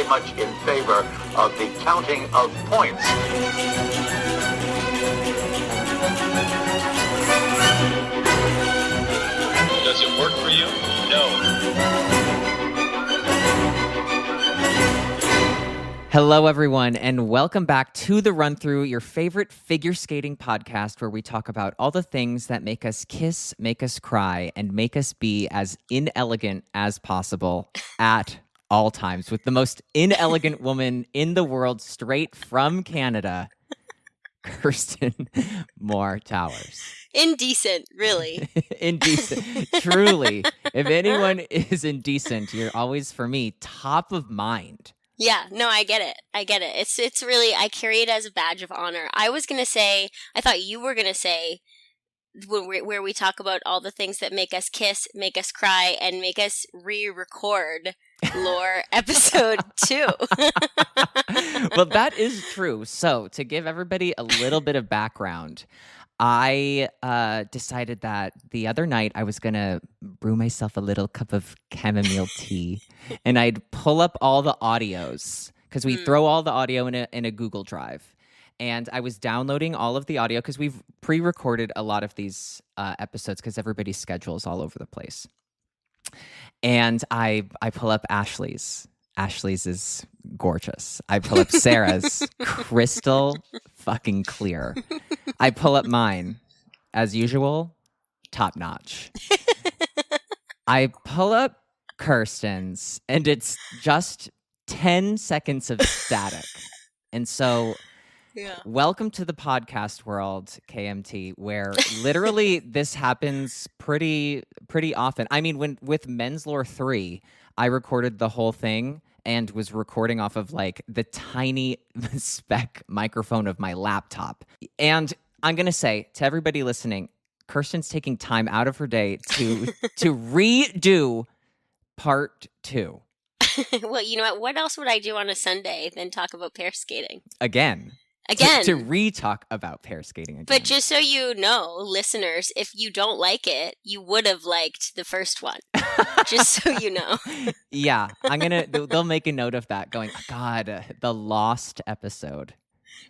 very much in favor of the counting of points. Does it work for you? No. Hello, everyone, and welcome back to The Run Through, your favorite figure skating podcast where we talk about all the things that make us kiss, make us cry, and make us be as inelegant as possible at all times with the most inelegant woman in the world, straight from Canada, Kirsten Moore Towers. Indecent, really. Indecent, truly. If anyone is indecent, you're always, for me, top of mind. Yeah, no, I get it. It's really, I carry it as a badge of honor. I thought you were going to say, where we talk about all the things that make us kiss, make us cry, and make us re-record Lore episode 2. Well, that is true. So, to give everybody a little bit of background, I decided that the other night I was going to brew myself a little cup of chamomile tea, and I'd pull up all the audios, because we throw all the audio in a Google Drive. And I was downloading all of the audio, because we've pre-recorded a lot of these episodes, because everybody's schedule is all over the place. And I pull up Ashley's. Ashley's is gorgeous. I pull up Sarah's, crystal fucking clear. I pull up mine, as usual, top notch. I pull up Kirsten's, and it's just 10 seconds of static. And so, welcome to the podcast world, KMT, where literally this happens pretty often. I mean, with Men's Lore 3, I recorded the whole thing and was recording off of like the tiny spec microphone of my laptop. And I'm going to say to everybody listening, Kirsten's taking time out of her day to redo part 2. Well, you know what? What else would I do on a Sunday than talk about pair skating? Again. To re-talk about pair skating again. But just so you know, listeners, if you don't like it, you would have liked the first one. Just so you know. Yeah, they'll make a note of that going, God, the lost episode.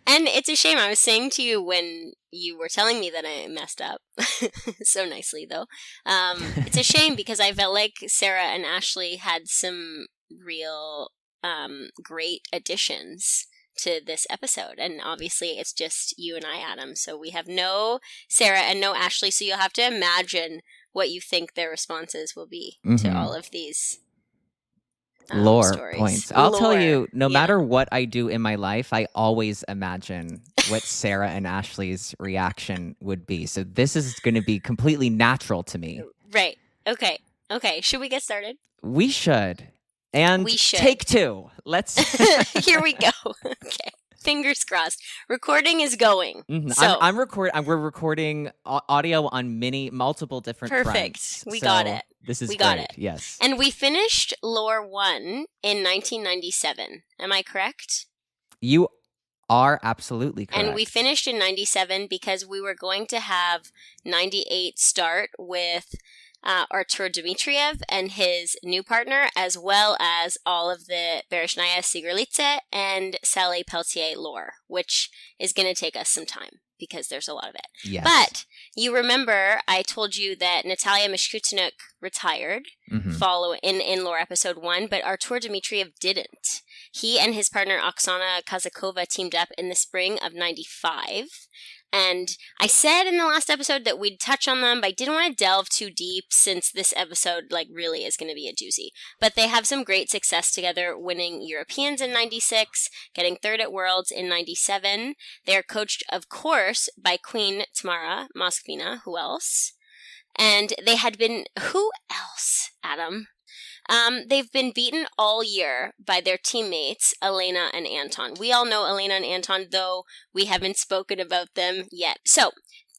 And it's a shame. I was saying to you when you were telling me that I messed up, so nicely though, it's a shame because I felt like Sarah and Ashley had some real great additions to this episode, and obviously it's just you and I, Adam, so we have no Sarah and no Ashley, so you'll have to imagine what you think their responses will be to all of these lore stories. Points. I'll tell you, no matter what I do in my life, I always imagine what Sarah and Ashley's reaction would be, so this is going to be completely natural to me. Right. Okay, should we get started? We should. And take 2. Let's. Here we go. Okay. Fingers crossed. Recording is going. Mm-hmm. So We're recording audio on multiple different fronts. We got it. This is we got great. it. Yes. And we finished Lore 1 in 1997. Am I correct? You are absolutely correct. And we finished in 97 because we were going to have 98 start with Artur Dmitriev and his new partner, as well as all of the Berezhnaya Sikharulidze and Sally Pelletier lore, which is going to take us some time because there's a lot of it. Yes. But you remember I told you that Natalia Mishkutinuk retired in lore episode 1, but Artur Dmitriev didn't. He and his partner Oksana Kazakova teamed up in the spring of 95. And I said in the last episode that we'd touch on them, but I didn't want to delve too deep since this episode really is going to be a doozy. But they have some great success together, winning Europeans in 96, getting third at Worlds in 97. They're coached, of course, by Queen Tamara Moskvina. Who else? And they had been... Who else, Adam? They've been beaten all year by their teammates, Elena and Anton. We all know Elena and Anton, though we haven't spoken about them yet. So,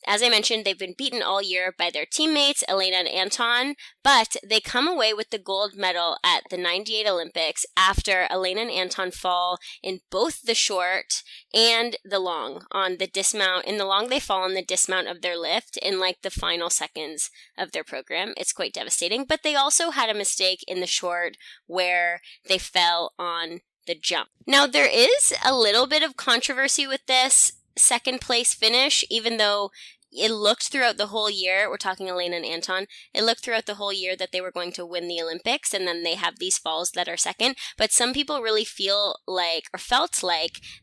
as I mentioned, they've been beaten all year by their teammates, Elena and Anton, but they come away with the gold medal at the 98 Olympics after Elena and Anton fall in both the short and the long on the dismount. In the long, they fall on the dismount of their lift in the final seconds of their program. It's quite devastating, but they also had a mistake in the short where they fell on the jump. Now, there is a little bit of controversy with this second place finish, even though it looked throughout the whole year, we're talking Elena and Anton, it looked throughout the whole year that they were going to win the Olympics, and then they have these falls that are second. But some people really felt like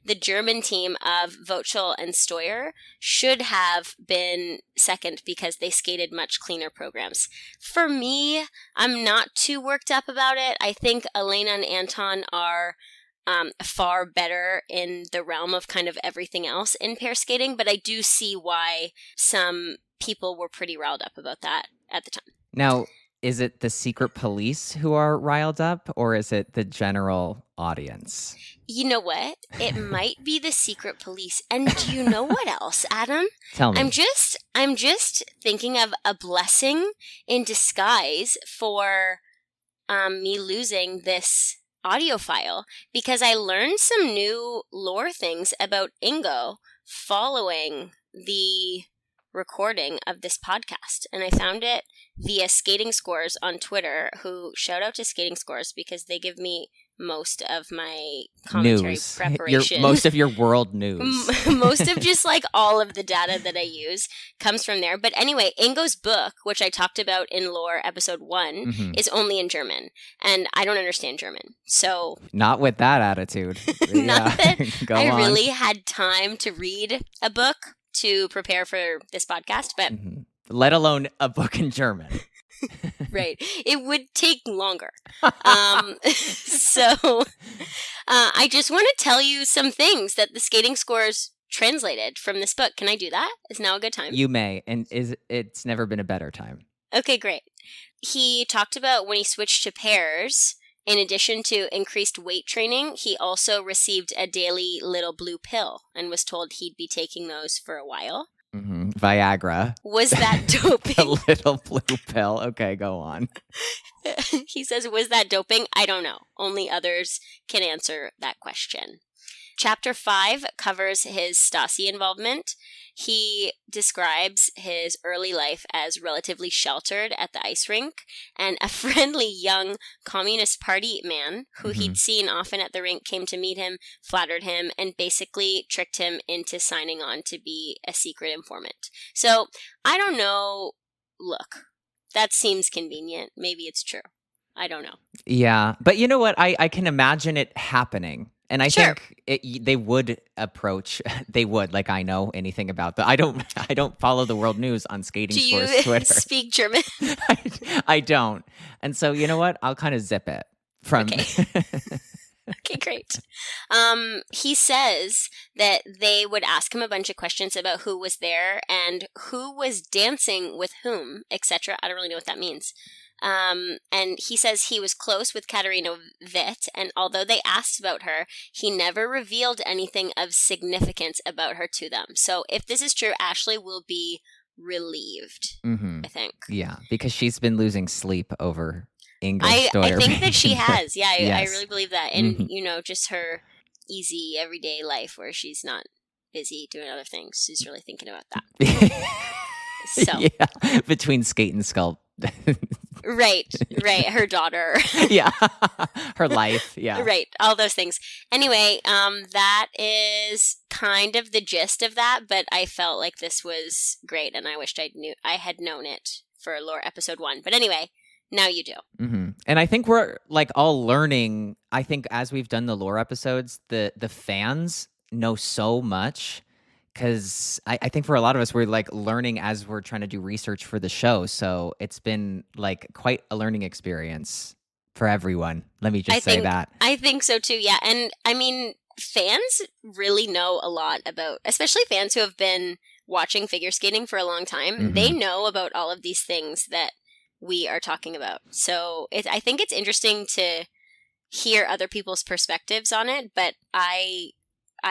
the German team of Vogtschel and Steuer should have been second because they skated much cleaner programs. For me, I'm not too worked up about it. I think Elena and Anton are far better in the realm of kind of everything else in pair skating, but I do see why some people were pretty riled up about that at the time. Now, is it the secret police who are riled up, or is it the general audience? You know what? It might be the secret police. And do you know what else, Adam? Tell me. I'm just thinking of a blessing in disguise for me losing this audio file, because I learned some new lore things about Ingo following the recording of this podcast, and I found it via Skating Scores on Twitter, who shout out to Skating Scores because they give me most of my commentary preparation. Most of your world news. Most of just like all of the data that I use comes from there. But anyway, Ingo's book, which I talked about in Lore episode 1, is only in German. And I don't understand German. So not with that attitude. Not that I really had time to read a book to prepare for this podcast, but let alone a book in German. Right. It would take longer. So I just want to tell you some things that the Skating Scores translated from this book. Can I do that? Is now a good time? You may. And it's never been a better time. Okay, great. He talked about when he switched to pairs, in addition to increased weight training, he also received a daily little blue pill and was told he'd be taking those for a while. Viagra. Was that doping? A little blue pill. Okay, go on. He says, was that doping? I don't know. Only others can answer that question. Chapter 5 covers his Stasi involvement. He describes his early life as relatively sheltered at the ice rink, and a friendly young Communist Party man who he'd seen often at the rink came to meet him, flattered him, and basically tricked him into signing on to be a secret informant. So, I don't know. Look, that seems convenient. Maybe it's true. I don't know. Yeah, but you know what? I can imagine it happening. And I think they would approach. They would, like, I know anything about that. I don't follow the world news on Skating Scores Twitter. Do you speak German? I don't. And so, you know what? I'll kind of zip it from. Okay. Okay, great. He says that they would ask him a bunch of questions about who was there and who was dancing with whom, etc. I don't really know what that means. And he says he was close with Katerina Witt, and although they asked about her, he never revealed anything of significance about her to them. So if this is true, Ashley will be relieved, I think. Yeah, because she's been losing sleep over Ingo's Steuer. I think that she has. Yeah, I really believe that. And, you know, just her easy everyday life where she's not busy doing other things. She's really thinking about that. So. Yeah, between skate and sculpt. Right. Her daughter. Yeah. Her life. Yeah. Right. All those things. Anyway, that is kind of the gist of that, but I felt like this was great and I wished I had known it for Lore episode 1. But anyway, now you do. And I think we're like all learning. I think as we've done the Lore episodes, the fans know so much. Because I think for a lot of us, we're like learning as we're trying to do research for the show. So it's been like quite a learning experience for everyone. Let me just say that. I think so too, yeah. And I mean, fans really know a lot about, especially fans who have been watching figure skating for a long time. They know about all of these things that we are talking about. So I think it's interesting to hear other people's perspectives on it, but I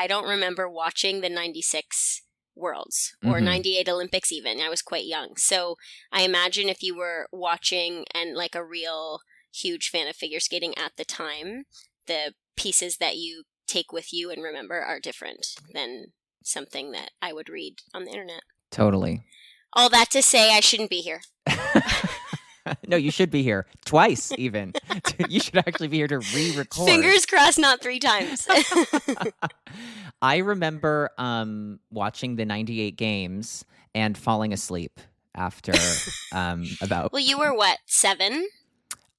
don't remember watching the 96 Worlds or 98 Olympics even. I was quite young. So I imagine if you were watching and like a real huge fan of figure skating at the time, the pieces that you take with you and remember are different than something that I would read on the internet. Totally. All that to say, I shouldn't be here. No, you should be here twice, even. You should actually be here to re-record. Fingers crossed, not 3 times. I remember watching the 98 games and falling asleep after about. Well, you were what, 7?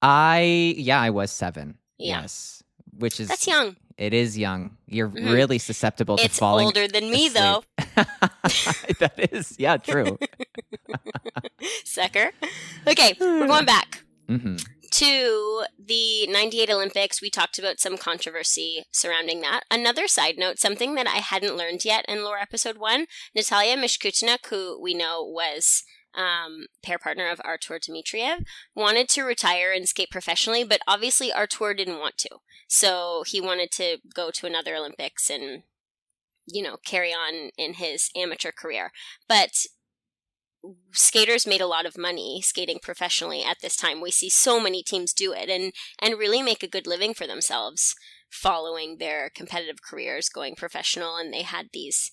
I was 7. Yeah. Yes, which is That's young. It is young. You're really susceptible to falling. It's older than me, asleep. though. That is, yeah, true. Sucker. Okay, we're going back Mm-hmm. to the 98 Olympics. We talked about some controversy surrounding that. Another side note, something that I hadn't learned yet in Lore Episode 1, Natalia Mishkutynyk, who we know was pair partner of Artur Dmitriev, wanted to retire and skate professionally, but obviously Artur didn't want to. So he wanted to go to another Olympics and, carry on in his amateur career. But skaters made a lot of money skating professionally at this time. We see so many teams do it and really make a good living for themselves following their competitive careers, going professional. And they had these,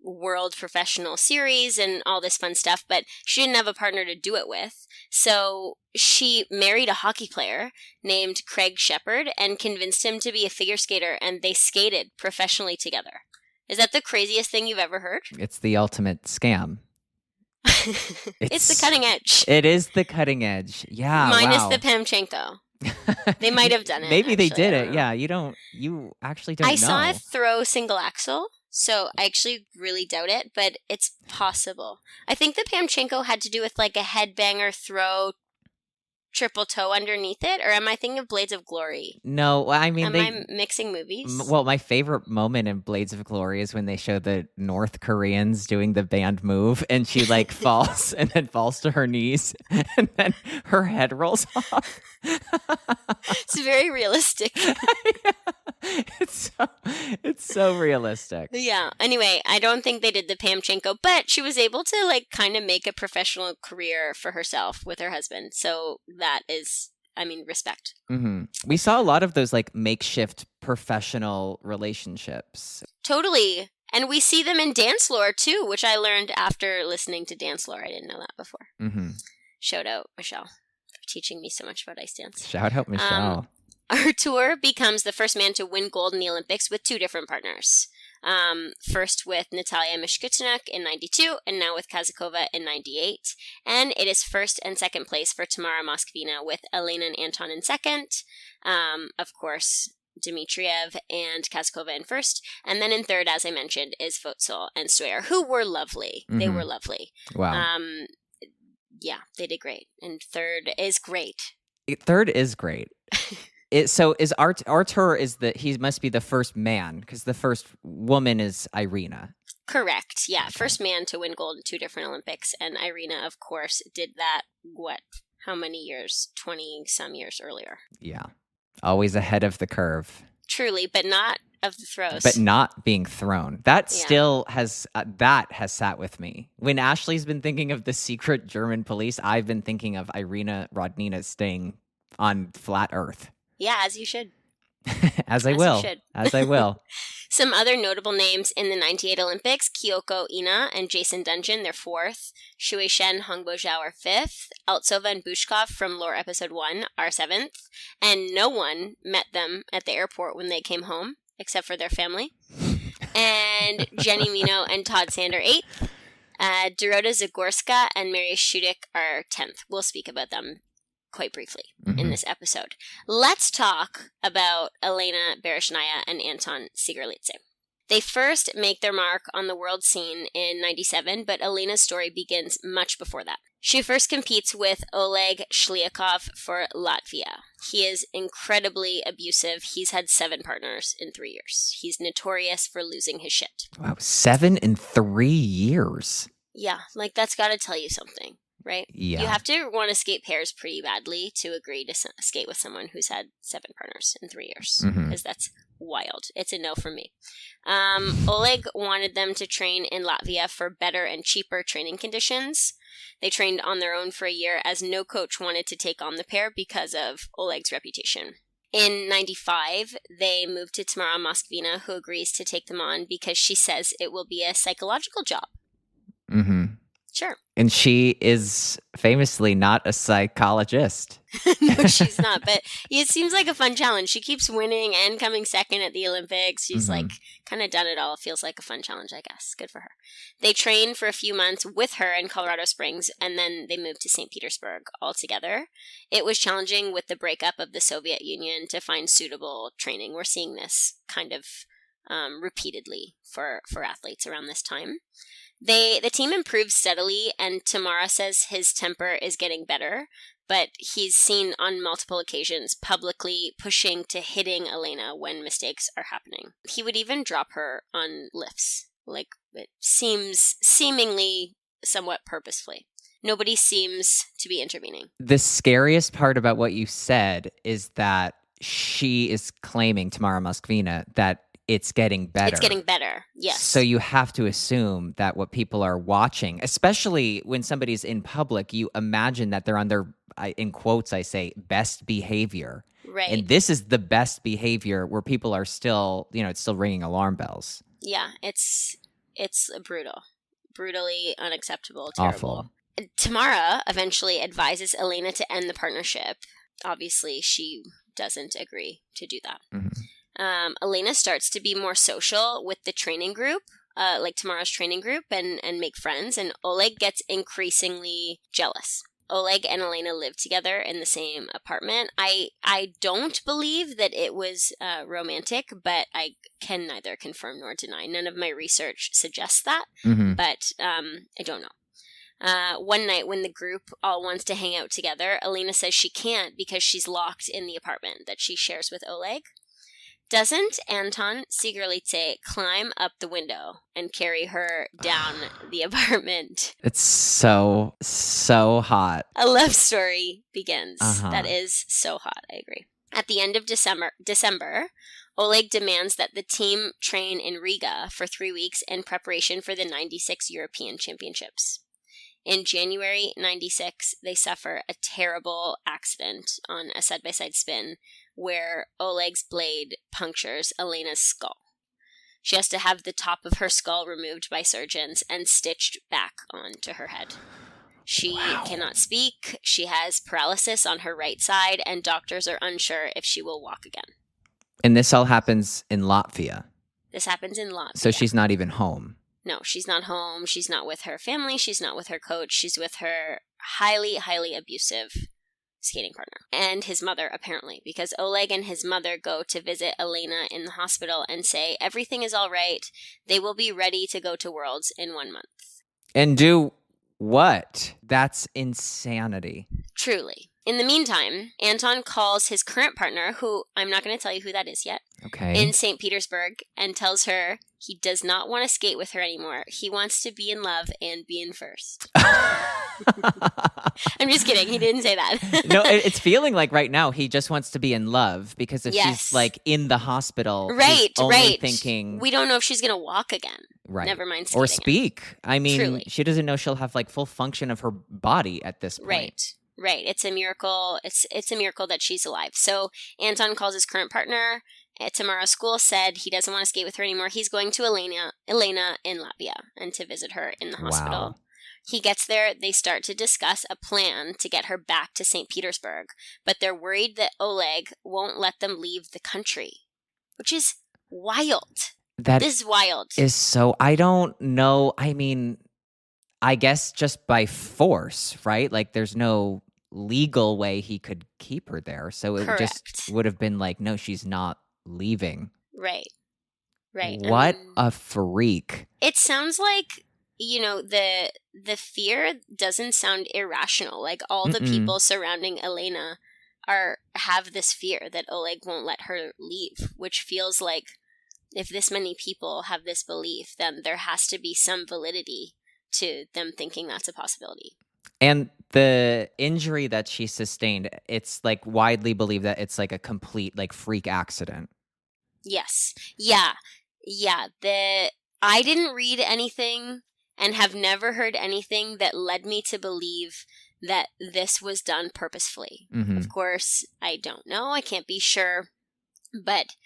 world professional series and all this fun stuff, but she didn't have a partner to do it with. So she married a hockey player named Craig Shepard and convinced him to be a figure skater, and they skated professionally together. Is that the craziest thing you've ever heard? It's the ultimate scam. It's the cutting edge. It is the cutting edge. Yeah. Minus wow. the Pamchenko. They might have done it. Maybe they actually, did it. Yeah. You actually don't know. I saw it throw single axel, so I actually really doubt it, but it's possible. I think the Pamchenko had to do with like a headbanger throw, triple toe underneath it, or am I thinking of Blades of Glory? No, I mean, I mixing movies? Well, my favorite moment in Blades of Glory is when they show the North Koreans doing the band move, and she like falls and then falls to her knees, and then her head rolls off. It's very realistic. It's so realistic. Yeah. Anyway, I don't think they did the Pamchenko, but she was able to like kind of make a professional career for herself with her husband. So that is, respect. Mm-hmm. We saw a lot of those like makeshift professional relationships. Totally. And we see them in dance lore too, which I learned after listening to dance lore. I didn't know that before. Mm-hmm. Shout out Michelle for teaching me so much about ice dance. Shout out Michelle. Artur becomes the first man to win gold in the Olympics with 2 different partners. First with Natalia Mishkutynyk in 92, and now with Kazakova in 98. And it is first and second place for Tamara Moskvina, with Elena and Anton in second. Of course, Dmitriev and Kazakova in first. And then in third, as I mentioned, is Votsel and Swear, who were lovely. Mm-hmm. They were lovely. Wow. Yeah, they did great. And third is great. Third is great. So is Artur he must be the first man, because the first woman is Irina. Correct. Yeah, first man to win gold in 2 different Olympics, and Irina, of course, did that. How many years? 20 some years earlier. Yeah, always ahead of the curve. Truly, but not of the throws. But not being thrown. That still has sat with me. When Ashley's been thinking of the secret German police, I've been thinking of Irina Rodnina staying on flat Earth. Yeah, as you should. As I will. Some other notable names in the 98 Olympics: Kyoko Ina and Jason Dungeon, they're 4th. Shui Shen, Hongbo Zhao are 5th. Altsova and Bushkov from Lore Episode 1 are 7th. And no one met them at the airport when they came home, except for their family. And Jenny Meno and Todd Sander 8th. Dorota Zagorska and Mary Shudik are 10th. We'll speak about them quite briefly in this episode. Let's talk about Elena Berezhnaya and Anton Sikharulidze. They first make their mark on the world scene in 97, but Elena's story begins much before that. She first competes with Oleg Shliakov for Latvia. He is incredibly abusive. He's had 7 partners in 3 years. He's notorious for losing his shit. Wow, 7 in 3 years. Yeah, that's got to tell you something. Right? Yeah. You have to want to skate pairs pretty badly to agree to skate with someone who's had 7 partners in 3 years. Because that's wild. It's a no from me. Oleg wanted them to train in Latvia for better and cheaper training conditions. They trained on their own for a year, as no coach wanted to take on the pair because of Oleg's reputation. In 95, they moved to Tamara Moskvina, who agrees to take them on because she says it will be a psychological job. Mm-hmm. Sure. And she is famously not a psychologist. No, she's not. But it seems like a fun challenge. She keeps winning and coming second at the Olympics. She's like kind of done it all. Feels like a fun challenge, I guess. Good for her. They trained for a few months with her in Colorado Springs, and then they moved to St. Petersburg altogether. It was challenging with the breakup of the Soviet Union to find suitable training. We're seeing this kind of repeatedly for athletes around this time. The team improved steadily, and Tamara says his temper is getting better, but he's seen on multiple occasions publicly pushing to hitting Elena when mistakes are happening. He would even drop her on lifts, like it seems seemingly somewhat purposefully. Nobody seems to be intervening. The scariest part about what you said is that she is claiming, Tamara Moskvina, that it's getting better. It's getting better, yes. So you have to assume that what people are watching, especially when somebody's in public, you imagine that they're on their, in quotes I say, best behavior. Right. And this is the best behavior where people are still, it's still ringing alarm bells. Yeah, it's brutal. Brutally unacceptable, terrible. Awful. Tamara eventually advises Elena to end the partnership. Obviously, she doesn't agree to do that. Elena starts to be more social with the training group, like Tamara's training group, and make friends, and Oleg gets increasingly jealous. Oleg and Elena live together in the same apartment. I don't believe that it was romantic, but I can neither confirm nor deny. None of my research suggests that, but I don't know. One night when the group all wants to hang out together, Elena says she can't because she's locked in the apartment that she shares with Oleg. Doesn't Anton Sikharulidze climb up the window and carry her down the apartment? It's so hot. A love story begins. That is so hot, I agree. At the end of December, Oleg demands that the team train in Riga for 3 weeks in preparation for the 96 European Championships. In January 96, they suffer a terrible accident on a side-by-side spin where Oleg's blade punctures Elena's skull. She has to have the top of her skull removed by surgeons and stitched back onto her head. She cannot speak, she has paralysis on her right side, and doctors are unsure if she will walk again. And this all happens in Latvia. This happens in Latvia. So she's not even home. No, she's not home. She's not with her family. She's not with her coach. She's with her highly, highly abusive skating partner. And his mother, apparently, because Oleg and his mother go to visit Elena in the hospital and say, everything is all right. They will be ready to go to Worlds in 1 month. And do what? That's insanity. Truly. In the meantime, Anton calls his current partner, who I'm not going to tell you who that is yet, in St. Petersburg, and tells her he does not want to skate with her anymore. He wants to be in love and be in first. I'm just kidding. He didn't say that. No, it's feeling like right now he just wants to be in love because if she's like in the hospital, he's only thinking... We don't know if she's going to walk again. Right. Never mind skating. Or speak. I mean, Truly. She doesn't know she'll have like full function of her body at this point. Right. It's a miracle. It's a miracle that she's alive. So Anton calls his current partner at Tamara's school, said he doesn't want to skate with her anymore. He's going to Elena in Latvia and to visit her in the hospital. Wow. He gets there. They start to discuss a plan to get her back to St. Petersburg, but they're worried that Oleg won't let them leave the country, which is wild. This is wild. I don't know. I mean, I guess just by force, right? Like there's no legal way he could keep her there. So it just would have been like, no, she's not leaving. Right. What a freak. It sounds like, the fear doesn't sound irrational. Like all the people surrounding Elena have this fear that Oleg won't let her leave, which feels like if this many people have this belief, then there has to be some validity to them thinking that's a possibility. And the injury that she sustained, it's like widely believed that it's like a complete like freak accident. Yes. Yeah. I didn't read anything and have never heard anything that led me to believe that this was done purposefully. Of course, I don't know. I can't be sure. But,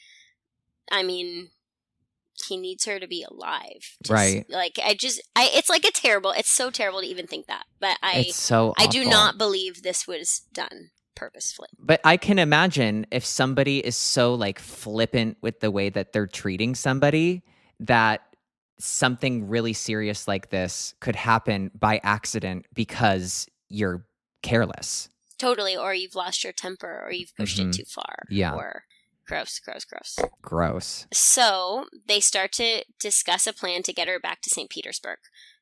I mean, he needs her to be alive. Right. Like, it's so terrible to even think that. But It's so I do awful. not believe this was done purposefully. But I can imagine if somebody is so like flippant with the way that they're treating somebody that something really serious like this could happen by accident because you're careless. Totally. Or you've lost your temper, or you've pushed it too far. Yeah. Or gross. Gross. So they start to discuss a plan to get her back to St. Petersburg.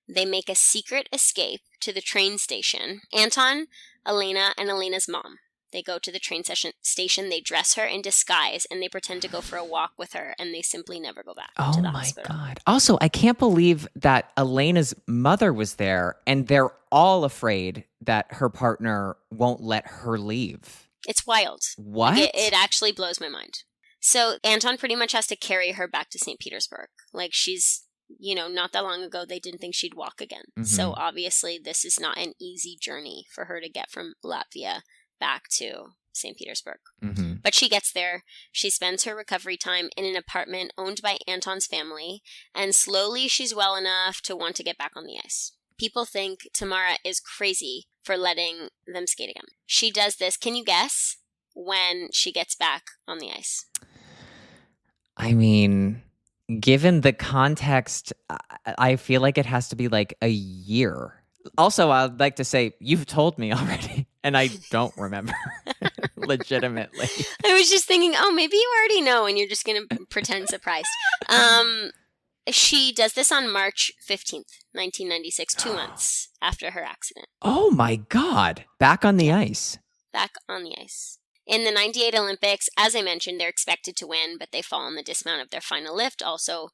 They make a secret escape to the train station. Anton, Elena, and Elena's mom. They go to the train station, they dress her in disguise, and they pretend to go for a walk with her, and they simply never go back to the hospital. Oh my God. Also, I can't believe that Elena's mother was there, and they're all afraid that her partner won't let her leave. It's wild. What? Like, it actually blows my mind. So Anton pretty much has to carry her back to St. Petersburg. Like, she's, not that long ago, they didn't think she'd walk again. So obviously this is not an easy journey for her to get from Latvia back to St. Petersburg. But she gets there. She spends her recovery time in an apartment owned by Anton's family, and slowly she's well enough to want to get back on the ice. People think Tamara is crazy for letting them skate again. She does this, can you guess, when she gets back on the ice? I mean, given the context, I feel like it has to be like a year. Also, I'd like to say, you've told me already, and I don't remember, legitimately. I was just thinking, maybe you already know, and you're just going to pretend surprised. She does this on March 15th, 1996, 2 months after her accident. Oh my God. Back on the ice. Back on the ice. In the 98 Olympics, as I mentioned, they're expected to win, but they fall on the dismount of their final lift, also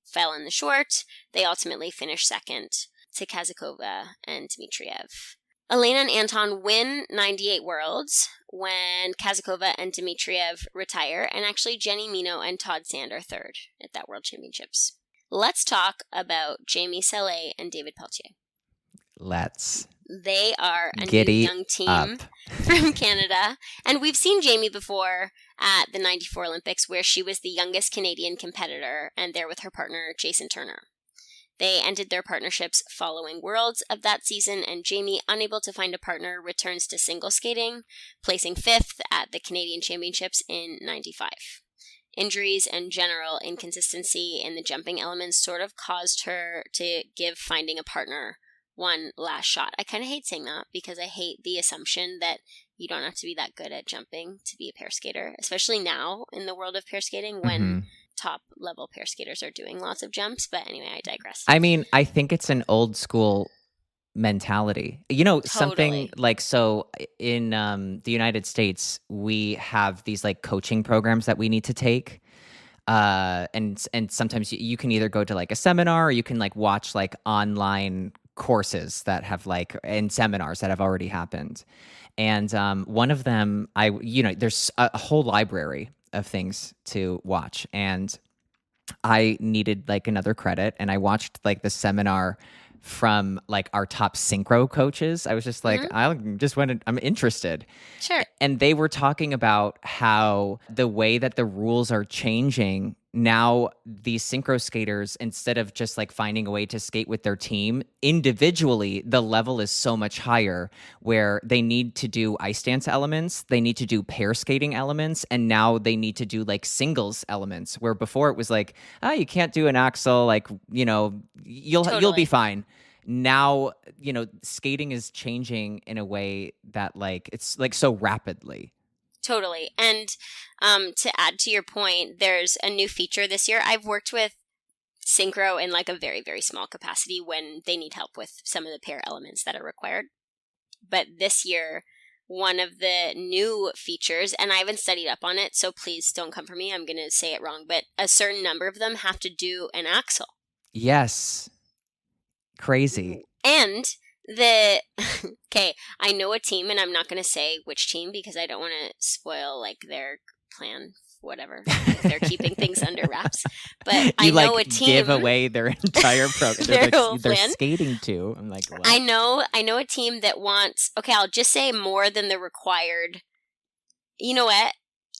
fell in the short. They ultimately finish second to Kazakova and Dmitriev. Elena and Anton win 98 Worlds when Kazakova and Dmitriev retire, and actually Jenny Meno and Todd Sand are third at that World Championships. Let's talk about Jamie Salé and David Pelletier. Let's. They are a Giddy new young team from Canada, and we've seen Jamie before at the 94 Olympics, where she was the youngest Canadian competitor, and there with her partner Jason Turner. They ended their partnerships following Worlds of that season, and Jamie, unable to find a partner, returns to single skating, placing 5th at the Canadian Championships in 95. Injuries and general inconsistency in the jumping elements sort of caused her to give finding a partner one last shot. I kind of hate saying that because I hate the assumption that you don't have to be that good at jumping to be a pair skater, especially now in the world of pair skating when top level pair skaters are doing lots of jumps. But anyway, I digress. I mean, I think it's an old school mentality. Something like, so in the United States, we have these like coaching programs that we need to take. And sometimes you can either go to like a seminar, or you can like watch like online courses that have like, and seminars that have already happened. And one of them, there's a whole library of things to watch, and I needed like another credit, and I watched like the seminar from like our top synchro coaches. I was just like, I'm interested. Sure. And they were talking about how the way that the rules are changing now, these synchro skaters, instead of just like finding a way to skate with their team individually, the level is so much higher, where they need to do ice dance elements, they need to do pair skating elements, and now they need to do like singles elements, where before it was like, you can't do an axel, like, you'll be fine. Now, skating is changing in a way that like, it's like so rapidly. Totally. And to add to your point, there's a new feature this year. I've worked with synchro in like a very, very small capacity when they need help with some of the pair elements that are required. But this year, one of the new features, and I haven't studied up on it, so please don't come for me, I'm going to say it wrong, but a certain number of them have to do an axel. Yes. Crazy. And okay, I know a team, and I'm not going to say which team because I don't want to spoil like their plan, whatever. If they're keeping things under wraps. But I know a team give away their entire program. They're skating too. I'm like, what? I know a team that wants. Okay, I'll just say more than the required. You know what?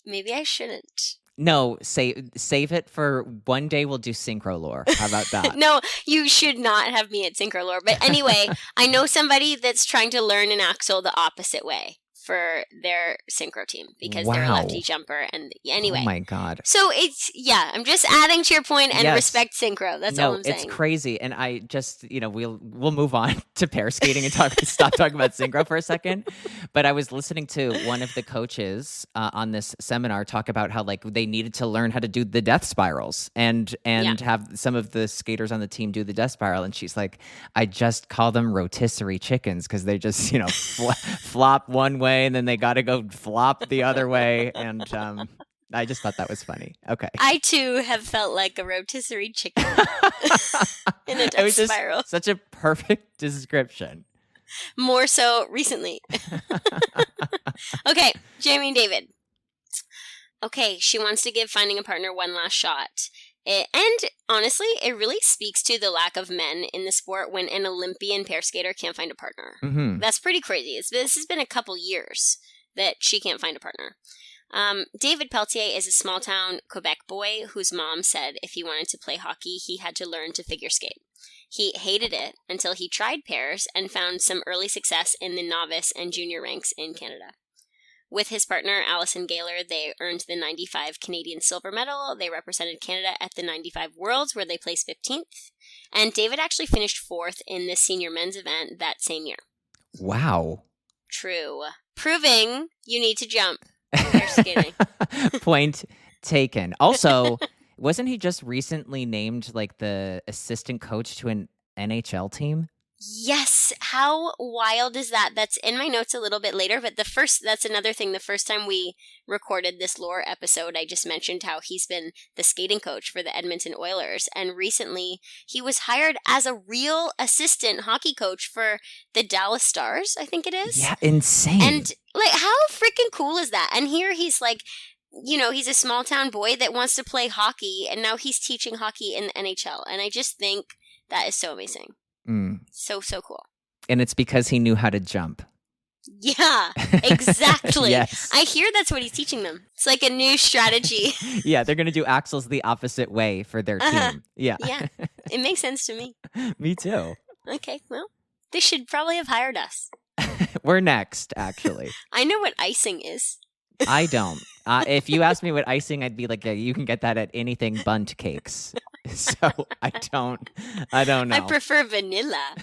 Maybe I shouldn't. No, save it for one day. We'll do synchro lore. How about that? No, you should not have me at Synchro Lore. But anyway, I know somebody that's trying to learn an axle the opposite way for their synchro team because they're a Wow. lefty jumper. And anyway. Oh my God. So I'm just adding to your point and Yes. respect synchro. That's all I'm saying. It's crazy. And I just, we'll move on to pair skating and stop talking about synchro for a second. But I was listening to one of the coaches on this seminar talk about how like they needed to learn how to do the death spirals and have some of the skaters on the team do the death spiral. And she's like, I just call them rotisserie chickens because they just, flop one way and then they got to go flop the other way. And I just thought that was funny. Okay. I too have felt like a rotisserie chicken in a It death was just spiral. such a perfect description. More so recently. Okay, Jamie and David. Okay, she wants to give finding a partner one last shot. And honestly, it really speaks to the lack of men in the sport when an Olympian pair skater can't find a partner. Mm-hmm. That's pretty crazy. This has been a couple years that she can't find a partner. David Pelletier is a small-town Quebec boy whose mom said if he wanted to play hockey, he had to learn to figure skate. He hated it until he tried pairs and found some early success in the novice and junior ranks in Canada. With his partner, Allison Gaylor, they earned the 95 Canadian silver medal. They represented Canada at the 95 Worlds, where they placed 15th. And David actually finished 4th in the senior men's event that same year. Wow. True. Proving you need to jump. Pair skating. Point taken. Also, wasn't he just recently named like the assistant coach to an NHL team? Yes. How wild is that? That's in my notes a little bit later, but that's another thing. The first time we recorded this lore episode, I just mentioned how he's been the skating coach for the Edmonton Oilers. And recently he was hired as a real assistant hockey coach for the Dallas Stars, I think it is. Yeah, insane. And like, how freaking cool is that? And here he's like, he's a small town boy that wants to play hockey, and now he's teaching hockey in the NHL. And I just think that is so amazing. So cool. And it's because he knew how to jump. Yeah, exactly. Yes. I hear that's what he's teaching them. It's like a new strategy. Yeah, they're going to do axles the opposite way for their team. Yeah. Yeah, it makes sense to me. Me too. Okay, well, they should probably have hired us. We're next, actually. I know what icing is. I don't. If you asked me what icing, I'd be like, yeah, you can get that at anything bunt cakes. So I don't know. I prefer vanilla.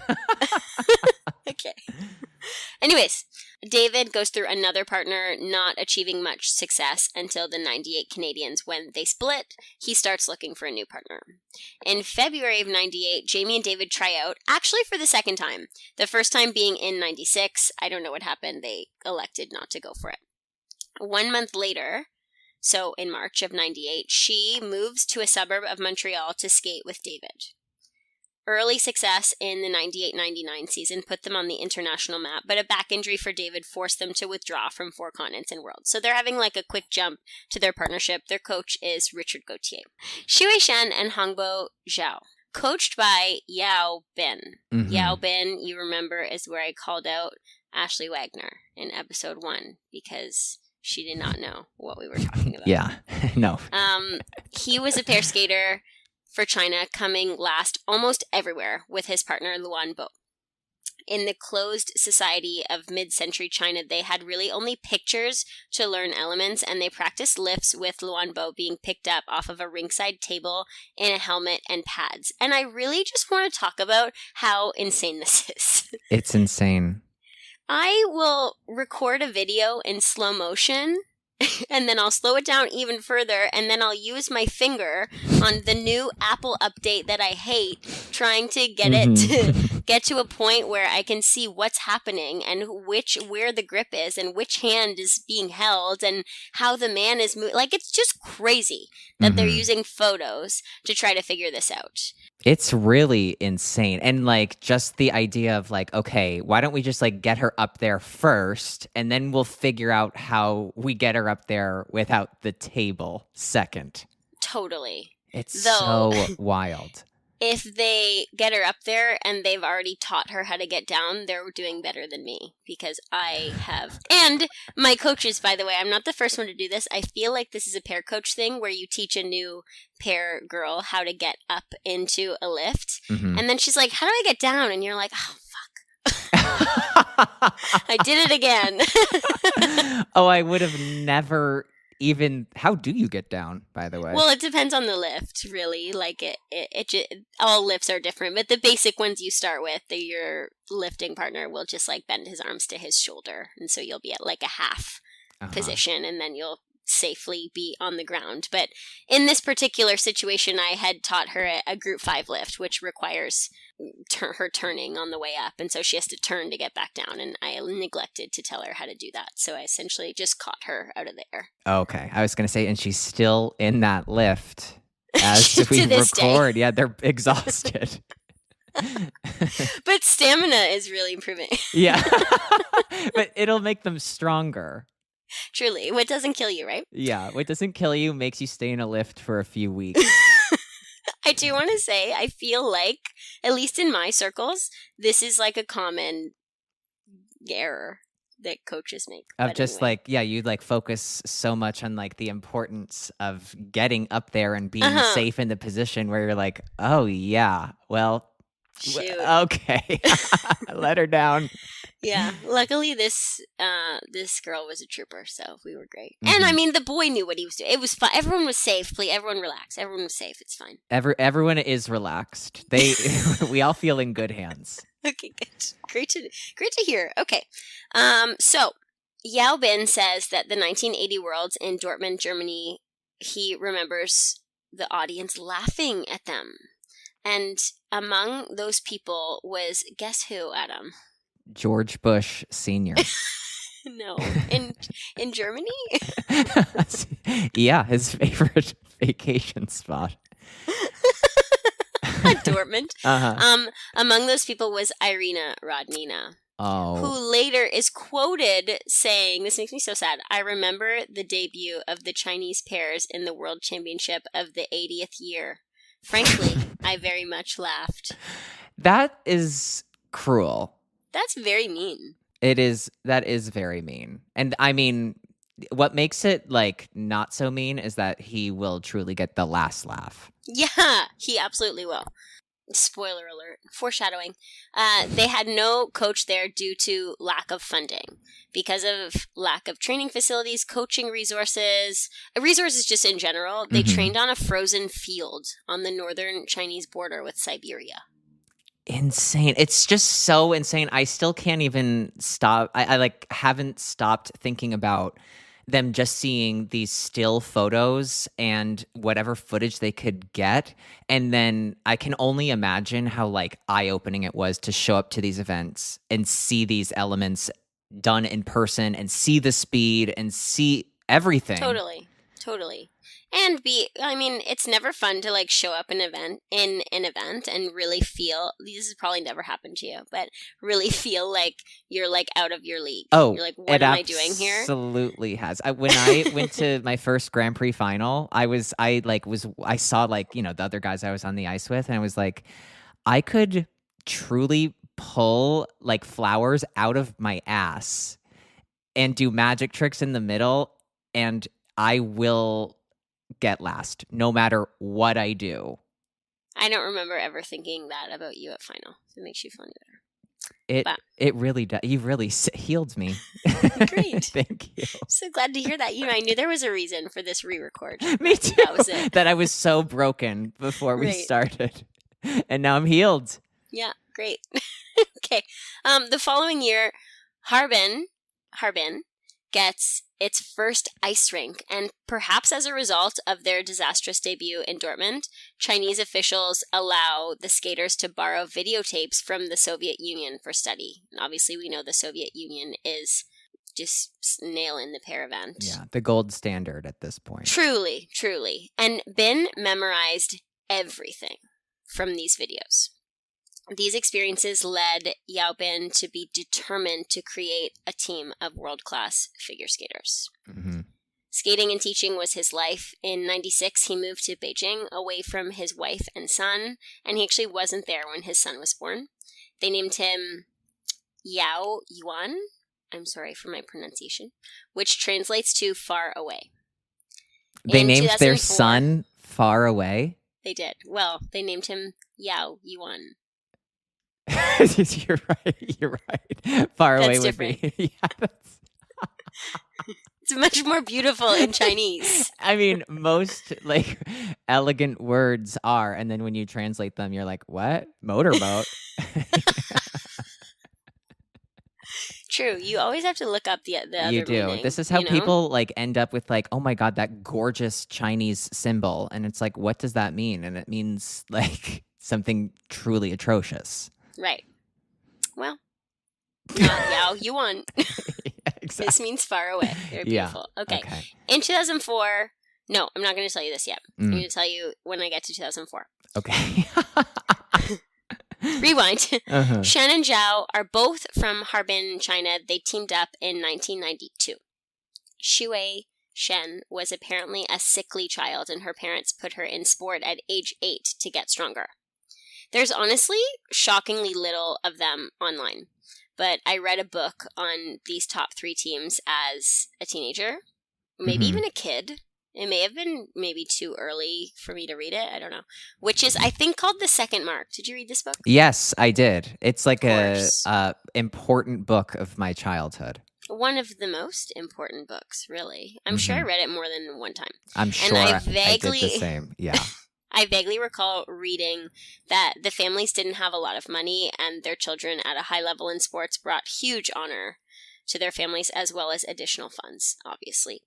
Okay. Anyways, David goes through another partner, not achieving much success until the 98 Canadians. When they split, he starts looking for a new partner. In February of 98, Jamie and David try out, actually for the second time. The first time being in 96. I don't know what happened. They elected not to go for it. 1 month later, so in March of 98, she moves to a suburb of Montreal to skate with David. Early success in the 98-99 season put them on the international map, but a back injury for David forced them to withdraw from 4 continents and worlds. So they're having like a quick jump to their partnership. Their coach is Richard Gauthier. Shui Shen and Hongbo Zhao. Coached by Yao Bin. Mm-hmm. Yao Bin, you remember, is where I called out Ashley Wagner in episode 1 because she did not know what we were talking about. Yeah, no. He was a pair skater for China, coming last almost everywhere with his partner Luan Bo. In the closed society of mid-century China, they had really only pictures to learn elements, and they practiced lifts with Luan Bo being picked up off of a ringside table in a helmet and pads. And I really just want to talk about how insane this is. It's insane. I will record a video in slow motion, and then I'll slow it down even further, and then I'll use my finger on the new Apple update that I hate, trying to get it to get to a point where I can see what's happening and where the grip is and which hand is being held and how the man is moving. Like, it's just crazy that they're using photos to try to figure this out. It's really insane. And like just the idea of like, okay, why don't we just like get her up there first and then we'll figure out how we get her up there without the table second. Totally. It's so wild. if they get her up there and they've already taught her how to get down, they're doing better than me because I have. And my coaches, by the way, I'm not the first one to do this. I feel like this is a pair coach thing where you teach a new pair girl how to get up into a lift. Mm-hmm. And then she's like, how do I get down? And you're like, oh, I did it again. Oh, I would have never even. How do you get down, by the way? Well, it depends on the lift, really. Like all lifts are different, but the basic ones you start with, your lifting partner will just like bend his arms to his shoulder, and so you'll be at like a half position, and then you'll safely be on the ground. But in this particular situation, I had taught her a group 5 lift, which requires her turning on the way up, and so she has to turn to get back down, and I neglected to tell her how to do that, so I essentially just caught her out of there. Okay, I was going to say, and she's still in that lift as we record. Yeah, they're exhausted. But stamina is really improving. Yeah. But it'll make them stronger. Truly. What doesn't kill you, right? Yeah. What doesn't kill you makes you stay in a lift for a few weeks. I do want to say, I feel like, at least in my circles, this is like a common error that coaches make. Of but just anyway. like, yeah, you like focus so much on like the importance of getting up there and being safe in the position where you're like, oh yeah, well, okay, let her down. Yeah, luckily this girl was a trooper, so we were great. Mm-hmm. And I mean, the boy knew what he was doing. It was fun. Everyone was safe. Please, everyone relax. Everyone was safe. It's fine. Everyone is relaxed. We all feel in good hands. Okay, good. Great to hear. Okay, so Yao Bin says that the 1980 Worlds in Dortmund, Germany, he remembers the audience laughing at them, and among those people was, guess who, Adam? George Bush Sr. No, in Germany? Yeah, his favorite vacation spot. Dortmund. Among those people was Irina Rodnina, who later is quoted saying, this makes me so sad, I remember the debut of the Chinese pairs in the World Championship of the 80th year. Frankly, I very much laughed. That is cruel. That's very mean. It is. That is very mean. And I mean, what makes it like not so mean is that he will truly get the last laugh. Yeah, he absolutely will. Spoiler alert. Foreshadowing. They had no coach there due to lack of funding. Because of lack of training facilities, coaching resources just in general, they trained on a frozen field on the northern Chinese border with Siberia. Insane. It's just so insane. I still can't even stop. I like haven't stopped thinking about them just seeing these still photos and whatever footage they could get. And then I can only imagine how like eye-opening it was to show up to these events and see these elements done in person and see the speed and see everything. Totally. And it's never fun to like show up in an event and really feel, this has probably never happened to you, but really feel like you're like out of your league. Oh, you're like, what am I doing here? Absolutely has. When I went to my first Grand Prix final, I saw like, you know, the other guys I was on the ice with, and I was like, I could truly pull like flowers out of my ass and do magic tricks in the middle, and I will get last no matter what I do. I don't remember ever thinking that about you at final. It makes you feel better. It really does. You really healed me. Great. Thank you. So glad to hear that. I knew there was a reason for this re-record. Me too. That was it. That I was so broken before we started. And now I'm healed. Yeah, great. Okay. The following year, Harbin gets its first ice rink, and perhaps as a result of their disastrous debut in Dortmund, Chinese officials allow the skaters to borrow videotapes from the Soviet Union for study. And obviously, we know the Soviet Union is just nail in the pair event. Yeah, the gold standard at this point. Truly. And Bin memorized everything from these videos. These experiences led Yao Bin to be determined to create a team of world-class figure skaters. Mm-hmm. Skating and teaching was his life. In 96, he moved to Beijing away from his wife and son, and he actually wasn't there when his son was born. They named him Yao Yuan, I'm sorry for my pronunciation, which translates to far away. They named their son Far Away? They did. Well, they named him Yao Yuan. You're right. Far That's Away would different. be. Yeah, that's... It's much more beautiful in Chinese. I mean, most like elegant words are, and then when you translate them, you're like, what? Motorboat? True. You always have to look up the other You do. meaning, This is how you know? people like end up with like, oh my God, that gorgeous Chinese symbol. And it's like, what does that mean? And it means like something truly atrocious. Right. Well, not Yao Yuan. Yeah, exactly. This means far away. They're Yeah. beautiful. Okay. In 2004, no, I'm not going to tell you this yet. I'm going to tell you when I get to 2004. Okay. Rewind. Uh-huh. Shen and Zhao are both from Harbin, China. They teamed up in 1992. Shui Shen was apparently a sickly child, and her parents put her in sport at age 8 to get stronger. There's honestly shockingly little of them online, but I read a book on these top 3 teams as a teenager, maybe even a kid. It may have been maybe too early for me to read it. I don't know. Which is, I think, called The Second Mark. Did you read this book? Yes, I did. It's like Of a important book of my childhood. One of the most important books, really. I'm sure I read it more than one time. I'm sure I I did the same. Yeah. I vaguely recall reading that the families didn't have a lot of money, and their children at a high level in sports brought huge honor to their families, as well as additional funds, obviously.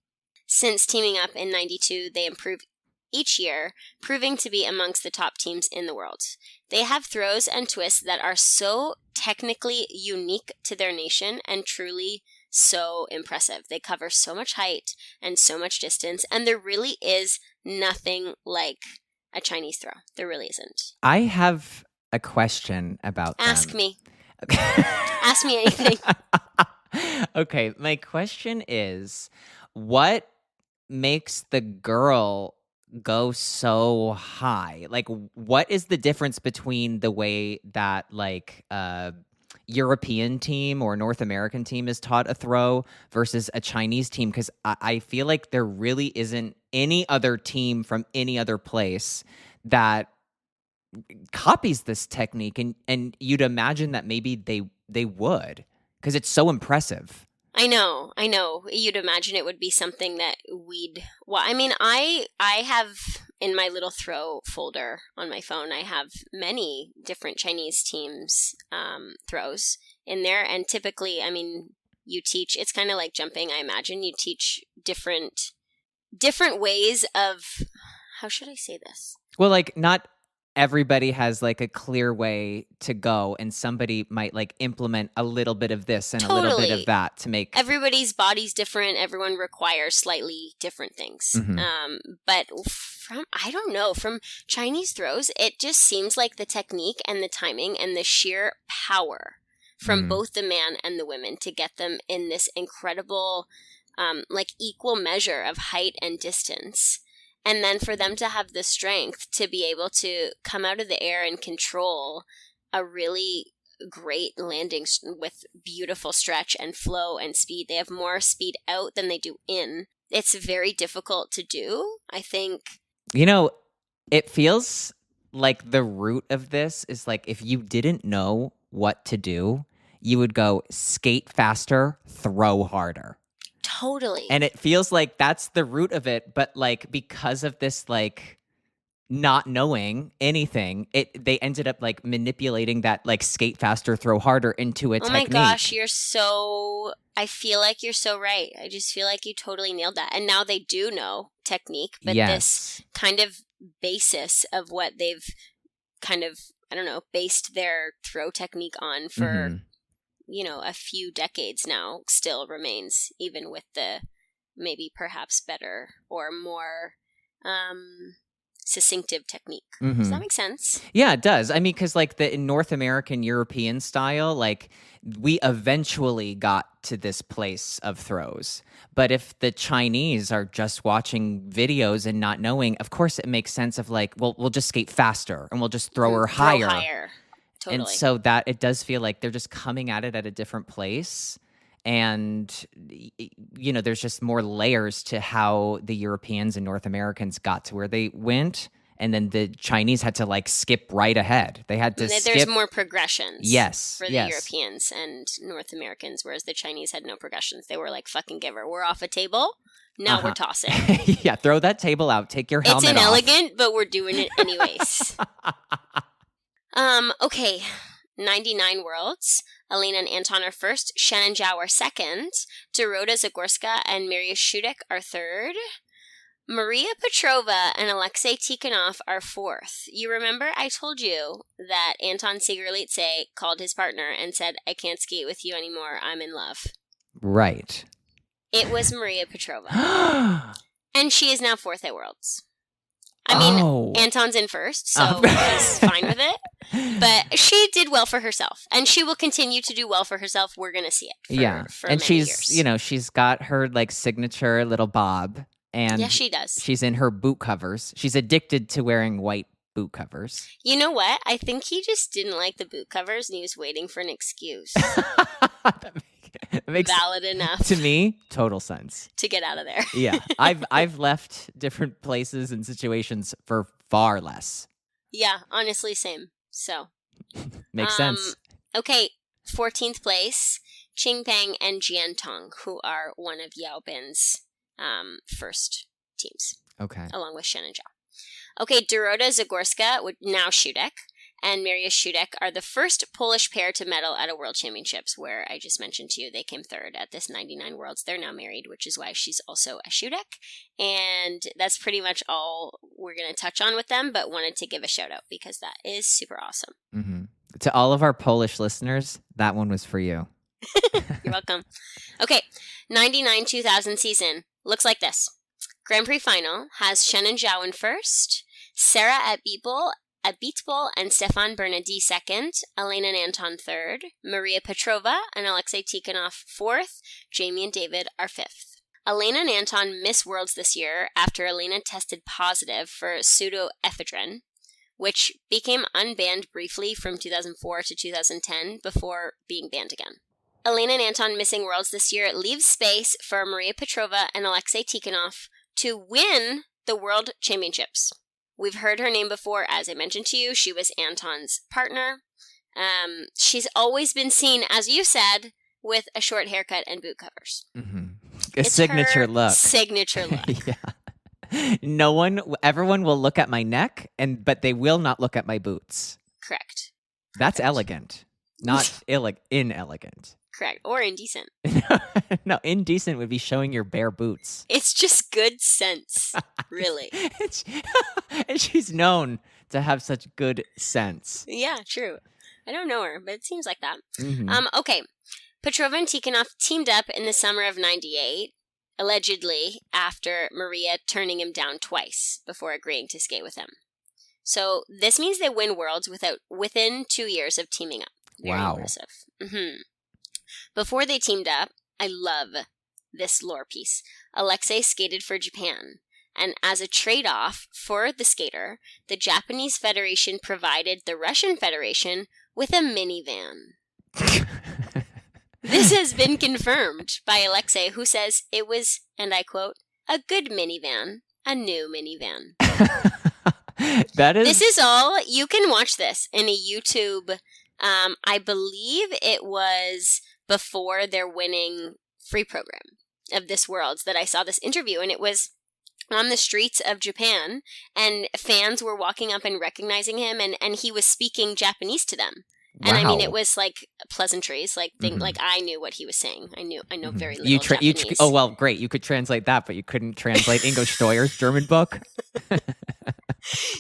Since teaming up in 92, they improved each year, proving to be amongst the top teams in the world. They have throws and twists that are so technically unique to their nation and truly so impressive. They cover so much height and so much distance, and there really is nothing like a Chinese throw. There really isn't. I have a question about Ask them. me. Ask me anything. Okay, my question is, what makes the girl go so high? Like, what is the difference between the way that like European team or North American team is taught a throw versus a Chinese team? Because I feel like there really isn't any other team from any other place that copies this technique, and you'd imagine that maybe they would, because it's so impressive. I know. You'd imagine it would be something that well, I mean, I have in my little throw folder on my phone, I have many different Chinese teams throws in there. And typically, I mean, you teach, it's kind of like jumping, I imagine. You teach different ways of, how should I say this? Well, like, not everybody has like a clear way to go, and somebody might like implement a little bit of this and a little bit of that to make everybody's body's different. Everyone requires slightly different things. But I don't know, from Chinese throws, it just seems like the technique and the timing and the sheer power from both the man and the women to get them in this incredible, like equal measure of height and distance. And then for them to have the strength to be able to come out of the air and control a really great landing with beautiful stretch and flow and speed. They have more speed out than they do in. It's very difficult to do, I think. You know, it feels like the root of this is like, if you didn't know what to do, you would go skate faster, throw harder. Totally. And it feels like that's the root of it, but like because of this like not knowing anything, they ended up like manipulating that like skate faster, throw harder into a technique. Oh my gosh, I feel like you're so right. I just feel like you totally nailed that. And now they do know technique, but this kind of basis of what they've kind of, I don't know, based their throw technique on for a few decades now still remains, even with the maybe perhaps better or more succinctive technique. Mm-hmm. Does that make sense? Yeah, it does. I mean, because like the North American European style, like we eventually got to this place of throws. But if the Chinese are just watching videos and not knowing, of course it makes sense of like, well, we'll just skate faster and we'll just throw her higher. Totally. And so that it does feel like they're just coming at it at a different place. And, you know, there's just more layers to how the Europeans and North Americans got to where they went. And then the Chinese had to like skip right ahead. They had to skip. There's more progressions. Yes. For the Europeans and North Americans, whereas the Chinese had no progressions. They were like, fucking give her. We're off a table. Now we're tossing. Yeah, throw that table out. Take your helmet off. It's inelegant, but we're doing it anyways. Okay. 99 worlds. Elena and Anton are first. Shen and Zhao are second. Dorota Zagorska and Maria Shudek are third. Maria Petrova and Alexei Tikhonov are fourth. You remember I told you that Anton Sikharulidze called his partner and said, I can't skate with you anymore. I'm in love. Right. It was Maria Petrova. And she is now fourth at Worlds. I mean, Anton's in first, so he's fine with it. But she did well for herself, and she will continue to do well for herself. We're going to see it for and many she's, years. you know, she's got her like signature little bob, and yes, she does. She's in her boot covers. She's addicted to wearing white boot covers. You know what? I think he just didn't like the boot covers, and he was waiting for an excuse. That makes valid enough to me. Total sense to get out of there. Yeah, I've left different places and situations for far less. Yeah, honestly, same. So makes sense. Okay, 14th place, Qingpeng and Jian Tong, who are one of Yao Bin's first teams. Okay, along with Shen and Zhao. Okay, Dorota Zagorska, now Shudek, and Maria Shudek are the first Polish pair to medal at a World Championships, where I just mentioned to you they came third at this 99 Worlds. They're now married, which is why she's also a Shudek. And that's pretty much all we're going to touch on with them, but wanted to give a shout out because that is super awesome. Mm-hmm. To all of our Polish listeners, that one was for you. You're welcome. Okay, 99-2000 season looks like this. Grand Prix final has Shen and Zhao in first, Sarah Abitbol and Stefan Bernadis second, Elena and Anton third, Maria Petrova and Alexei Tikhonov fourth, Jamie and David are fifth. Elena and Anton miss Worlds this year after Elena tested positive for pseudoephedrine, which became unbanned briefly from 2004 to 2010 before being banned again. Elena and Anton missing Worlds this year leaves space for Maria Petrova and Alexei Tikhonov to win the World Championships. We've heard her name before, as I mentioned to you. She was Anton's partner. She's always been seen, as you said, with a short haircut and boot covers. Mm-hmm. It's signature look. Signature look. Yeah. Everyone will look at my neck, but they will not look at my boots. Correct. That's elegant, not inelegant. Correct. Or indecent. No, indecent would be showing your bare boots. It's just good sense, really. And she's known to have such good sense. Yeah, true. I don't know her, but it seems like that. Mm-hmm. Okay. Petrova and Tikhonov teamed up in the summer of 98, allegedly after Maria turning him down twice before agreeing to skate with him. So this means they win Worlds within 2 years of teaming up. Very impressive. Mm-hmm. Before they teamed up, I love this lore piece. Alexei skated for Japan, and as a trade-off for the skater, the Japanese Federation provided the Russian Federation with a minivan. This has been confirmed by Alexei, who says it was, and I quote, a good minivan, a new minivan. This is all, you can watch this in a YouTube, I believe it was before their winning free program of this Worlds that I saw this interview, and it was on the streets of Japan, and fans were walking up and recognizing him, and he was speaking Japanese to them. And I mean, it was like pleasantries, like like I knew what he was saying. I know very little Japanese. Oh well, great. You could translate that, but you couldn't translate Ingo Steuer's German book.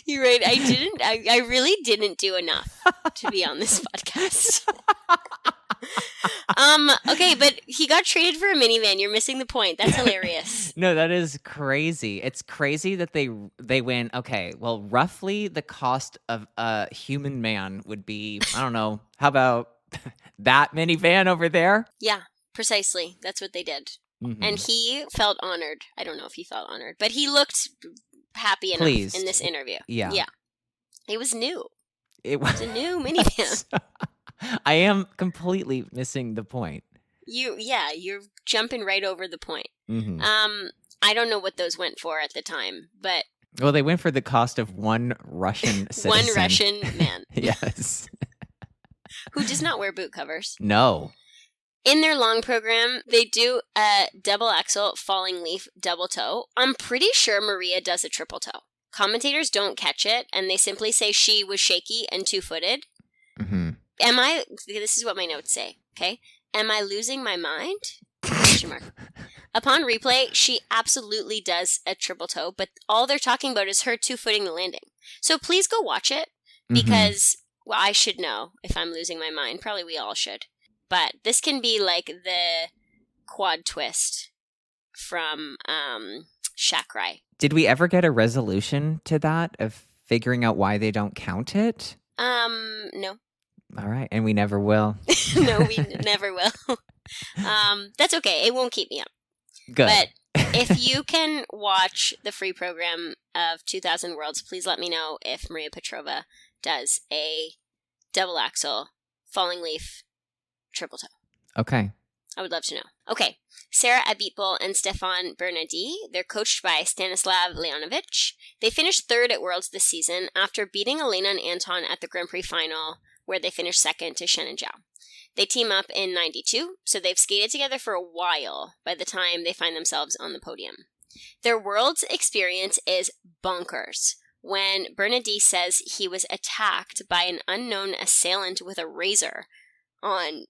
You're right. I didn't. I really didn't do enough to be on this podcast. Okay, but he got traded for a minivan. You're missing the point. That's hilarious. No, that is crazy. It's crazy that they win. Okay, well, roughly the cost of a human man would be, I don't know, how about that minivan over there? Yeah, precisely. That's what they did. Mhm. And he felt honored. I don't know if he felt honored, but he looked happy enough Pleased. in this interview. Yeah. Yeah. It was new. It was It's a new minivan. I am completely missing the point. You're jumping right over the point. Mhm. I don't know what those went for at the time, but Well, they went for the cost of one Russian citizen. one Russian man Yes. who does not wear boot covers. No. In their long program, they do a double axel, falling leaf, double toe. I'm pretty sure Maria does a triple toe. Commentators don't catch it, and they simply say she was shaky and two-footed. Mm-hmm. This is what my notes say, okay? Am I losing my mind? Question mark. Upon replay, she absolutely does a triple toe, but all they're talking about is her two-footing the landing. So please go watch it, because, well, I should know if I'm losing my mind. Probably we all should. But this can be like the quad twist from Shakrai. Did we ever get a resolution to that of figuring out why they don't count it? No. All right, and we never will. No, we never will. That's okay. It won't keep me up. Good. But if you can watch the free program of 2000 Worlds, please let me know if Maria Petrova does a double axel, falling leaf, triple toe. Okay. I would love to know. Okay. Sarah Abitbol and Stefan Bernadis, they're coached by Stanislav Leonovich. They finished third at Worlds this season after beating Elena and Anton at the Grand Prix final, where they finished second to Shen and Zhao. They team up in 92, so they've skated together for a while by the time they find themselves on the podium. Their Worlds experience is bonkers. When Bernadis says he was attacked by an unknown assailant with a razor on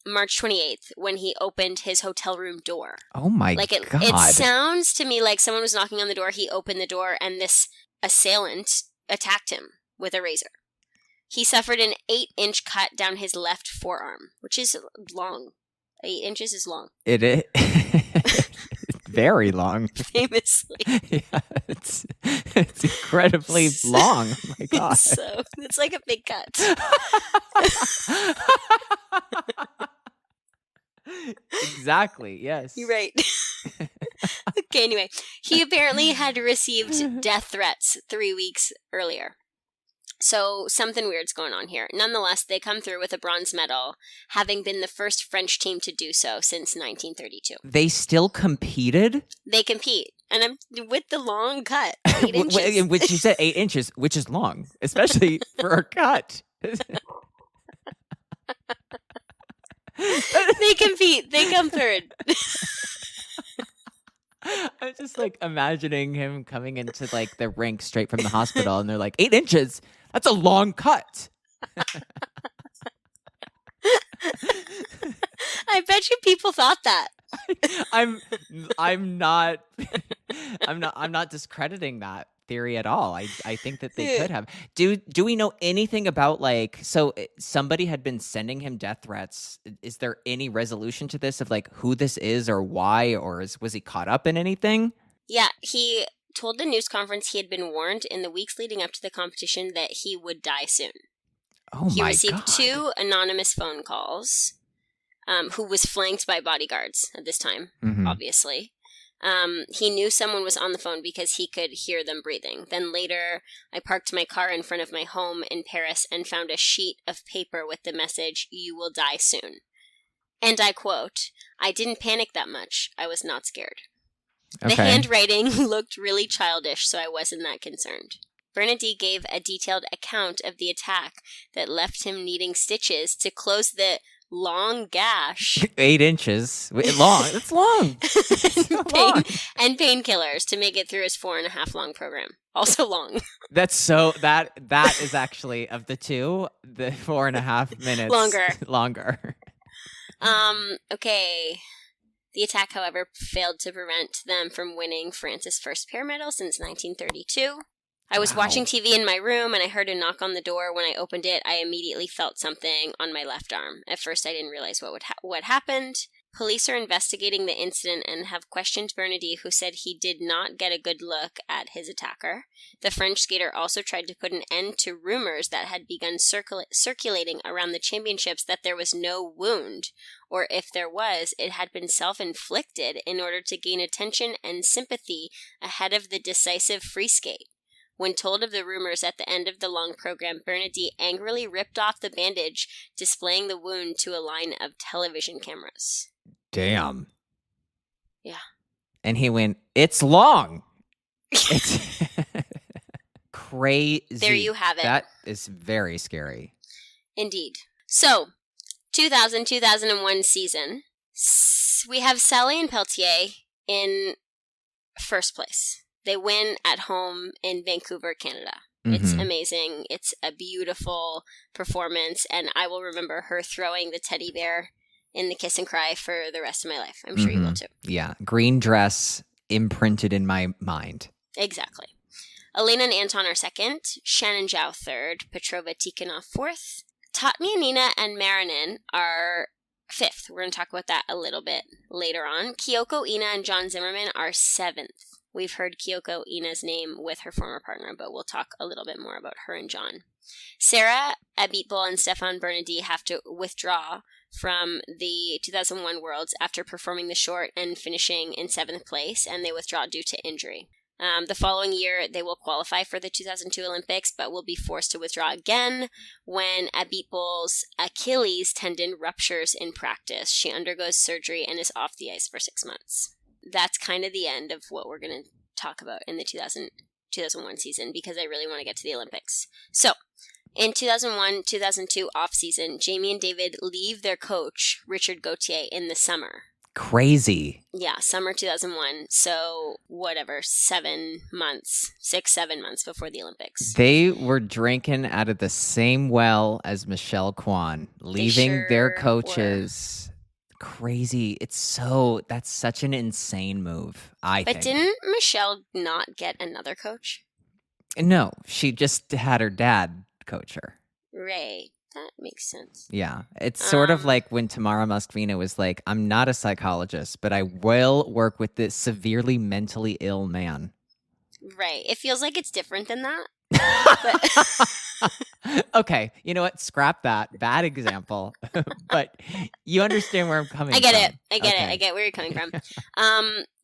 March 28th when he opened his hotel room door. Oh my God. It sounds to me like someone was knocking on the door, he opened the door, and this assailant attacked him with a razor. He suffered an 8-inch cut down his left forearm, which is long. 8 inches is long. It is very long. Famously. Yeah, it's incredibly long. Oh my God. So it's like a big cut. Exactly, yes. You're right. Okay, anyway. He apparently had received death threats 3 weeks earlier. So something weird's going on here. Nonetheless, they come through with a bronze medal, having been the first French team to do so since 1932. They still competed? They compete. And I'm with the long cut. 8 inches. Which you said 8 inches, which is long, especially for a cut. They compete. They come third. I'm just like imagining him coming into like the rink straight from the hospital, and they're like, 8 inches? That's a long cut. I bet you people thought that. I'm not discrediting that theory at all. I think that they could have. Do we know anything about, like, so somebody had been sending him death threats? Is there any resolution to this of like who this is or why, or was he caught up in anything? Yeah, he told the news conference he had been warned in the weeks leading up to the competition that he would die soon. Oh my God. He received 2 anonymous phone calls, who was flanked by bodyguards at this time, obviously. He knew someone was on the phone because he could hear them breathing. Then later, I parked my car in front of my home in Paris and found a sheet of paper with the message, "You will die soon." And I quote, "I didn't panic that much. I was not scared." Okay. The handwriting looked really childish, so I wasn't that concerned. Bernadis gave a detailed account of the attack that left him needing stitches to close the long gash. 8 inches. Long. It's long. And painkillers to make it through his 4.5 long program. Also long. That's so that is actually, of the two, the 4.5 minutes longer. Okay. The attack, however, failed to prevent them from winning France's first pair medal since 1932. I was Wow. watching TV in my room and I heard a knock on the door. When I opened it, I immediately felt something on my left arm. At first, I didn't realize what happened. Police are investigating the incident and have questioned Bernadis, who said he did not get a good look at his attacker. The French skater also tried to put an end to rumors that had begun circulating around the championships that there was no wound, or if there was, it had been self-inflicted in order to gain attention and sympathy ahead of the decisive free skate. When told of the rumors at the end of the long program, Bernadis angrily ripped off the bandage, displaying the wound to a line of television cameras. Damn. Yeah. And he went, "It's long." It's crazy. There you have it. That is very scary. Indeed. So, 2000-2001 season, we have Sally and Pelletier in first place. They win at home in Vancouver, Canada. It's amazing. It's a beautiful performance, and I will remember her throwing the teddy bear in the kiss and cry for the rest of my life. I'm sure you will too. Yeah. Green dress imprinted in my mind. Exactly. Elena and Anton are second. Shen and Zhao third. Petrova, Tikhonov fourth. Totmianina and Marinin are fifth. We're going to talk about that a little bit later on. Kyoko, Ina, and John Zimmerman are seventh. We've heard Kyoko Ina's name with her former partner, but we'll talk a little bit more about her and John. Sarah, Abitbol, and Stefan Bernadis have to withdraw from the 2001 Worlds after performing the short and finishing in 7th place, and they withdraw due to injury. The following year, they will qualify for the 2002 Olympics, but will be forced to withdraw again when Abitbol's Achilles tendon ruptures in practice. She undergoes surgery and is off the ice for 6 months. That's kind of the end of what we're going to talk about in the 2001 season, because I really want to get to the Olympics. So, in 2001-2002 off-season, Jamie and David leave their coach, Richard Gauthier, in the summer. Crazy. Yeah, summer 2001. So, whatever, 7 months before the Olympics. They were drinking out of the same well as Michelle Kwan, leaving their coaches. Crazy. That's such an insane move, I think. But didn't Michelle not get another coach? No, she just had her dad coach her. Right. That makes sense. Yeah. It's sort of like when Tamara Moskvina was like, "I'm not a psychologist, but I will work with this severely mentally ill man." Right. It feels like it's different than that. Okay. You know what? Scrap that. Bad example. But you understand where I'm coming I get from. it. I get it. I get where you're coming from.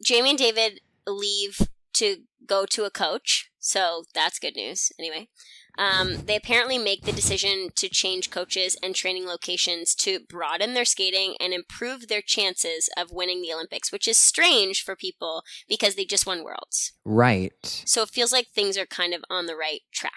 Jamie and David leave to go to a coach. So that's good news. Anyway. They apparently make the decision to change coaches and training locations to broaden their skating and improve their chances of winning the Olympics, which is strange for people because they just won Worlds. Right. So it feels like things are kind of on the right track.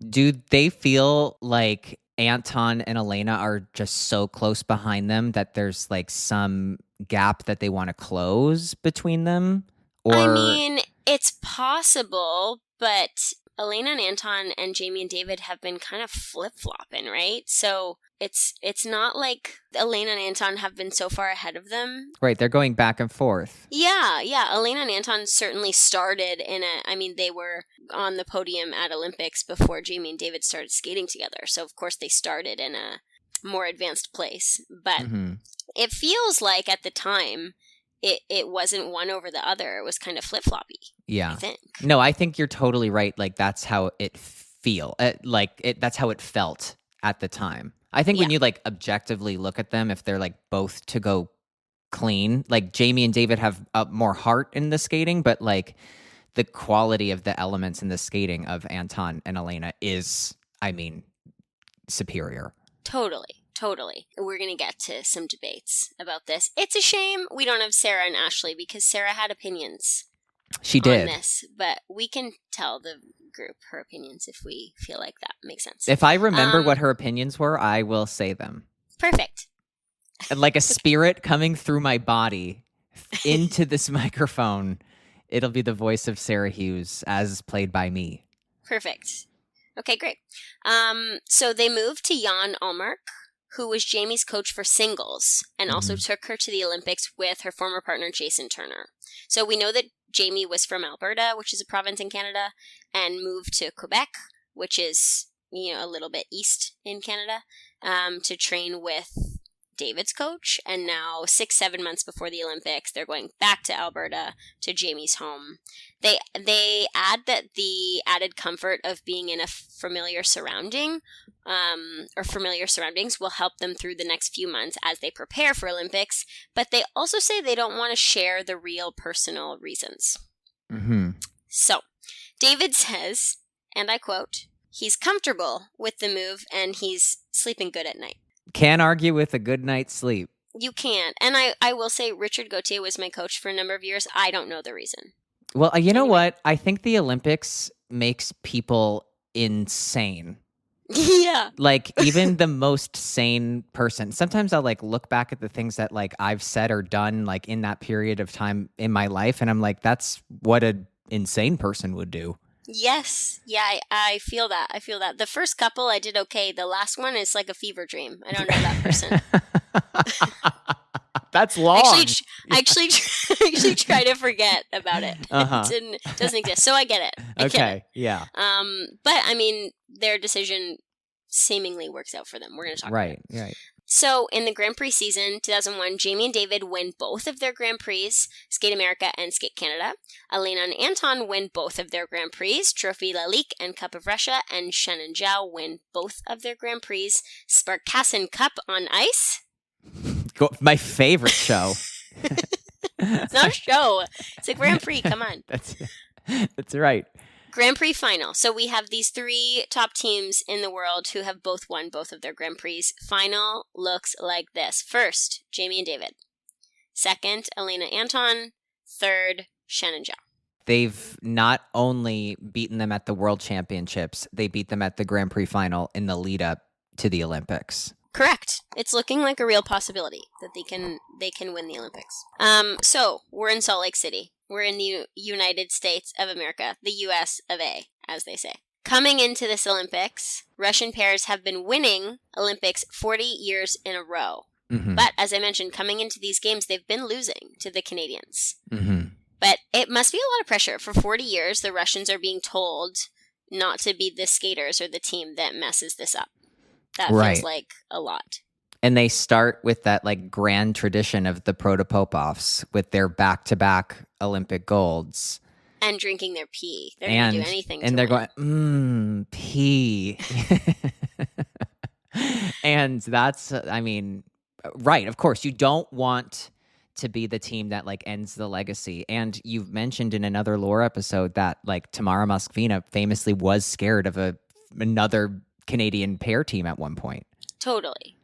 Do they feel like Anton and Elena are just so close behind them that there's like some gap that they want to close between them? Or I mean, it's possible, but Elena and Anton and Jamie and David have been kind of flip-flopping, right? So it's not like Elena and Anton have been so far ahead of them. Right, they're going back and forth. Yeah. Elena and Anton certainly started they were on the podium at Olympics before Jamie and David started skating together. So, of course, they started in a more advanced place. But it feels like at the time, it wasn't one over the other. It was kind of flip-floppy. Yeah. I think. No, I think you're totally right. Like, that's how it that's how it felt at the time. I think when you like objectively look at them, if they're like both to go clean, like Jamie and David have more heart in the skating, but like the quality of the elements in the skating of Anton and Elena is, superior. Totally. We're going to get to some debates about this. It's a shame we don't have Sarah and Ashley because Sarah had opinions. She did. On this, but we can tell the group her opinions if we feel like that makes sense. If I remember what her opinions were, I will say them. Perfect. Like a spirit coming through my body into this microphone, it'll be the voice of Sarah Hughes as played by me. Perfect. Okay, great. So they moved to Jan Allmark, who was Jamie's coach for singles, and also took her to the Olympics with her former partner, Jason Turner. So we know that Jamie was from Alberta, which is a province in Canada, and moved to Quebec, which is, a little bit east in Canada, to train with David's coach. And now 6-7 months before the Olympics, they're going back to Alberta, to Jamie's home. They add that the added comfort of being in a familiar surrounding or familiar surroundings will help them through the next few months as they prepare for Olympics, but they also say they don't want to share the real personal reasons. Mm-hmm. So David says, and I quote, he's comfortable with the move and he's sleeping good at night. Can't argue with a good night's sleep. You can't. And I will say Richard Gauthier was my coach for a number of years. I don't know the reason. Well, you know what? I think the Olympics makes people insane. Yeah. Like, even the most sane person. Sometimes I'll, like, look back at the things that, like, I've said or done, like, in that period of time in my life, and I'm like, that's what an insane person would do. Yes. Yeah, I feel that. The first couple, I did okay. The last one is like a fever dream. I don't know that person. That's long. I actually try to forget about it. Uh-huh. It doesn't exist. So I get it. I get it. Yeah. But I mean, their decision seemingly works out for them. We're going to talk about it. Right. So, in the Grand Prix season, 2001, Jamie and David win both of their Grand Prix, Skate America and Skate Canada. Elena and Anton win both of their Grand Prix, Trophy La Ligue and Cup of Russia, and Shen and Zhao win both of their Grand Prix, Sparkassin Cup on ice. My favorite show. It's not a show. It's a Grand Prix. Come on. That's right. Grand Prix final. So we have these 3 top teams in the world who have both won both of their Grand Prix. Final looks like this. First, Jamie and David. Second, Elena Anton. Third, Shen and Zhao. They've not only beaten them at the World Championships, they beat them at the Grand Prix final in the lead up to the Olympics. Correct. It's looking like a real possibility that they can win the Olympics. So we're in Salt Lake City. We're in the United States of America, the US of A, as they say. Coming into this Olympics, Russian pairs have been winning Olympics 40 years in a row. Mm-hmm. But as I mentioned, coming into these games, they've been losing to the Canadians. Mm-hmm. But it must be a lot of pressure. For 40 years, the Russians are being told not to be the skaters or the team that messes this up. That right. feels like a lot. And they start with that like grand tradition of the Protopopovs with their back-to-back Olympic golds. And drinking their pee. They're going to do anything to they're win. going, pee. And that's, right, of course, you don't want to be the team that like ends the legacy. And you've mentioned in another lore episode that like Tamara Moskvina famously was scared of another Canadian pair team at one point. Totally.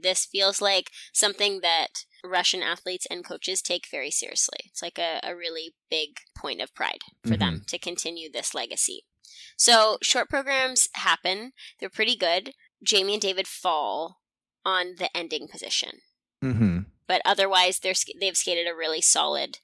This feels like something that Russian athletes and coaches take very seriously. It's like a really big point of pride for them to continue this legacy. So short programs happen. They're pretty good. Jamie and David fall on the ending position. Mm-hmm. But otherwise, they've skated a really solid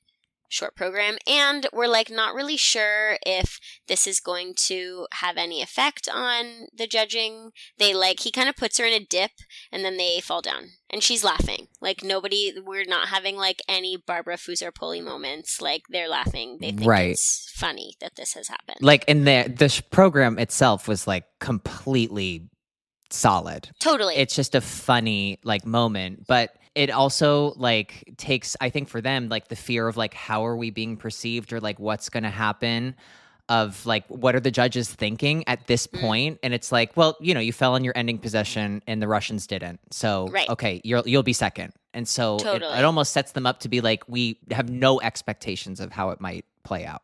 short program, and we're like not really sure if this is going to have any effect on the judging. He kind of puts her in a dip and then they fall down and she's laughing. Like we're not having like any Barbara Fusar-Poli moments. Like they're laughing. They think it's funny that this has happened. Like, and the program itself was like completely solid. Totally. It's just a funny like moment, but it also like takes, I think for them, like the fear of like, how are we being perceived or like what's going to happen of like, what are the judges thinking at this point? And it's like, well, you fell on your ending possession and the Russians didn't. So, okay, you'll be second. And so it almost sets them up to be like, we have no expectations of how it might play out.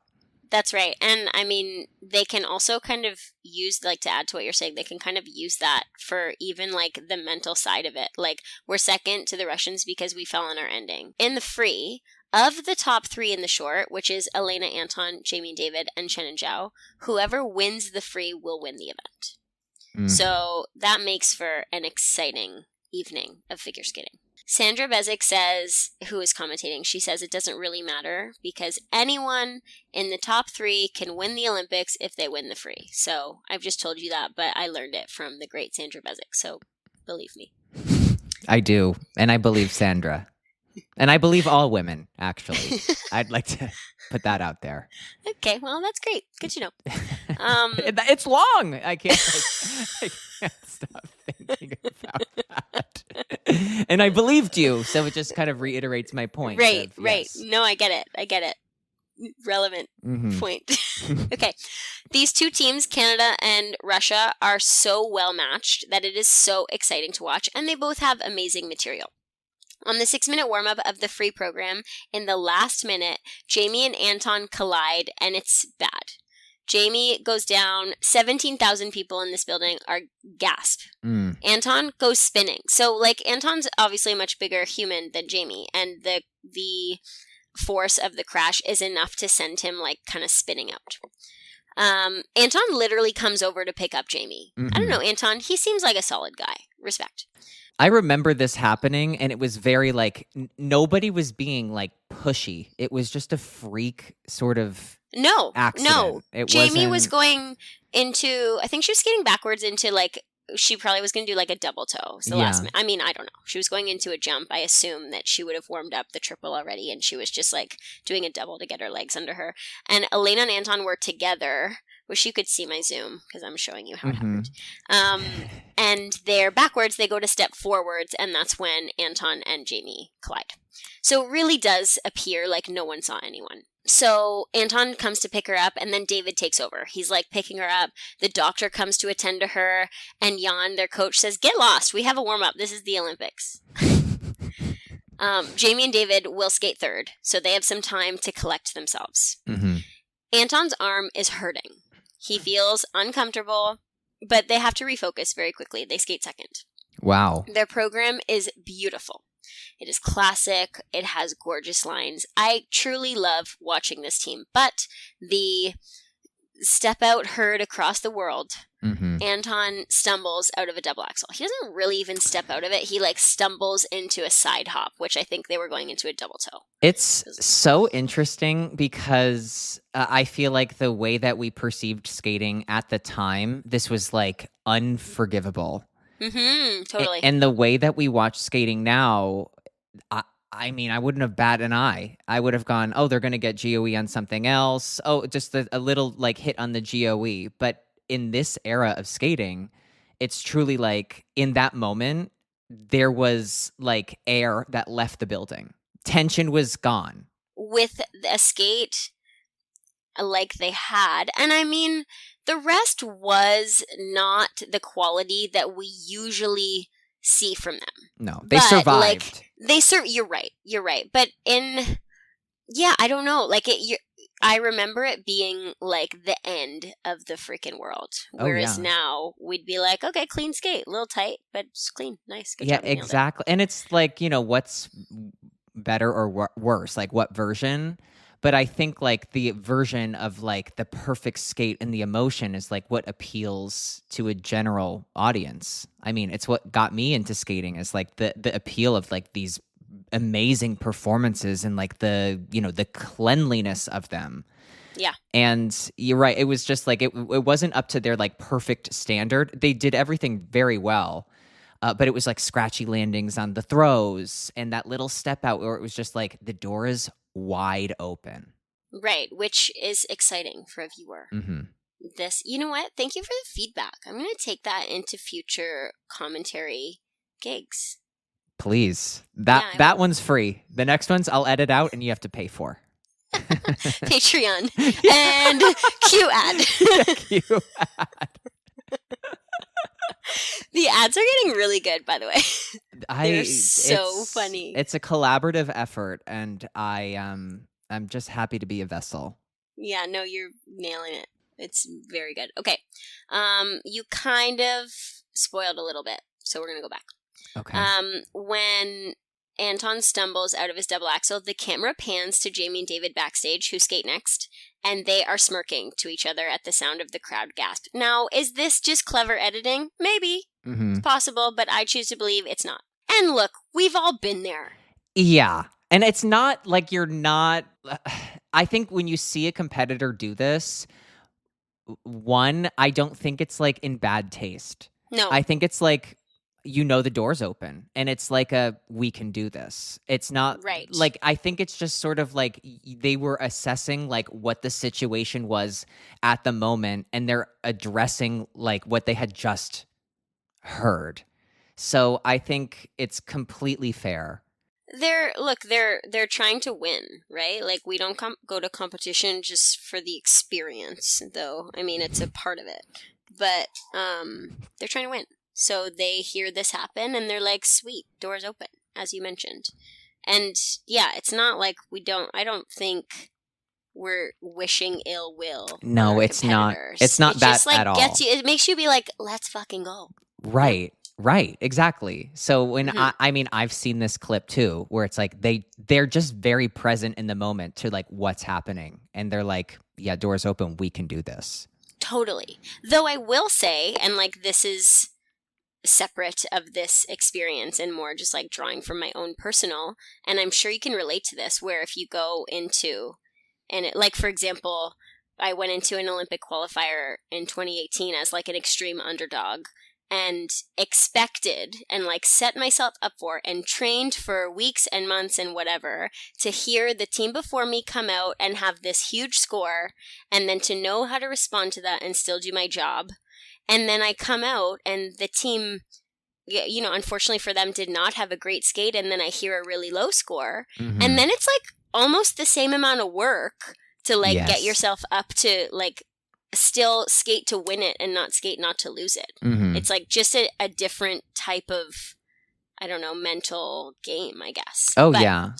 That's right. And I mean, they can also kind of use, like to add to what you're saying, they can kind of use that for even like the mental side of it. Like we're second to the Russians because we fell on our ending. In the free, of the top 3 in the short, which is Elena Anton, Jamie and David, and Shen and Zhao, whoever wins the free will win the event. So that makes for an exciting evening of figure skating. Sandra Bezic says, who is commentating, she says it doesn't really matter because anyone in the top 3 can win the Olympics if they win the free. So I've just told you that, but I learned it from the great Sandra Bezic, so believe me. I do, and I believe Sandra. And I believe all women, actually. I'd like to put that out there. Okay, well, that's great. Good to know. It's long. I can't stop thinking about that. And I believed you, so it just kind of reiterates my point. Right. Yes. No, I get it. Relevant point. Okay. These two teams, Canada and Russia, are so well matched that it is so exciting to watch, and they both have amazing material. On the 6-minute warm-up of the free program, in the last minute, Jamie and Anton collide, and it's bad. Jamie goes down. 17,000 people in this building are gasp. Anton goes spinning. So, like, Anton's obviously a much bigger human than Jamie, and the force of the crash is enough to send him, like, kind of spinning out. Anton literally comes over to pick up Jamie. I don't know, Anton, he seems like a solid guy. Respect. I remember this happening, and it was very, like, nobody was being, like, pushy. It was just a freak sort of accident. Jamie was going into, I think she was skating backwards into, like, she probably was going to do, like, a double toe. So I don't know. She was going into a jump. I assume that she would have warmed up the triple already, and she was just, like, doing a double to get her legs under her. And Elena and Anton were together. Wish you could see my Zoom, because I'm showing you how it happened. And they're backwards, they go to step forwards, and that's when Anton and Jamie collide. So it really does appear like no one saw anyone. So Anton comes to pick her up, and then David takes over. He's, like, picking her up. The doctor comes to attend to her, and Jan, their coach, says, "Get lost. We have a warm-up. This is the Olympics." Jamie and David will skate third, so they have some time to collect themselves. Anton's arm is hurting. He feels uncomfortable, but they have to refocus very quickly. They skate second. Wow. Their program is beautiful. It is classic. It has gorgeous lines. I truly love watching this team. But the step out heard across the world, Anton stumbles out of a double axel. He doesn't really even step out of it. He, like, stumbles into a side hop, which I think they were going into a double toe. It's so interesting because I feel like the way that we perceived skating at the time, this was, like, unforgivable. Totally. And the way that we watch skating now, I mean, I wouldn't have batted an eye. I would have gone, oh, they're going to get GOE on something else. Oh, just a little, like, hit on the GOE. But in this era of skating, it's truly like, in that moment, there was, like, air that left the building. Tension was gone. With a skate like they had, and I mean, the rest was not the quality that we usually see from them. No, they survived. Like, you're right. But I don't know. Like, I remember it being like the end of the freaking world. Whereas now we'd be like, okay, clean skate, a little tight, but it's clean, nice. Good job, exactly. And it's like, what's better or worse? Like, what version? But I think, like, the version of, like, the perfect skate and the emotion is, like, what appeals to a general audience. I mean, it's what got me into skating, is, like, the appeal of, like, these amazing performances and, like, the cleanliness of them. Yeah. And you're right. It was just, like, it wasn't up to their, like, perfect standard. They did everything very well. But it was, like, scratchy landings on the throws and that little step out where it was just, like, the door is wide open. Right, which is exciting for a viewer. You know what? Thank you for the feedback. I'm going to take that into future commentary gigs. Please. That one's free. The next ones I'll edit out and you have to pay for. Patreon. And Q ad. Q ad. The ads are getting really good, by the way. They're so funny. It's a collaborative effort, and I'm just happy to be a vessel. Yeah, no, you're nailing it. It's very good. Okay. You kind of spoiled a little bit, so we're going to go back. Okay. When Anton stumbles out of his double axel, the camera pans to Jamie and David backstage, who skate next, and they are smirking to each other at the sound of the crowd gasp. Now, is this just clever editing? Maybe. It's possible, but I choose to believe it's not. And look, we've all been there. Yeah. And it's not like you're not... I think when you see a competitor do this, one, I don't think it's, like, in bad taste. No. I think it's, like, the door's open, and it's like we can do this. It's not right. Like, I think it's just sort of like they were assessing like what the situation was at the moment, and they're addressing like what they had just heard. So I think it's completely fair. They're trying to win, right? Like, we don't go to competition just for the experience, though. I mean, it's a part of it, but they're trying to win. So they hear this happen, and they're like, "Sweet, doors open," as you mentioned. And yeah, it's not like I don't think we're wishing ill will. No, it's not. It's not that at all. It makes you be like, "Let's fucking go." Right. Right, exactly. So when I mean, I've seen this clip too, where it's like they're just very present in the moment to like what's happening, and they're like, "Yeah, doors open. We can do this." Totally. Though I will say, and like this is separate of this experience and more just like drawing from my own personal, and I'm sure you can relate to this, where if you go into like, for example, I went into an Olympic qualifier in 2018 as like an extreme underdog, and expected and like set myself up for and trained for weeks and months and whatever to hear the team before me come out and have this huge score, and then to know how to respond to that and still do my job. And then I come out and the team, unfortunately for them, did not have a great skate, and then I hear a really low score. Mm-hmm. And then it's like almost the same amount of work to like get yourself up to like still skate to win it and not skate not to lose it. Mm-hmm. It's like just a different type of, I don't know, mental game, I guess. Oh, but yeah.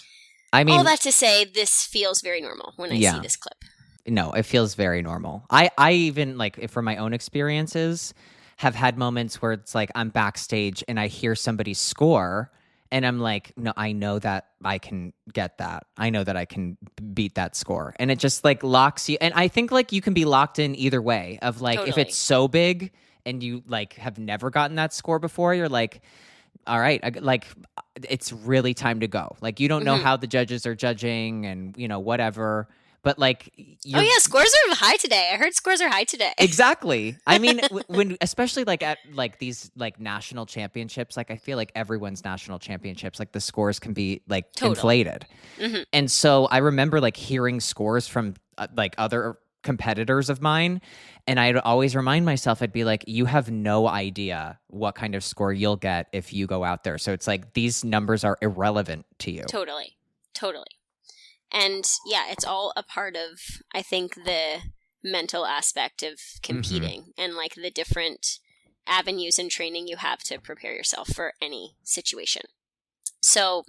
I mean, all that to say, this feels very normal when I see this clip. No, it feels very normal. I even, like, from my own experiences, have had moments where it's like I'm backstage and I hear somebody score, and I'm like, no, I know that I can get that. I know that I can beat that score. And it just like locks you. And I think like you can be locked in either way of like, Totally. if it's so big and you like have never gotten that score before, you're like, all right, like it's really time to go. Like, you don't know how the judges are judging and, whatever. But like, oh yeah, scores are high today. I heard scores are high today. Exactly. I mean, when especially like at like these like national championships, like I feel like everyone's national championships, like the scores can be like inflated. Mm-hmm. And so I remember like hearing scores from like other competitors of mine, and I'd always remind myself, I'd be like, you have no idea what kind of score you'll get if you go out there. So it's like these numbers are irrelevant to you. Totally. And yeah, it's all a part of, I think, the mental aspect of competing and like the different avenues and training you have to prepare yourself for any situation. So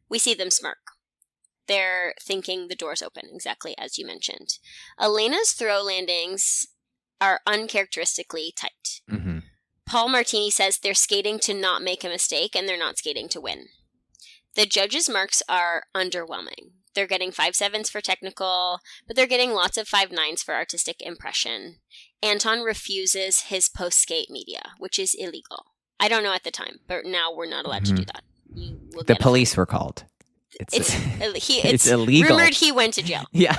we see them smirk. They're thinking the door's open, exactly as you mentioned. Elena's throw landings are uncharacteristically tight. Mm-hmm. Paul Martini says they're skating to not make a mistake and they're not skating to win. The judges' marks are underwhelming. They're getting 5.7s for technical, but they're getting lots of 5.9s for artistic impression. Anton refuses his post-skate media, which is illegal. I don't know at the time, but now we're not allowed to do that. The police were called. It's illegal. Rumored he went to jail. Yeah.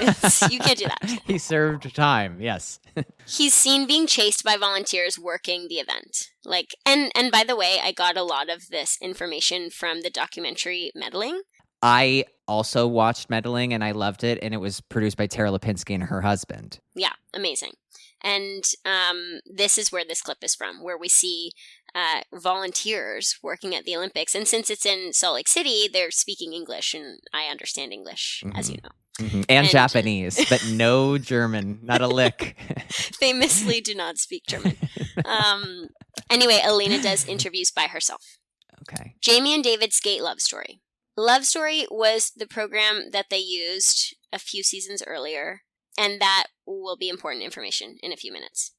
You can't do that. He served time, yes. He's seen being chased by volunteers working the event. Like, and by the way, I got a lot of this information from the documentary Meddling. I also watched Meddling and I loved it, and it was produced by Tara Lipinski and her husband. Yeah, amazing. And this is where this clip is from, where we see volunteers working at the Olympics. And since it's in Salt Lake City, they're speaking English, and I understand English, as you know. Mm-hmm. And Japanese, but no German, not a lick. Famously do not speak German. Anyway, Elena does interviews by herself. Okay. Jamie and David skate Love Story. Love Story was the program that they used a few seasons earlier, and that will be important information in a few minutes.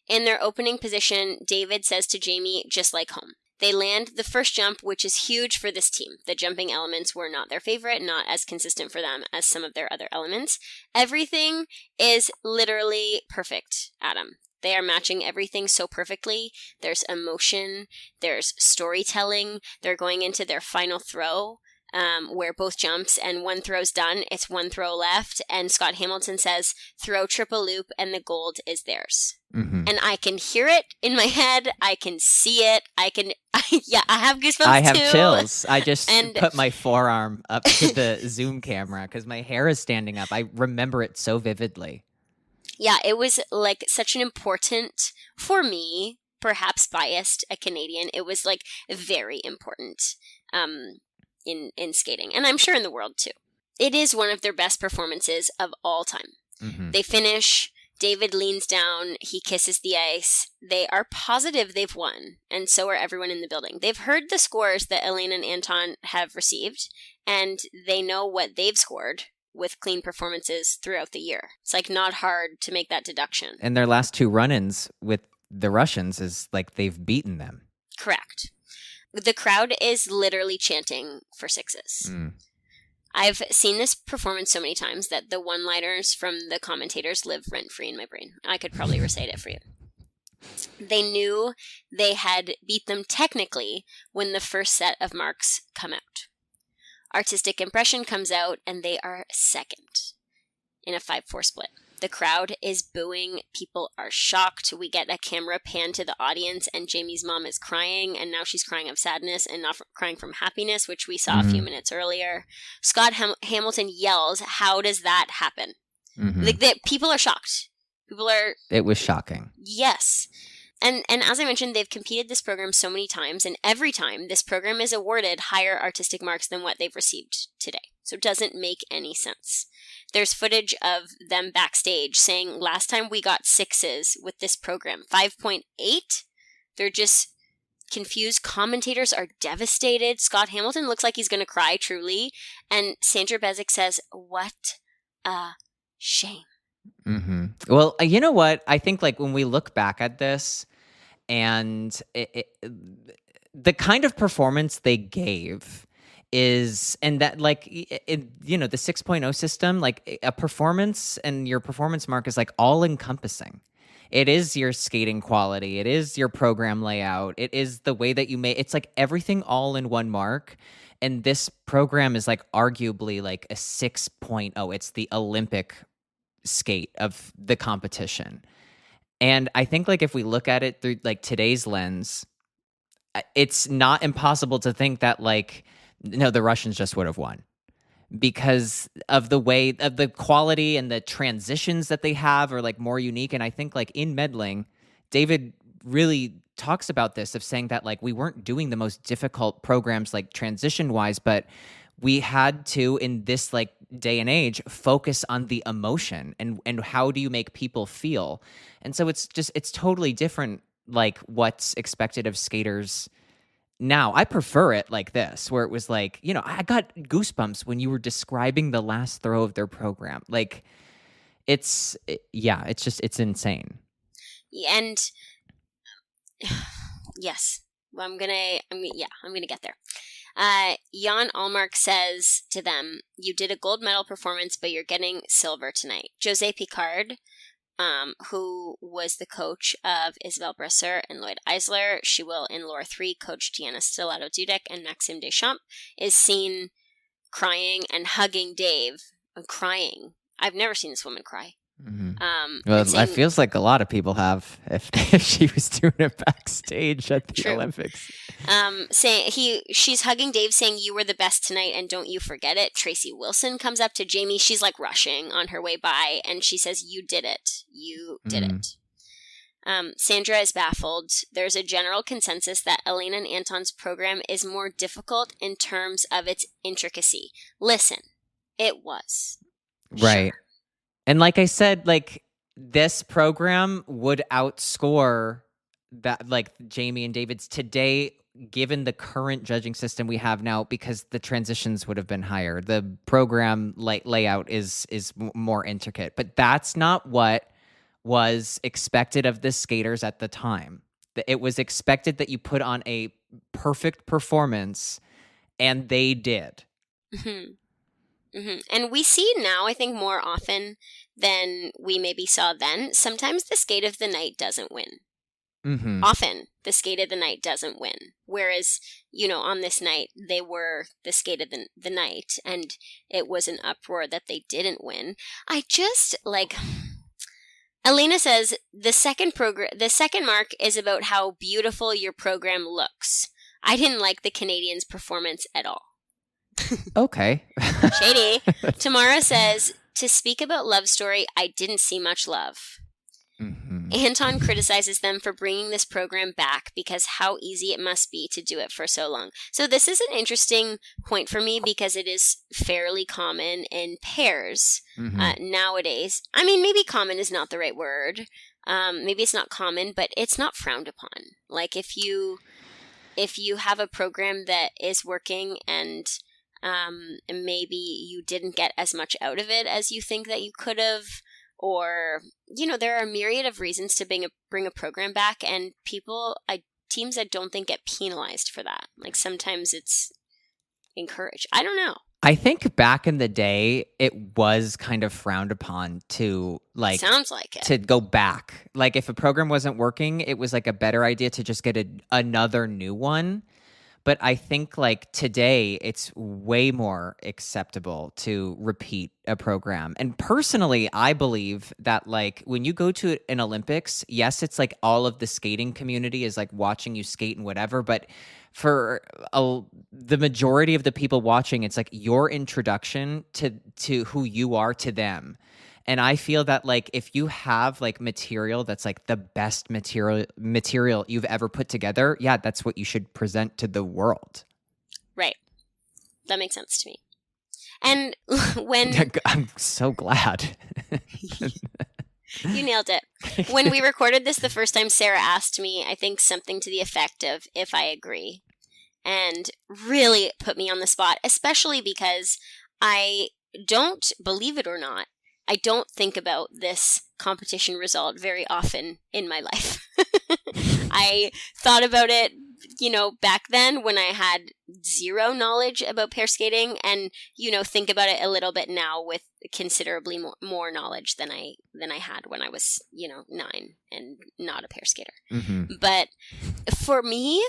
In their opening position, David says to Jamie, just like home. They land the first jump, which is huge for this team. The jumping elements were not their favorite, not as consistent for them as some of their other elements. Everything is literally perfect, Adam. They are matching everything so perfectly. There's emotion, there's storytelling. They're going into their final throw, where both jumps and one throw's done. It's one throw left, and Scott Hamilton says, throw triple loop, and the gold is theirs. Mm-hmm. And I can hear it in my head. I can see it. I Yeah, I have goosebumps I have too. chills. I just And- put my forearm up to the Zoom camera because my hair is standing up. I remember it so vividly. Yeah, it was like such an important, for me, perhaps biased, a Canadian, it was like very important in skating. And I'm sure in the world too. It is one of their best performances of all time. Mm-hmm. They finish, David leans down, he kisses the ice. They are positive they've won, and so are everyone in the building. They've heard the scores that Elena and Anton have received, and they know what they've scored with clean performances throughout the year. It's like not hard to make that deduction. And their last 2 run-ins with the Russians is like they've beaten them. Correct. The crowd is literally chanting for sixes. I've seen this performance so many times that the one-liners from the commentators live rent-free in my brain. I could probably recite it for you. They knew they had beat them technically when the first set of marks come out. Artistic impression comes out, and they are second in a 5-4 split. The crowd is booing. People are shocked. We get a camera pan to the audience, and Jamie's mom is crying, and now she's crying of sadness and not crying from happiness, which we saw a few minutes earlier. Scott Hamilton yells, "How does that happen?" Like people are shocked. It was shocking. Yes. And as I mentioned, they've competed this program so many times, and every time this program is awarded higher artistic marks than what they've received today. So it doesn't make any sense. There's footage of them backstage saying, last time we got 6s with this program, 5.8. They're just confused. Commentators are devastated. Scott Hamilton looks like he's going to cry, truly. And Sandra Bezic says, "What a shame." Mm-hmm. Well, you know what? I think like when we look back at this and the kind of performance they gave is, and that like, you know, the 6.0 system, like a performance and your performance mark is like all encompassing. It is your skating quality. It is your program layout. It is the way that you make, it's like everything all in one mark. And this program is like arguably like a 6.0. It's the Olympic skate of the competition. And I think like if we look at it through like today's lens, it's not impossible to think that like, no, the Russians just would have won because of the way of the quality and the transitions that they have are like more unique. And I think like in medling, David really talks about this of saying that like we weren't doing the most difficult programs like transition wise, but we had to, in this like day and age, focus on the emotion and how do you make people feel. And so it's totally different like what's expected of skaters now. I prefer it like this, where it was like, you know, I got goosebumps when you were describing the last throw of their program. Like it's insane. And yes, well, I'm gonna get there. Jan Allmark says to them, "You did a gold medal performance, but you're getting silver tonight." Jose Picard, who was the coach of Isabelle Bresser and Lloyd Eisler, she will in Lore 3 coach Diana Stellato-Dudek and Maxime Deschamps, is seen crying and hugging Dave. Crying. I've never seen this woman cry. Mm-hmm. Well, it feels like a lot of people have if she was doing it backstage at the Olympics. She's hugging Dave, saying, "You were the best tonight, and don't you forget it." Tracy Wilson comes up to Jamie. She's like rushing on her way by, and she says, "You did it. You did it." Sandra is baffled. There's a general consensus that Elena and Anton's program is more difficult in terms of its intricacy. Listen, it was. Right. Sure. And like I said, like this program would outscore that like Jamie and David's today, given the current judging system we have now, because the transitions would have been higher. The program layout is more intricate, but that's not what was expected of the skaters at the time. It was expected that you put on a perfect performance, and they did. Mm-hmm. Mm-hmm. And we see now, I think, more often than we maybe saw then, sometimes the skate of the night doesn't win. Mm-hmm. Often, the skate of the night doesn't win. Whereas, you know, on this night, they were the skate of the night, and it was an uproar that they didn't win. I just, like... Elena says, the second mark is about how beautiful your program looks. I didn't like the Canadians' performance at all. Okay. Shady. Tamara says, to speak about Love Story, I didn't see much love. Mm-hmm. Anton criticizes them for bringing this program back because how easy it must be to do it for so long. So this is an interesting point for me because it is fairly common in pairs nowadays. I mean, maybe common is not the right word. Maybe it's not common, but it's not frowned upon. Like if you have a program that is working and maybe you didn't get as much out of it as you think that you could have, or, you know, there are a myriad of reasons to bring a program back, and teams I don't think get penalized for that. Like sometimes it's encouraged. I don't know. I think back in the day, it was kind of frowned upon to sounds like it. To go back. Like if a program wasn't working, it was like a better idea to just get another new one. But I think like today, it's way more acceptable to repeat a program. And personally, I believe that like when you go to an Olympics, yes, it's like all of the skating community is like watching you skate and whatever. But for the majority of the people watching, it's like your introduction to who you are to them. And I feel that like if you have like material that's like the best material you've ever put together, yeah, that's what you should present to the world. Right. That makes sense to me. And when I'm so glad. You nailed it. When we recorded this the first time, Sarah asked me, I think something to the effect of if I agree, and really put me on the spot, especially because I don't, believe it or not, I don't think about this competition result very often in my life. I thought about it, you know, back then when I had zero knowledge about pair skating, and, you know, think about it a little bit now with considerably more knowledge than I had when I was, you know, 9 and not a pair skater. Mm-hmm. But for me,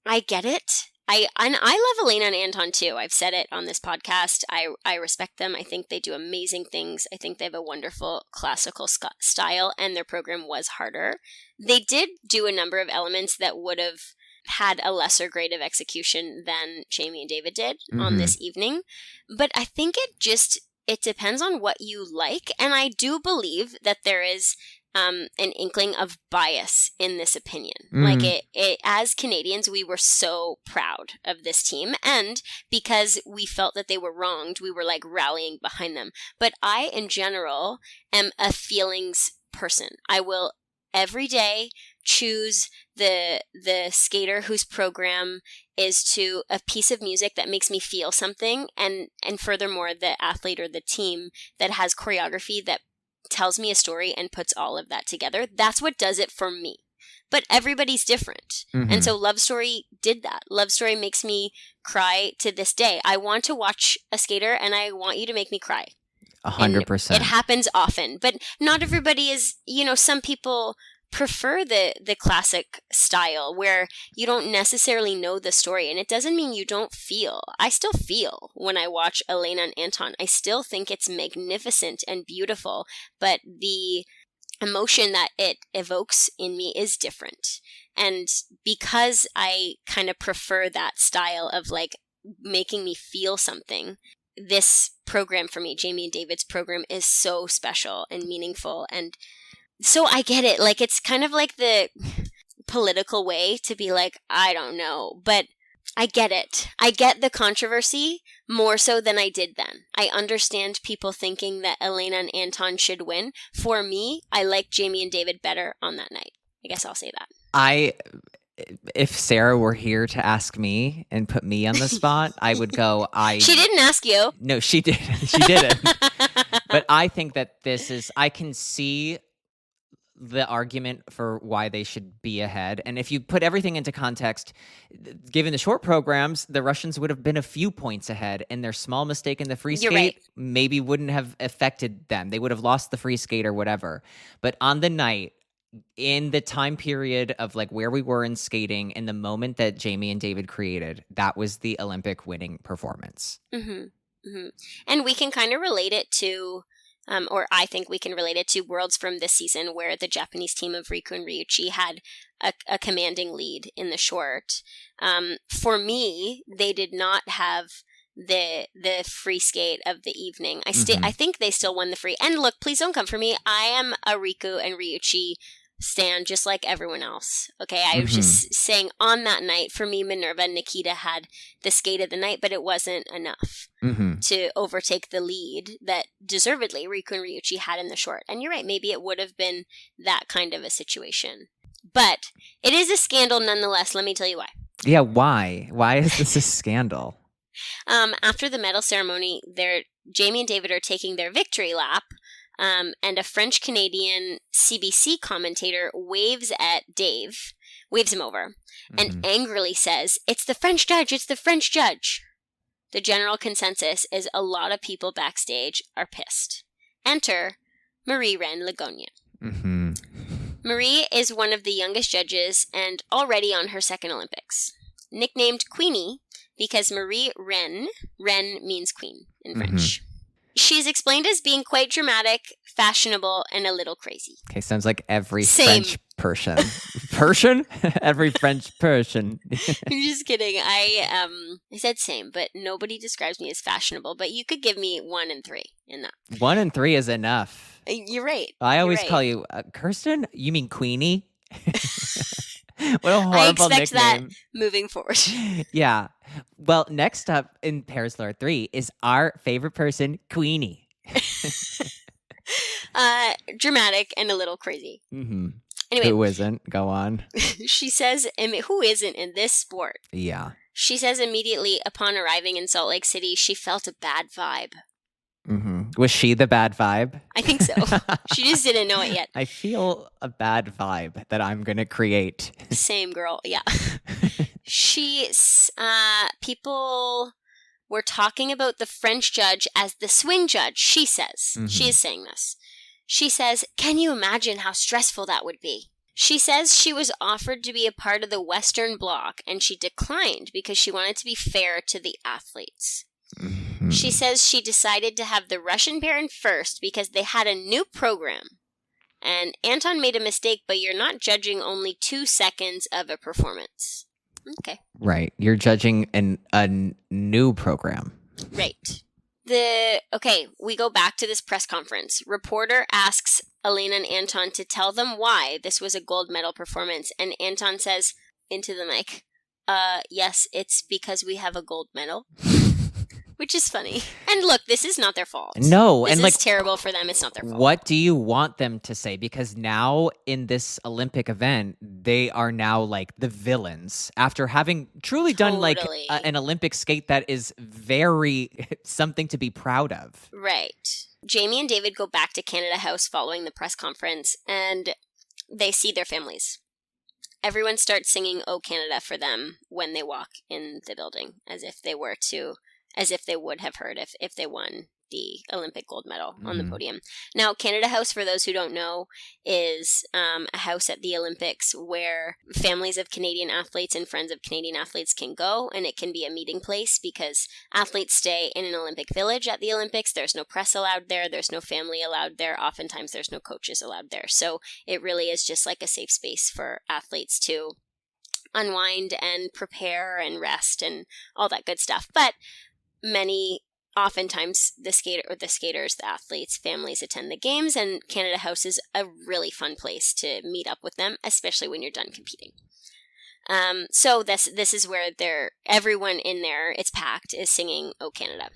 I get it. I love Elena and Anton too. I've said it on this podcast. I respect them. I think they do amazing things. I think they have a wonderful classical style, and their program was harder. They did do a number of elements that would have had a lesser grade of execution than Jamie and David did on this evening. But I think it depends on what you like. And I do believe that there is an inkling of bias in this opinion. Like it as Canadians, we were so proud of this team, and because we felt that they were wronged, we were like rallying behind them. But I, in general, am a feelings person. I will every day choose the skater whose program is to a piece of music that makes me feel something, and furthermore, the athlete or the team that has choreography that tells me a story and puts all of that together. That's what does it for me. But everybody's different. And so Love Story did that. Love Story makes me cry to this day. I want to watch a skater and I want you to make me cry. 100%. It happens often, but not everybody is, you know, some people prefer the classic style where you don't necessarily know the story, and it doesn't mean you don't feel. I still feel when I watch Elena and Anton. I still think it's magnificent and beautiful, but the emotion that it evokes in me is different. And because I kind of prefer that style of like making me feel something, this program for me, Jamie and David's program, is so special and meaningful. And so I get it. Like, it's kind of like the political way to be like, I don't know, but I get it. I get the controversy more so than I did then. I understand people thinking that Elena and Anton should win. For me, I like Jamie and David better on that night. I guess I'll say that. If Sarah were here to ask me and put me on the spot, I would go, She didn't ask you. No, she did. She didn't. But I think that I can see the argument for why they should be ahead. And if you put everything into context, given the short programs, the Russians would have been a few points ahead, and their small mistake in the free skate maybe wouldn't have affected them. They would have lost the free skate or whatever. But on the night, in the time period of like where we were in skating, in the moment that Jamie and David created, that was the Olympic winning performance. And we can kind of relate it to or I think we can relate it to Worlds from this season, where the Japanese team of Riku and Ryuichi had a commanding lead in the short. For me, they did not have the free skate of the evening. I think they still won the free. And look, please don't come for me. I am a Riku and Ryuichi stan just like everyone else. Okay, I was just saying on that night, for me, Minerva and Nikita had the skate of the night, but it wasn't enough to overtake the lead that deservedly Riku and Ryuichi had in the short. And you're right, maybe it would have been that kind of a situation. But it is a scandal nonetheless. Let me tell you why. Yeah, why? Why is this a scandal? After the medal ceremony, Jamie and David are taking their victory lap, and a French-Canadian CBC commentator waves him over, and angrily says, "It's the French judge, it's the French judge." The general consensus is a lot of people backstage are pissed. Enter Marie-Reine Legogne. Marie is one of the youngest judges and already on her second Olympics. Nicknamed Queenie because Marie-Reine means queen in French. She's explained as being quite dramatic, fashionable, and a little crazy. Okay, sounds like every French person. Persian? Every French person. I'm just kidding. I said same, but nobody describes me as fashionable. But you could give me 1 and 3 in that. 1 and 3 is enough. You're right. I always call you Kirsten. You mean Queenie? What a horrible I expect nickname. that moving forward. Yeah. Well, next up in Paris Lore 3 is our favorite person, Queenie. Dramatic and a little crazy. Anyway. Who isn't? Go on. She says, who isn't in this sport? Yeah. She says immediately upon arriving in Salt Lake City, she felt a bad vibe. Was she the bad vibe? I think so. She just didn't know it yet. I feel a bad vibe that I'm going to create. Same girl. Yeah. People were talking about the French judge as the swing judge, she says. She is saying this. She says, "Can you imagine how stressful that would be?" She says she was offered to be a part of the Western Bloc, and she declined because she wanted to be fair to the athletes. She says she decided to have the Russian parent first because they had a new program. And Anton made a mistake, but you're not judging only 2 seconds of a performance. Okay. Right. You're judging a new program. Right. We go back to this press conference. Reporter asks Elena and Anton to tell them why this was a gold medal performance. And Anton says into the mic, yes, it's because we have a gold medal. Which is funny. And look, this is not their fault. No. This is terrible for them. It's not their fault. What do you want them to say? Because now in this Olympic event, they are now like the villains. After having truly done like an Olympic skate that is very something to be proud of. Right. Jamie and David go back to Canada House following the press conference, and they see their families. Everyone starts singing "O Canada" for them when they walk in the building, as if they would have heard if they won the Olympic gold medal on the podium. Now, Canada House, for those who don't know, is a house at the Olympics where families of Canadian athletes and friends of Canadian athletes can go, and it can be a meeting place because athletes stay in an Olympic village at the Olympics. There's no press allowed there. There's no family allowed there. Oftentimes, there's no coaches allowed there. So it really is just like a safe space for athletes to unwind and prepare and rest and all that good stuff. But oftentimes the skaters, the athletes, families attend the games, and Canada House is a really fun place to meet up with them, especially when you're done competing. So this is where everyone in there, it's packed, is singing "O Canada."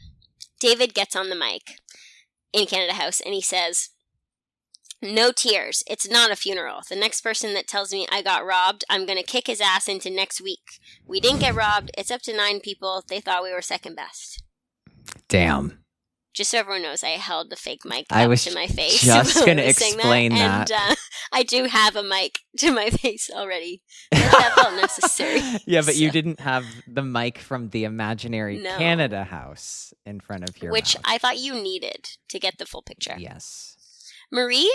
David gets on the mic in Canada House and he says, "No tears. It's not a funeral. The next person that tells me I got robbed, I'm going to kick his ass into next week. We didn't get robbed. It's up to 9 people. They thought we were second best." Damn. Just so everyone knows, I held the fake mic up to my face. Just going to explain that. And I do have a mic to my face already. That felt necessary. Yeah, but you didn't have the mic from the imaginary Canada House in front of your Which mouth. I thought you needed to get the full picture. Yes. Marie,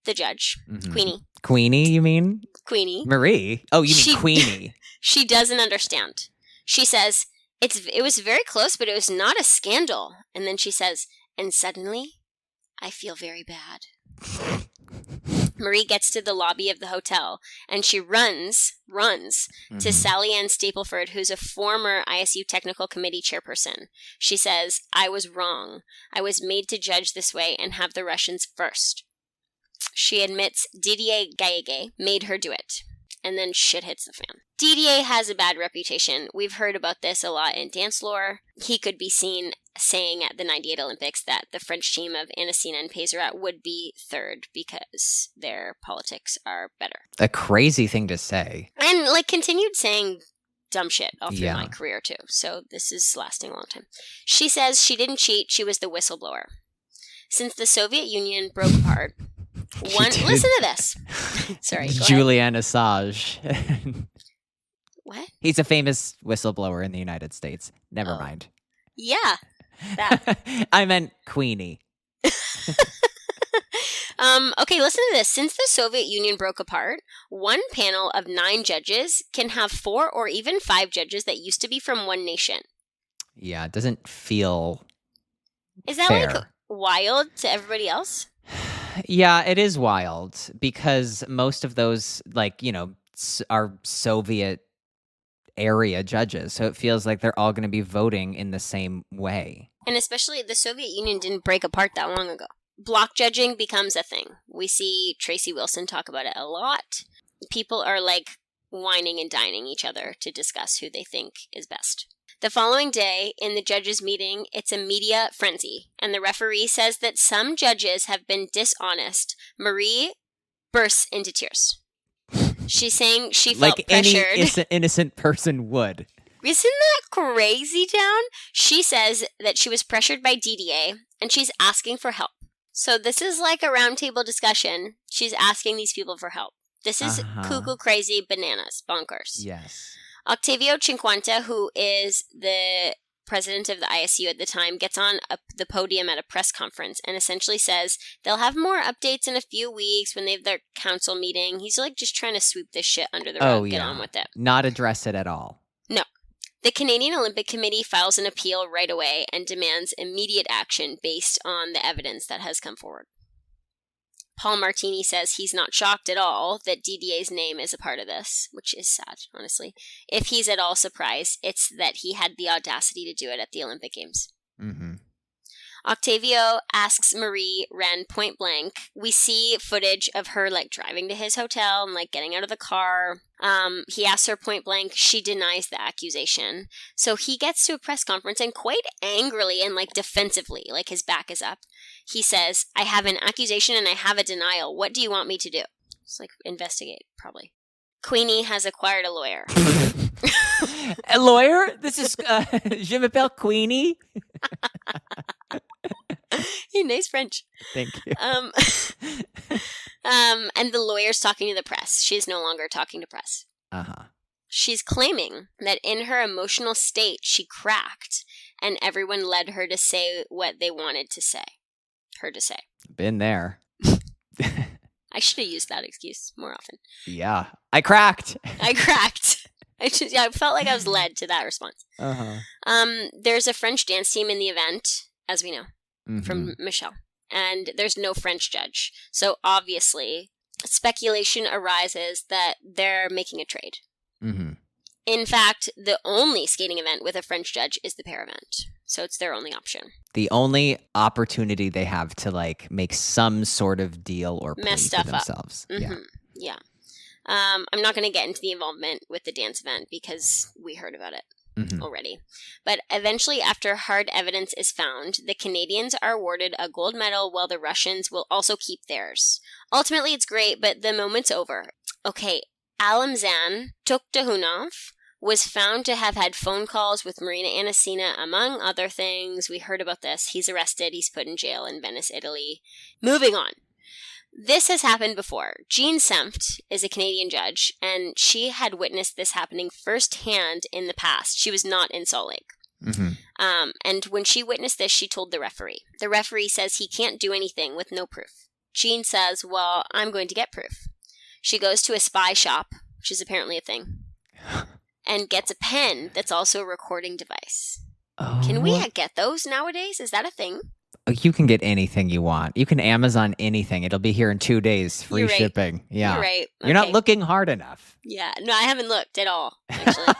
the judge, Queenie. Queenie, you mean? Queenie. Marie? Oh, you mean Queenie. She doesn't understand. She says, it was very close, but it was not a scandal. And then she says, and suddenly, I feel very bad. Marie gets to the lobby of the hotel, and she runs to Sally Ann Stapleford, who's a former ISU Technical Committee chairperson. She says, I was wrong. I was made to judge this way and have the Russians first. She admits Didier Gaege made her do it. And then shit hits the fan. Didier has a bad reputation. We've heard about this a lot in dance lore. He could be seen saying at the 98 Olympics that the French team of Anasina and Pézerat would be third because their politics are better. A crazy thing to say. And continued saying dumb shit all through my career too. So this is lasting a long time. She says she didn't cheat. She was the whistleblower. Since the Soviet Union broke apart, listen to this. Sorry, go Julian Assange. What? He's a famous whistleblower in the United States. Never mind. Yeah. That. I meant Queenie. Okay, listen to this. Since the Soviet Union broke apart, one panel of 9 judges can have 4 or even 5 judges that used to be from one nation. Yeah, it doesn't feel Is that fair. Wild to everybody else? Yeah, it is wild because most of those, are Soviet area judges. So it feels like they're all going to be voting in the same way. And especially the Soviet Union didn't break apart that long ago. Block judging becomes a thing. We see Tracy Wilson talk about it a lot. People are whining and dining each other to discuss who they think is best. The following day, in the judges' meeting, it's a media frenzy, and the referee says that some judges have been dishonest. Marie bursts into tears. She's saying she felt pressured. Any innocent person would. Isn't that crazy, Town? She says that she was pressured by Didier, and she's asking for help. So this is like a roundtable discussion. She's asking these people for help. This is cuckoo, crazy, bananas, bonkers. Yes. Octavio Cinquanta, who is the president of the ISU at the time, gets on the podium at a press conference and essentially says they'll have more updates in a few weeks when they have their council meeting. He's just trying to sweep this shit under the rug, get on with it. Not address it at all. No. The Canadian Olympic Committee files an appeal right away and demands immediate action based on the evidence that has come forward. Paul Martini says he's not shocked at all that Didier's name is a part of this, which is sad, honestly. If he's at all surprised, it's that he had the audacity to do it at the Olympic Games. Mm-hmm. Octavio asks Marie Wren point blank. We see footage of her driving to his hotel and getting out of the car. He asks her point blank. She denies the accusation. So he gets to a press conference and quite angrily and defensively, his back is up. He says, I have an accusation and I have a denial. What do you want me to do? It's investigate, probably. Queenie has acquired a lawyer. A lawyer? This is Je m'appelle Queenie. He knows French. Thank you. And the lawyer's talking to the press. She's no longer talking to press. Uh-huh. She's claiming that in her emotional state, she cracked, and everyone led her to say what they wanted her to say. Been there. I should have used that excuse more often. Yeah. I cracked. I felt like I was led to that response. Uh-huh. There's a French dance team in the event, as we know, from Michelle. And there's no French judge. So obviously, speculation arises that they're making a trade. Mm-hmm. In fact, the only skating event with a French judge is the pair event. So it's their only option. The only opportunity they have to make some sort of deal or play for themselves. Mm-hmm. Yeah. I'm not going to get into the involvement with the dance event because we heard about it already. But eventually, after hard evidence is found, the Canadians are awarded a gold medal while the Russians will also keep theirs. Ultimately, it's great, but the moment's over. Okay, Alamzan Tikhonov was found to have had phone calls with Marina Anasina, among other things. We heard about this. He's arrested. He's put in jail in Venice, Italy. Moving on. This has happened before. Jean Senft is a Canadian judge, and she had witnessed this happening firsthand in the past. She was not in Salt Lake. Mm-hmm. And when she witnessed this, she told the referee. The referee says he can't do anything with no proof. Jean says, well, I'm going to get proof. She goes to a spy shop, which is apparently a thing, and gets a pen that's also a recording device. Oh. Can we get those nowadays? Is that a thing? You can get anything you want. You can Amazon anything. It'll be here in 2 days. Free You're right. shipping. Yeah. You're right. You're not Okay. looking hard enough. Yeah. No, I haven't looked at all, actually.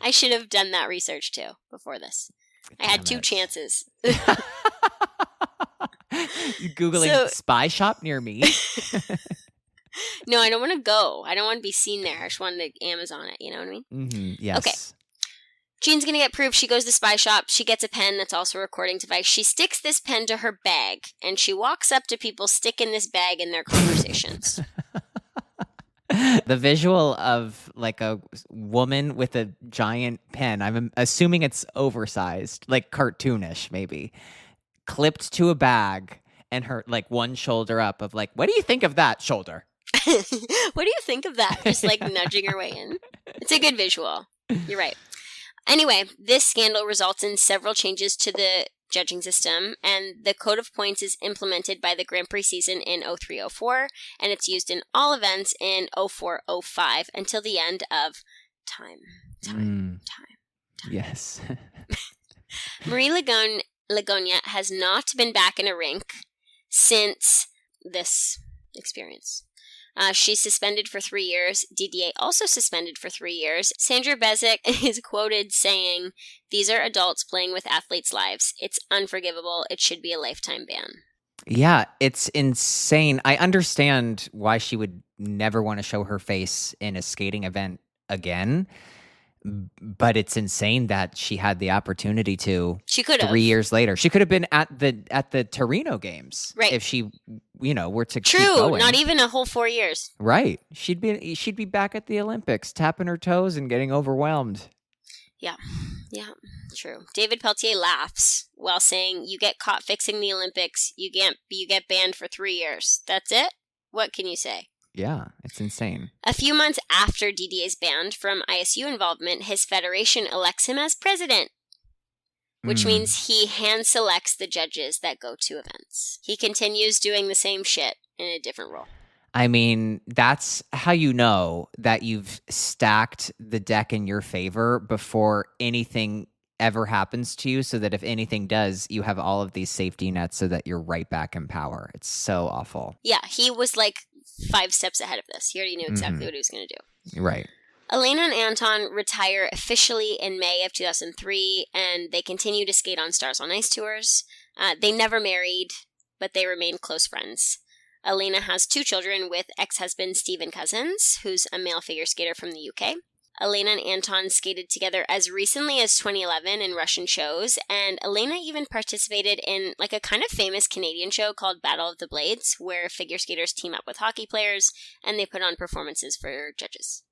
I should have done that research, too, before this. I had 2 chances. Googling spy shop near me. No, I don't want to go. I don't want to be seen there. I just wanted to Amazon it. You know what I mean? Mm-hmm. Yes. Okay. Jean's going to get proof. She goes to the spy shop. She gets a pen that's also a recording device. She sticks this pen to her bag, and she walks up to people sticking this bag in their conversations. The visual of like a woman with a giant pen, I'm assuming it's oversized, like cartoonish maybe, clipped to a bag, and her like one shoulder up of like, what do you think of that shoulder? What do you think of that? Just like nudging her way in. It's a good visual. You're right. Anyway, this scandal results in several changes to the judging system, and the code of points is implemented by the Grand Prix season in 03-04, and it's used in all events in 04-05 until the end of time. Yes. Marie Lagonia has not been back in a rink since this experience. She's suspended for 3 years. Didier also suspended for 3 years. Sandra Bezic is quoted saying, "These are adults playing with athletes' lives. It's unforgivable. It should be a lifetime ban." Yeah, it's insane. I understand why she would never want to show her face in a skating event again, but it's insane that she had the opportunity to. She could have 3 years later. She could have been at the Torino games, right? If she, were to True, keep going. Not even a whole 4 years. Right. She'd be back at the Olympics, tapping her toes and getting overwhelmed. Yeah, true. David Pelletier laughs while saying, "You get caught fixing the Olympics, you get banned for 3 years. That's it? What can you say?" Yeah, it's insane. A few months after Didier's banned from ISU involvement, his federation elects him as president, which means he hand selects the judges that go to events. He continues doing the same shit in a different role. I mean, that's how you know that you've stacked the deck in your favor before anything ever happens to you, so that if anything does, you have all of these safety nets so that you're right back in power. It's so awful. Yeah, he was like 5 steps ahead of this. He already knew exactly what he was going to do. Right. Elena and Anton retire officially in May of 2003, and they continue to skate on Stars on Ice tours. They never married, but they remain close friends. Elena has 2 children with ex-husband Stephen Cousins, who's a male figure skater from the UK. Elena and Anton skated together as recently as 2011 in Russian shows, and Elena even participated in like a kind of famous Canadian show called Battle of the Blades, where figure skaters team up with hockey players, and they put on performances for judges.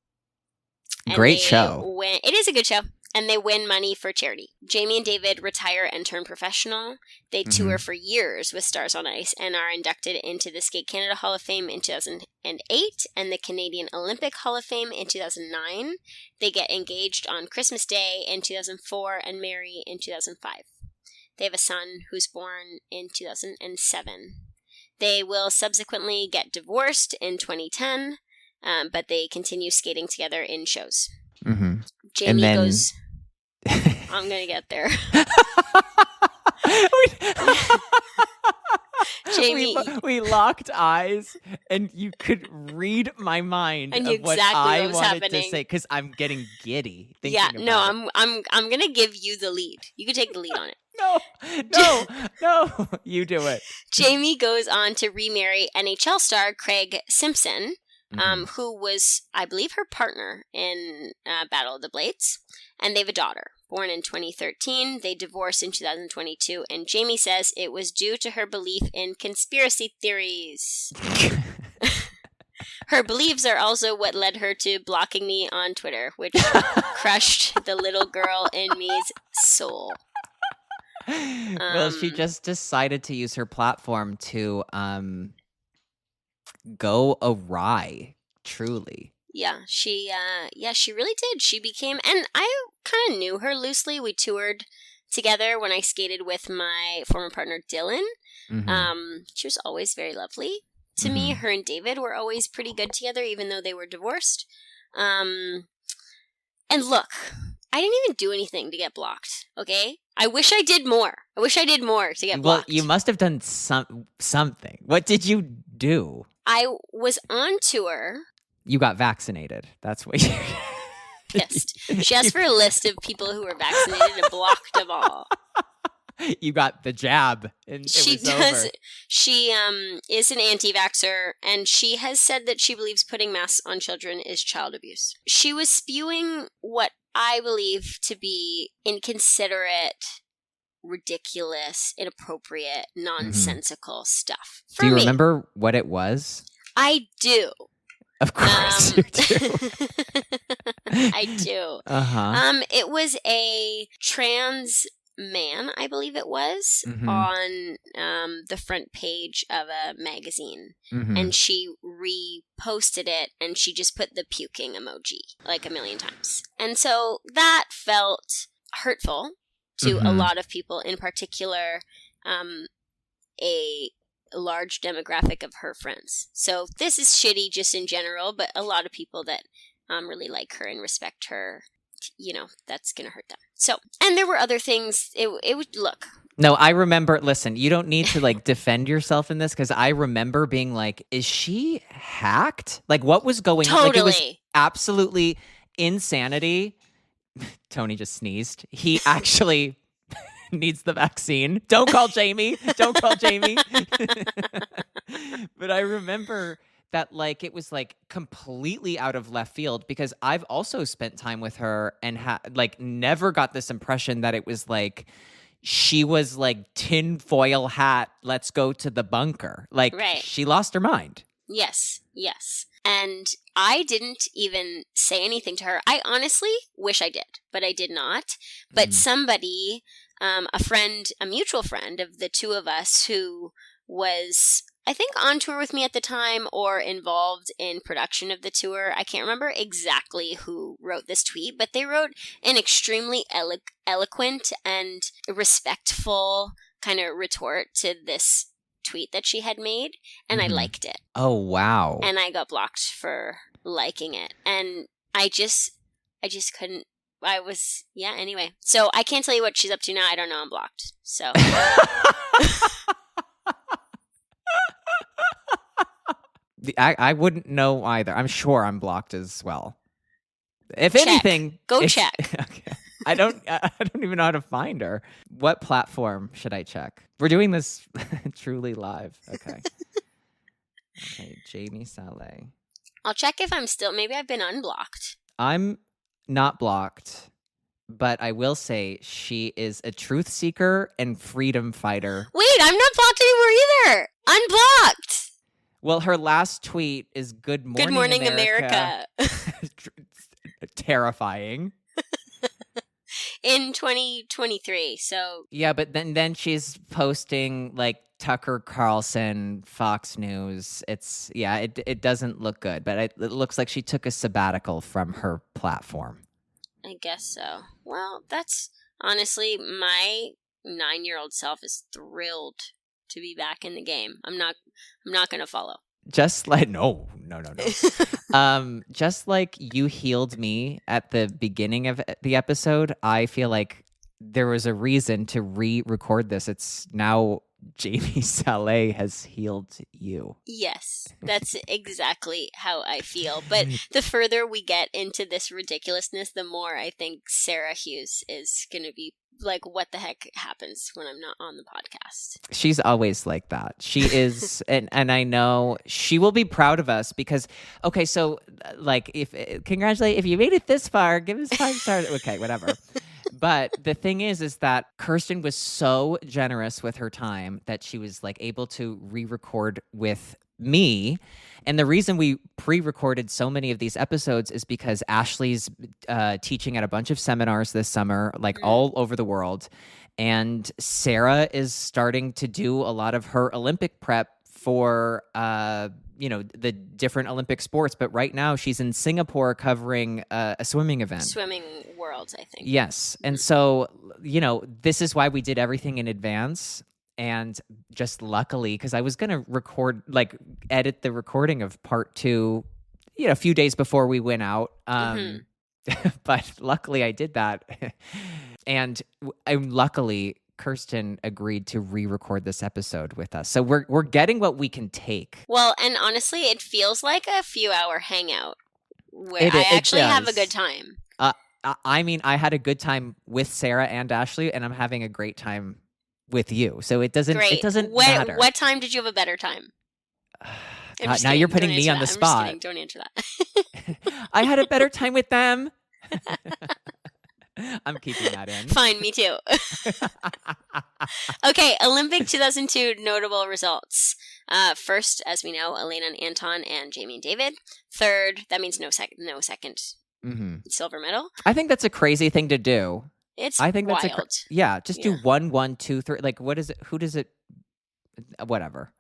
And Great show. It is a good show. And they win money for charity. Jamie and David retire and turn professional. They tour for years with Stars on Ice and are inducted into the Skate Canada Hall of Fame in 2008 and the Canadian Olympic Hall of Fame in 2009. They get engaged on Christmas Day in 2004 and marry in 2005. They have a son who's born in 2007. They will subsequently get divorced in 2010, but they continue skating together in shows. Mm-hmm. Jamie goes... I'm going to get there. Jamie, we locked eyes, and you could read my mind and of what exactly I what was wanted happening. to say, because I'm getting giddy. Yeah, Thinking no, about it. I'm going to give you the lead. You can take the lead on it. No, you do it. Jamie goes on to remarry NHL star Craig Simpson, who was, I believe, her partner in Battle of the Blades, and they have a daughter. Born in 2013, they divorced in 2022, and Jamie says it was due to her belief in conspiracy theories. Her beliefs are also what led her to blocking me on Twitter, which crushed the little girl in me's soul. Well, she just decided to use her platform to go awry, truly. Yeah, she really did. She became, and I kind of knew her loosely. We toured together when I skated with my former partner Dylan. She was always very lovely to me. Her and David were always pretty good together, even though they were divorced. And look, I didn't even do anything to get blocked, okay? I wish I did more. I wish I did more to get blocked. Well, you must have done something. What did you do? I was on tour. You got vaccinated. That's what you... Pissed. She asked for a list of people who were vaccinated and blocked them all. You got the jab. And She it was does. over. She is an anti-vaxxer, and she has said that she believes putting masks on children is child abuse. She was spewing what I believe to be inconsiderate, ridiculous, inappropriate, nonsensical stuff. Do you remember what it was? I do. Of course you do. I do. Uh-huh. It was a trans man, I believe it was, on the front page of a magazine. And she reposted it, and she just put the puking emoji like a million times. And so that felt hurtful to a lot of people, in particular a large demographic of her friends. So this is shitty just in general, but a lot of people that really like her and respect her, you know, that's gonna hurt them. So, and there were other things. It would look. No, I remember. Listen, you don't need to like defend yourself in this, because I remember being like, "Is she hacked? Like, what was going on?" Like, it was absolutely insanity. Tony just sneezed. He actually needs the vaccine. Don't call Jamie. Don't call Jamie. But I remember that like it was like completely out of left field, because I've also spent time with her and like never got this impression that it was like she was like tinfoil hat, let's go to the bunker. Like she lost her mind. Yes. And I didn't even say anything to her. I honestly wish I did, but I did not. But somebody, a friend, a mutual friend of the two of us who was, I think, on tour with me at the time or involved in production of the tour. I can't remember exactly who wrote this tweet, but they wrote an extremely eloquent and respectful kind of retort to this tweet that she had made, and I liked it. Oh, wow. And I got blocked for liking it. And I just couldn't. Anyway. So I can't tell you what she's up to now. I don't know. I'm blocked. So. I wouldn't know either. I'm sure I'm blocked as well. If anything, check. Okay. I don't even know how to find her. What platform should I check? We're doing this truly live. Okay. Okay, Jamie Saleh. I'll check if I'm still. Maybe I've been unblocked. I'm not blocked, but I will say she is a truth seeker and freedom fighter. Wait, I'm not blocked anymore either. Unblocked. Well, her last tweet is "Good morning, America." Terrifying. In 2023, so yeah, but then she's posting like Tucker Carlson, Fox News. It doesn't look good, but it looks like she took a sabbatical from her platform. I guess so. Well, that's honestly, my 9-year-old self is thrilled to be back in the game. I'm not gonna follow. Just like no. Just like you healed me at the beginning of the episode, I feel like there was a reason to re-record this. It's now Jamie Saleh has healed you. Yes, that's exactly how I feel. But the further we get into this ridiculousness, the more I think Sarah Hughes is going to be like, what the heck happens when I'm not on the podcast? She's always like that. She is, and I know she will be proud of us because, okay, so like, congratulate, if you made it this far, give us 5 stars. Okay, whatever. But the thing is that Kirsten was so generous with her time that she was like able to re-record with me. And the reason we pre-recorded so many of these episodes is because Ashley's teaching at a bunch of seminars this summer, like all over the world. And Sarah is starting to do a lot of her Olympic prep for, the different Olympic sports. But right now she's in Singapore covering a swimming event. Swimming Worlds, I think. Yes. And so, this is why we did everything in advance. And just luckily, because I was going to edit the recording of part 2, a few days before we went out. But luckily I did that. And luckily Kirsten agreed to re-record this episode with us. So we're getting what we can take. Well, and honestly, it feels like a few-hour hangout where It actually have a does. good time. I mean, I had a good time with Sarah and Ashley, and I'm having a great time with you. So it doesn't matter. What time did you have a better time? God, now you're putting me on the spot. Don't answer that. I had a better time with them. I'm keeping that in. Fine, me too. Okay, Olympic 2002 notable results. First, as we know, Elena and Anton and Jamie and David. Third, that means no second silver medal. I think that's a crazy thing to do. I think wild. That's do 1, 1, 2, 3. Like, what is it? Who does it? Whatever.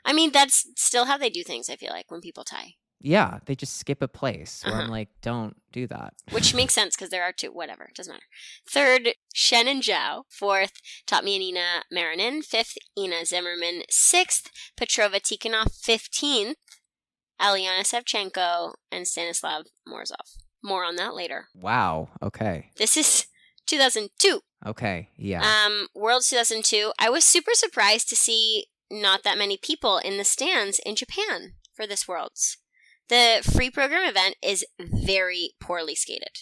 I mean, that's still how they do things, I feel like, when people tie. Yeah, they just skip a place. Where I'm like, don't do that. Which makes sense because there are two. Whatever, doesn't matter. Third, Shen and Zhao. Fourth, Totmianina, Marinin. Fifth, Ina Zimmerman. Sixth, Petrova, Tikhonov. 15th, Aliana Savchenko and Stanislav Morozov. More on that later. Wow. Okay. This is 2002. Okay. Yeah. Worlds 2002. I was super surprised to see not that many people in the stands in Japan for this Worlds. The free program event is very poorly skated.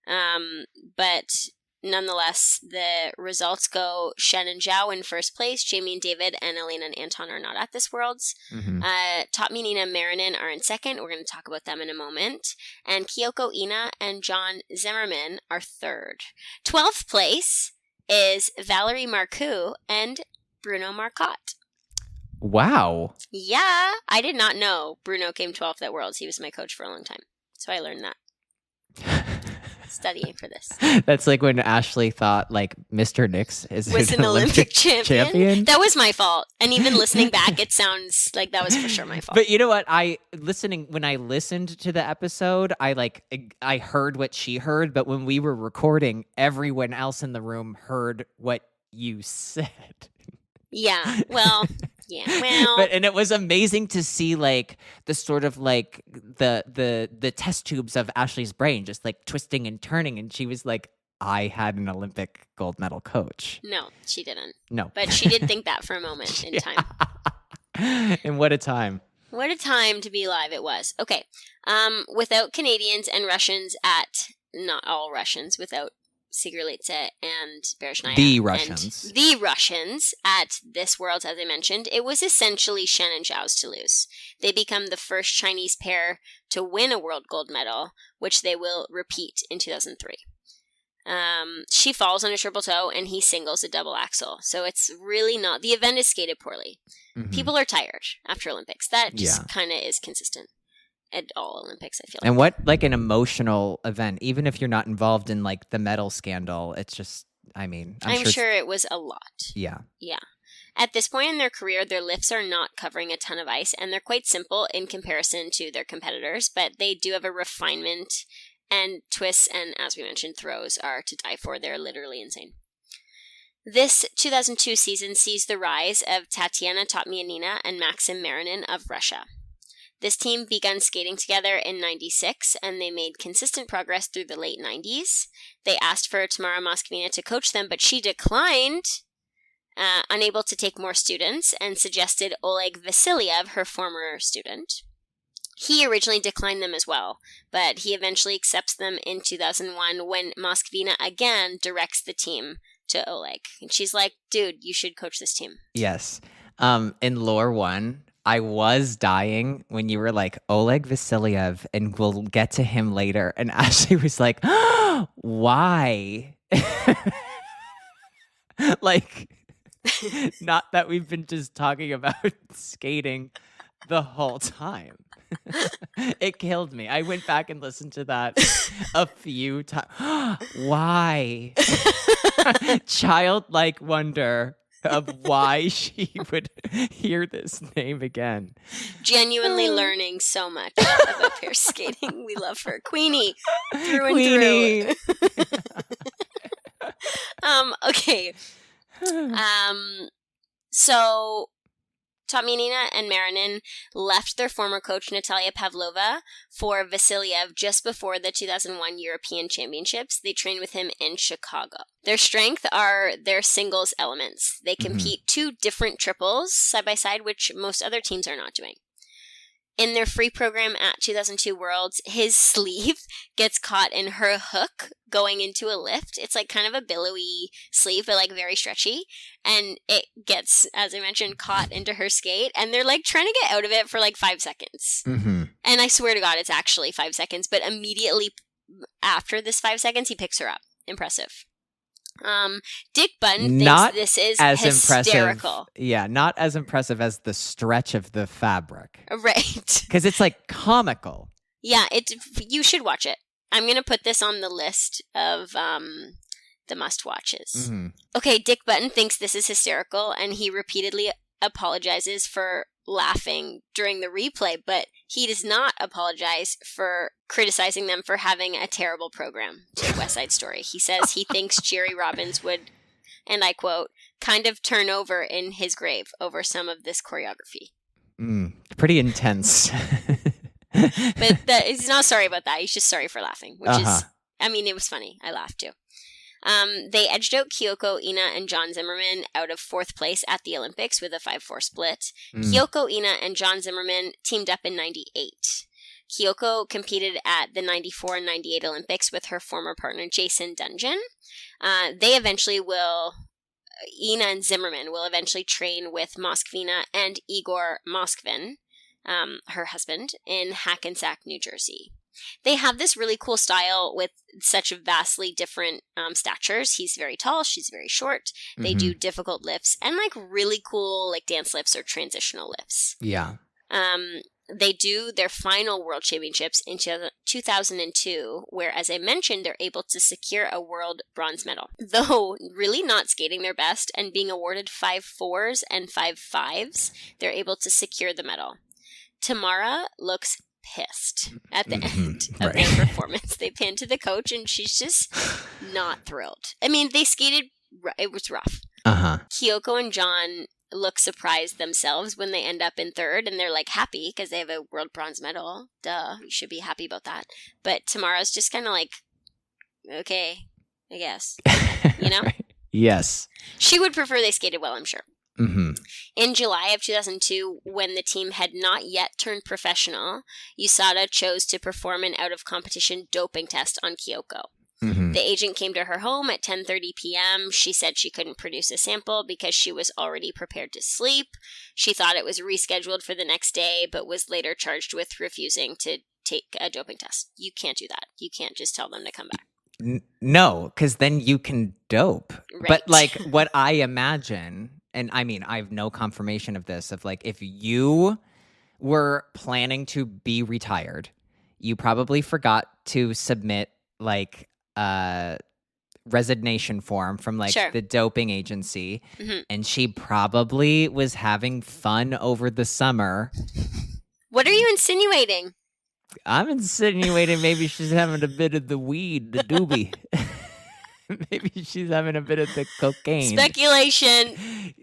But nonetheless, the results go Shen and Zhao in first place. Jamie and David and Elena and Anton are not at this Worlds. Totmianina and Marinin are in second. We're going to talk about them in a moment. And Kyoko Ina and John Zimmerman are third. 12th place is Valerie Marcoux and Bruno Marcotte. Wow. Yeah, I did not know Bruno came 12th at Worlds. He was my coach for a long time. So I learned that. Studying for this. That's like when Ashley thought like Mr. Nix was an Olympic champion. That was my fault. And even listening back, it sounds like that was for sure my fault. But you know what? When I listened to the episode, I heard what she heard, but when we were recording, everyone else in the room heard what you said. Yeah. Well, and it was amazing to see like the sort of like the test tubes of Ashley's brain just like twisting and turning, and she was like, I had an Olympic gold medal coach. No, she didn't. No. But she did think that for a moment in time. And what a time. What a time to be alive it was. Okay. Without Canadians and Russians not all Russians, without Sikharulidze and Berezhnaya. The Russians at this Worlds, as I mentioned, it was essentially Shen and Zhao's to lose. They become the first Chinese pair to win a world gold medal, which they will repeat in 2003. She falls on a triple toe and he singles a double axel. So it's really not, the event is skated poorly. People are tired after Olympics. That just kind of is consistent at all Olympics, I feel like. And what like an emotional event, even if you're not involved in like the medal scandal, it's just, I mean, I'm sure it was a lot. Yeah. At this point in their career, their lifts are not covering a ton of ice, and they're quite simple in comparison to their competitors, but they do have a refinement, and twists and, as we mentioned, throws are to die for. They're literally insane. This 2002 season sees the rise of Tatiana Totmianina and Maxim Marinin of Russia. This team began skating together in 96, and they made consistent progress through the late 90s. They asked for Tamara Moskvina to coach them, but she declined, unable to take more students, and suggested Oleg Vasilyev, her former student. He originally declined them as well, but he eventually accepts them in 2001 when Moskvina again directs the team to Oleg. And she's like, dude, you should coach this team. Yes. In Lore 1, I was dying when you were like, Oleg Vasilyev, and we'll get to him later. And Ashley was like, oh, why? Like, not that we've been just talking about skating the whole time. It killed me. I went back and listened to that a few times. Why? Childlike wonder of why she would hear this name again. Genuinely learning so much about pair skating. We love her. Queenie. Through and through. Okay. So Totmianina and Marinin left their former coach Natalia Pavlova for Vasilyev just before the 2001 European Championships. They trained with him in Chicago. Their strength are their singles elements. They compete 2 different triples side by side, which most other teams are not doing. In their free program at 2002 Worlds, his sleeve gets caught in her hook going into a lift. It's like kind of a billowy sleeve, but like very stretchy. And it gets, as I mentioned, caught into her skate. And they're like trying to get out of it for like 5 seconds. And I swear to God, it's actually 5 seconds. But immediately after this 5 seconds, he picks her up. Impressive. Dick Button thinks this is as hysterical. Yeah, not as impressive as the stretch of the fabric. Right. Because it's like comical. Yeah, you should watch it. I'm going to put this on the list of the must-watches. Okay, Dick Button thinks this is hysterical, and he repeatedly apologizes for laughing during the replay, but he does not apologize for criticizing them for having a terrible program to West Side Story. He says he thinks Jerry Robbins would, and I quote, kind of turn over in his grave over some of this choreography. Pretty intense. But he's not sorry about that. He's just sorry for laughing, which is, I mean, it was funny. I laughed too. They edged out Kyoko Ina and John Zimmerman out of 4th place at the Olympics with a 5-4 split. Kyoko Ina and John Zimmerman teamed up in 98. Kyoko competed at the 94 and 98 Olympics with her former partner Jason Dungeon. Ina and Zimmerman will eventually train with Moskvina and Igor Moskvin, her husband, in Hackensack, New Jersey. They have this really cool style with such vastly different statures. He's very tall, she's very short. They do difficult lifts and like really cool like dance lifts or transitional lifts. Yeah. They do their final World Championships in 2002, where, as I mentioned, they're able to secure a world bronze medal. Though really not skating their best and being awarded 5 4s and 5 5s, they're able to secure the medal. Tamara looks pissed at the end of their performance. They pan to the coach and she's just not thrilled. I mean, they skated, it was rough. Kyoko and John look surprised themselves when they end up in 3rd, and they're like happy because they have a world bronze medal. Duh, you should be happy about that. But Tamara's just kind of like, okay, I guess. You know? Yes. She would prefer they skated well, I'm sure. In July of 2002, when the team had not yet turned professional, USADA chose to perform an out-of-competition doping test on Kyoko. The agent came to her home at 10:30 p.m. She said she couldn't produce a sample because she was already prepared to sleep. She thought it was rescheduled for the next day, but was later charged with refusing to take a doping test. You can't do that. You can't just tell them to come back. No, because then you can dope. Right. But like what I imagine, and I mean, I have no confirmation of this, of like if you were planning to be retired, you probably forgot to submit like resignation form from like the doping agency, and she probably was having fun over the summer. What are you insinuating? I'm insinuating maybe she's having a bit of the weed, the doobie. Maybe she's having a bit of the cocaine. Speculation.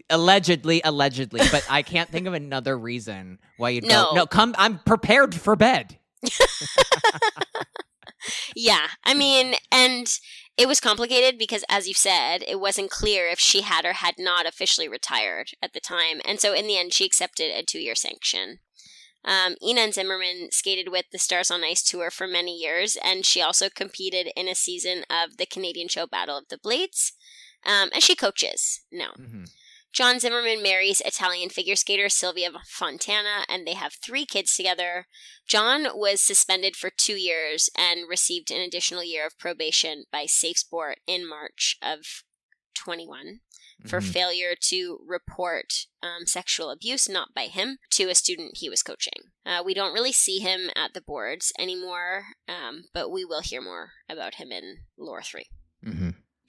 Allegedly, but I can't think of another reason why you'd go. No, come. I'm prepared for bed. Yeah, I mean, and it was complicated because, as you said, it wasn't clear if she had or had not officially retired at the time. And so in the end, she accepted a 2-year sanction. Ina and Zimmerman skated with the Stars on Ice tour for many years, and she also competed in a season of the Canadian show Battle of the Blades. And she coaches now. John Zimmerman marries Italian figure skater Silvia Fontana, and they have 3 kids together. John was suspended for 2 years and received an additional year of probation by Safe Sport in March of 21 for failure to report sexual abuse, not by him, to a student he was coaching. We don't really see him at the boards anymore, but we will hear more about him in Lore 3.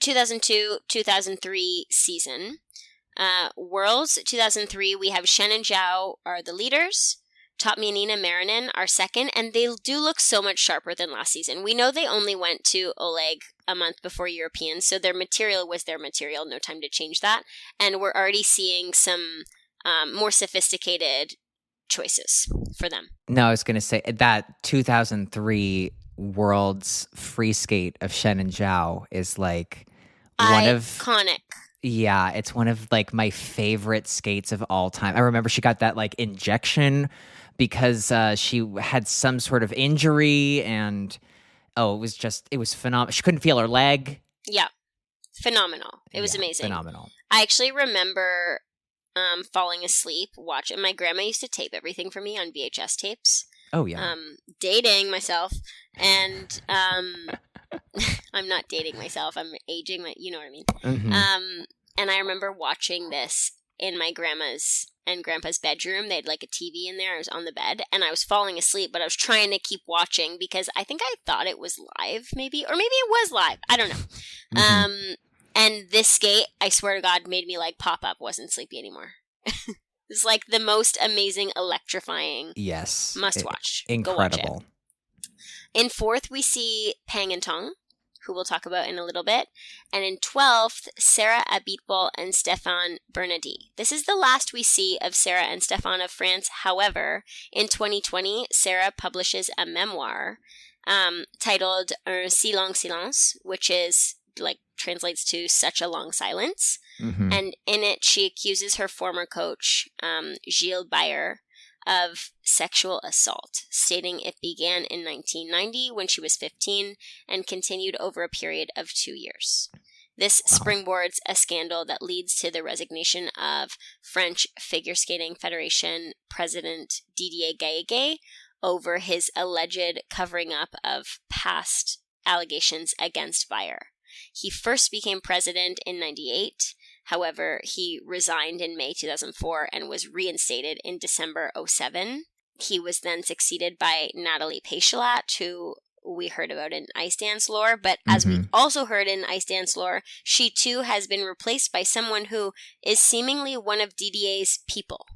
2002-2003 season. Worlds 2003, we have Shen and Zhao are the leaders. Totmianina, Marinin are second, and they do look so much sharper than last season. We know they only went to Oleg a month before Europeans, so their material was their material, no time to change that. And we're already seeing some more sophisticated choices for them. No, I was going to say that 2003 World's free skate of Shen and Zhao is like one of iconic. Yeah, it's one of like my favorite skates of all time. I remember she got that like injection because she had some sort of injury, and it was phenomenal. She couldn't feel her leg. Yeah, phenomenal. It was amazing. Phenomenal. I actually remember falling asleep watching. My grandma used to tape everything for me on VHS tapes. Oh yeah. Dating myself, and I'm not dating myself. I'm aging my. You know what I mean. Mm-hmm. And I remember watching this in my grandma's and grandpa's bedroom. They had like a TV in there. I was on the bed, and I was falling asleep, but I was trying to keep watching because I think I thought it was live, maybe, or maybe it was live. I don't know. Mm-hmm. And this skate, I swear to God, made me like pop up. Wasn't sleepy anymore. It's like the most amazing, electrifying. Yes. Must watch. Incredible. Go watch it. In 4th, we see Pang and Tong, who we'll talk about in a little bit. And in 12th, Sarah Abitbol and Stefan Bernadis. This is the last we see of Sarah and Stefan of France. However, in 2020, Sarah publishes a memoir titled Un si long silence, which is like translates to Such a Long Silence. Mm-hmm. And in it, she accuses her former coach, Gilles Bayer, of sexual assault, stating it began in 1990 when she was 15 and continued over a period of 2 years. This springboards a scandal that leads to the resignation of French Figure Skating Federation President Didier Gaillardet over his alleged covering up of past allegations against Bayer. He first became president in 1998. However, he resigned in May 2004 and was reinstated in December 2007. He was then succeeded by Natalie Pechelat, who we heard about in Ice Dance lore. But as we also heard in Ice Dance lore, she too has been replaced by someone who is seemingly one of Didier's people.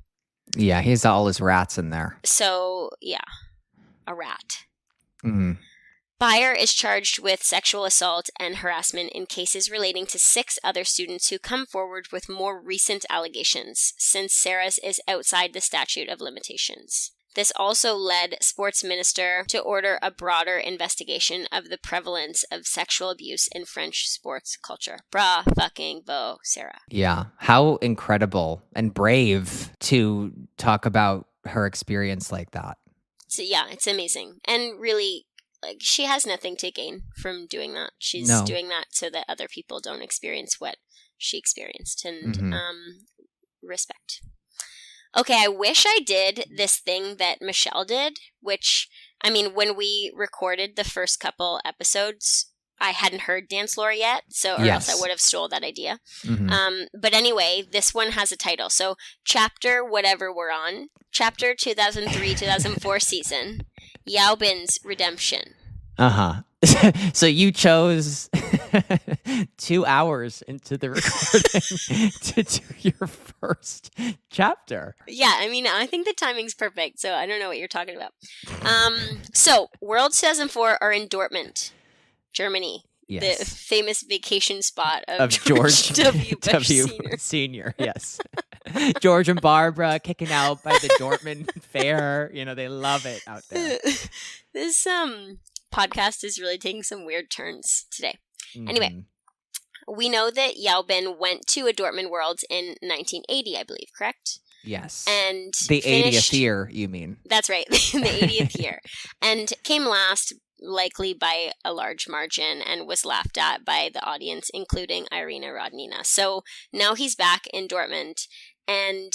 Yeah, he's all his rats in there. So, yeah, a rat. Mm-hmm. Bayer is charged with sexual assault and harassment in cases relating to 6 other students who come forward with more recent allegations, since Sarah's is outside the statute of limitations. This also led sports minister to order a broader investigation of the prevalence of sexual abuse in French sports culture. Bravo, Sarah. Yeah, how incredible and brave to talk about her experience like that. So yeah, it's amazing. And really, like, she has nothing to gain from doing that. She's doing that so that other people don't experience what she experienced, and respect. Okay, I wish I did this thing that Michelle did, which, I mean, when we recorded the first couple episodes, I hadn't heard dance lore yet, or else I would have stole that idea. But anyway, this one has a title. So, chapter whatever we're on, chapter 2003-2004 season, Yaobin's Redemption. Uh-huh. So you chose 2 hours into the recording to do your first chapter. Yeah, I mean, I think the timing's perfect, so I don't know what you're talking about. So, Worlds 2004 are in Dortmund, Germany. Yes. The famous vacation spot of George W. Bush Sr. Yes. George and Barbara kicking out by the Dortmund Fair. You know, they love it out there. This podcast is really taking some weird turns today. Anyway, we know that Yaobin went to a Dortmund Worlds in 1980, I believe, correct? Yes. And the 80th year, you mean? That's right, the 80th year. And came last, likely by a large margin, and was laughed at by the audience, including Irina Rodnina. So now he's back in Dortmund, and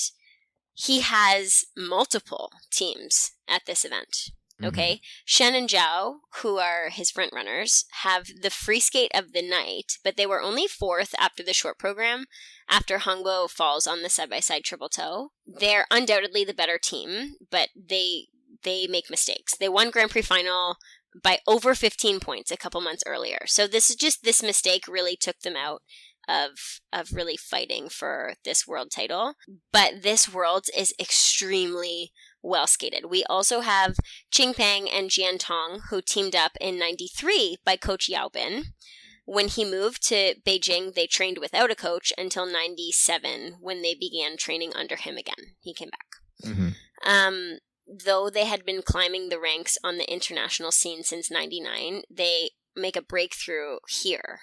he has multiple teams at this event. Okay, Shen and Zhao, who are his front runners, have the free skate of the night, but they were only 4th after the short program, after Hongbo falls on the side-by-side triple toe. They're undoubtedly the better team, but they make mistakes. They won Grand Prix final by over 15 points a couple months earlier. So this mistake really took them out of really fighting for this world title. But this world is extremely well skated. We also have Qing Peng and Jian Tong, who teamed up in 93 by Coach Yaobin. When he moved to Beijing, they trained without a coach until 97 when they began training under him again. He came back. Mm-hmm. Though they had been climbing the ranks on the international scene since 99, they make a breakthrough here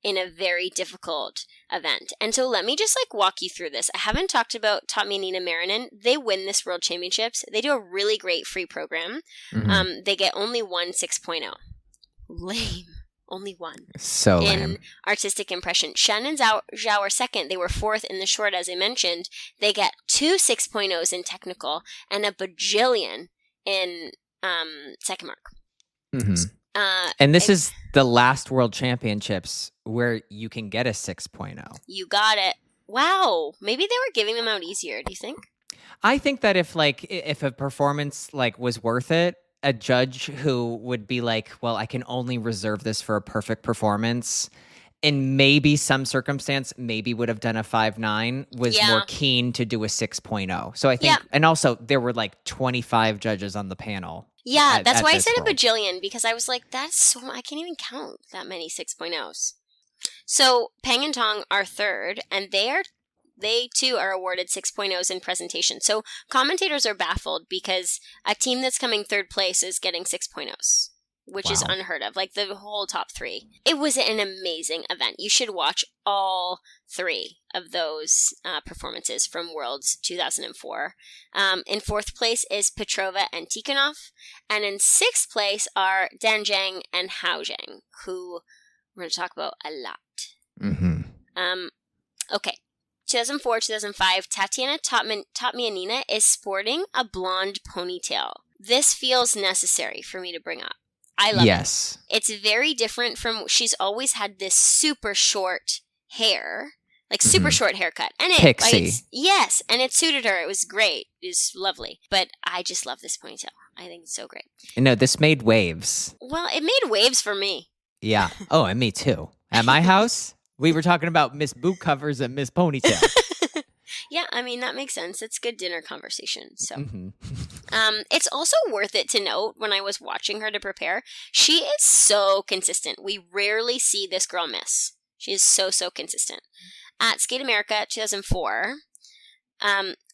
in a very difficult event. And so let me just walk you through this. I haven't talked about Totmianina Marinin. They win this World Championships. They do a really great free program. Mm-hmm. They get only one 6.0. Lame. Only one. So in lame. artistic impression. Shen and Zhao are second. They were fourth in the short, as I mentioned. They get 2 6.0s in technical and a bajillion in second mark. Mm-hmm. And this is the last World Championships where you can get a 6.0. You got it. Wow. Maybe they were giving them out easier, do you think? I think that if a performance was worth it, a judge who would be like, well, I can only reserve this for a perfect performance, and maybe some circumstance maybe would have done a 5.9, was more keen to do a 6.0. So I think, and also there were 25 judges on the panel. Yeah, that's why I said a bajillion, because I was like, that's so, I can't even count that many 6.0s. So Peng and Tong are third, and they too are awarded 6.0s in presentation. So commentators are baffled because a team that's coming third place is getting 6.0s, which is unheard of. The whole top three. It was an amazing event. You should watch all 3 of those performances from Worlds 2004. In fourth place is Petrova and Tikhonov. And in sixth place are Danjiang and Haozhang, who we're going to talk about a lot. Mm-hmm. Okay. 2004, 2005, Tatiana Totmianina is sporting a blonde ponytail. This feels necessary for me to bring up. I love it. It's very different from, she's always had this super short hair, super short haircut. And Pixie. Yes, and it suited her. It was great. It was lovely. But I just love this ponytail. I think it's so great. No, this made waves. Well, it made waves for me. Yeah. Oh, and me too. At my house, we were talking about Miss Boot Covers and Miss Ponytail. Yeah, I mean, that makes sense. It's good dinner conversation. So, it's also worth it to note, when I was watching her to prepare, she is so consistent. We rarely see this girl miss. She is so consistent. At Skate America 2004,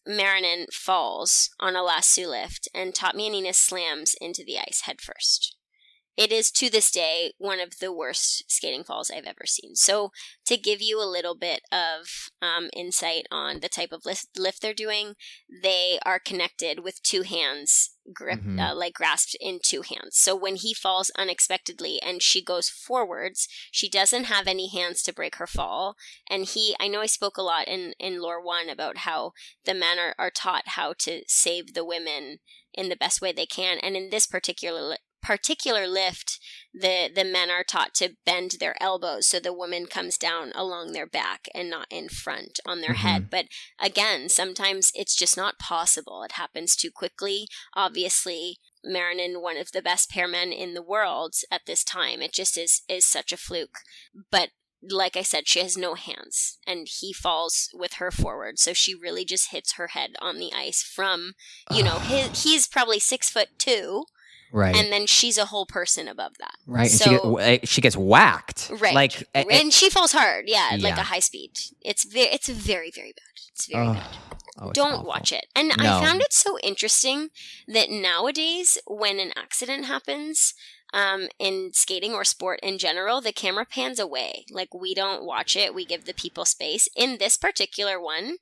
Marinin falls on a lasso lift, and Totmianina slams into the ice headfirst. It is, to this day, one of the worst skating falls I've ever seen. So, to give you a little bit of insight on the type of lift they're doing, they are connected with 2 hands, grasped in 2 hands. So, when he falls unexpectedly and she goes forwards, she doesn't have any hands to break her fall. And I know I spoke a lot in Lore 1 about how the men are taught how to save the women in the best way they can. And in this particular lift, the men are taught to bend their elbows so the woman comes down along their back and not in front on their head. But again, sometimes it's just not possible. It happens too quickly. Obviously, Marinin, one of the best pairmen in the world at this time, it just is such a fluke. But like I said, she has no hands, and he falls with her forward, so she really just hits her head on the ice from, he's probably 6'2". Right. And then she's a whole person above that. Right. So, and she gets whacked. Right. And she falls hard. Yeah. Like a high speed. It's very, very bad. It's very bad. Don't watch it. And I found it so interesting that nowadays, when an accident happens, in skating or sport in general, the camera pans away. We don't watch it. We give the people space. In this particular one,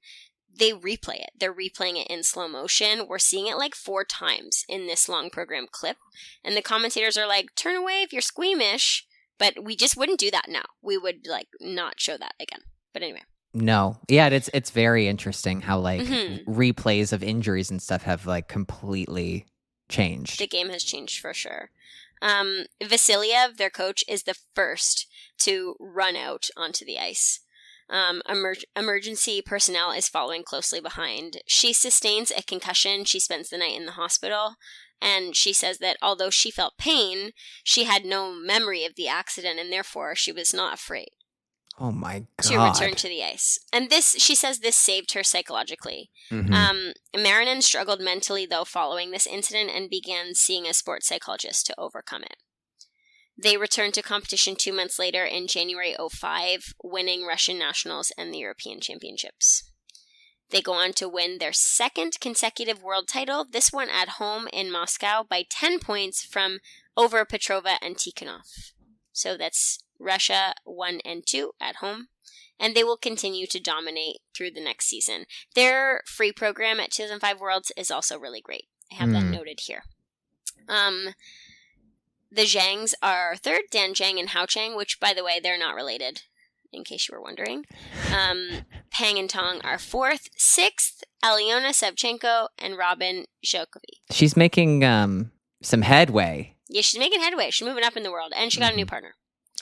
they replay it. They're replaying it in slow motion. We're seeing it 4 times in this long program clip. And the commentators are like, turn away if you're squeamish. But we just wouldn't do that now. We would not show that again. But anyway. No. Yeah, it's very interesting how replays of injuries and stuff have completely changed. The game has changed for sure. Vasiliev, their coach, is the first to run out onto the ice. Emergency personnel is following closely behind. She sustains a concussion. She spends the night in the hospital. And she says that although she felt pain, she had no memory of the accident, and therefore she was not afraid. Oh my God. To return to the ice. And she says this saved her psychologically. Marinin struggled mentally, though, following this incident, and began seeing a sports psychologist to overcome it. They returned to competition 2 months later in January 2005, winning Russian Nationals and the European Championships. They go on to win their second consecutive world title, this one at home in Moscow, by 10 points from over Petrova and Tikhonov. So that's Russia 1 and 2 at home. And they will continue to dominate through the next season. Their free program at 2005 Worlds is also really great. I have that noted here. The Zhangs are third, Dan Zhang and Hao Chang, which, by the way, they're not related, in case you were wondering. Pang and Tong are fourth. Sixth, Alyona Savchenko and Robin Szolkowy. She's making some headway. Yeah, she's making headway. She's moving up in the world, and she got a new partner.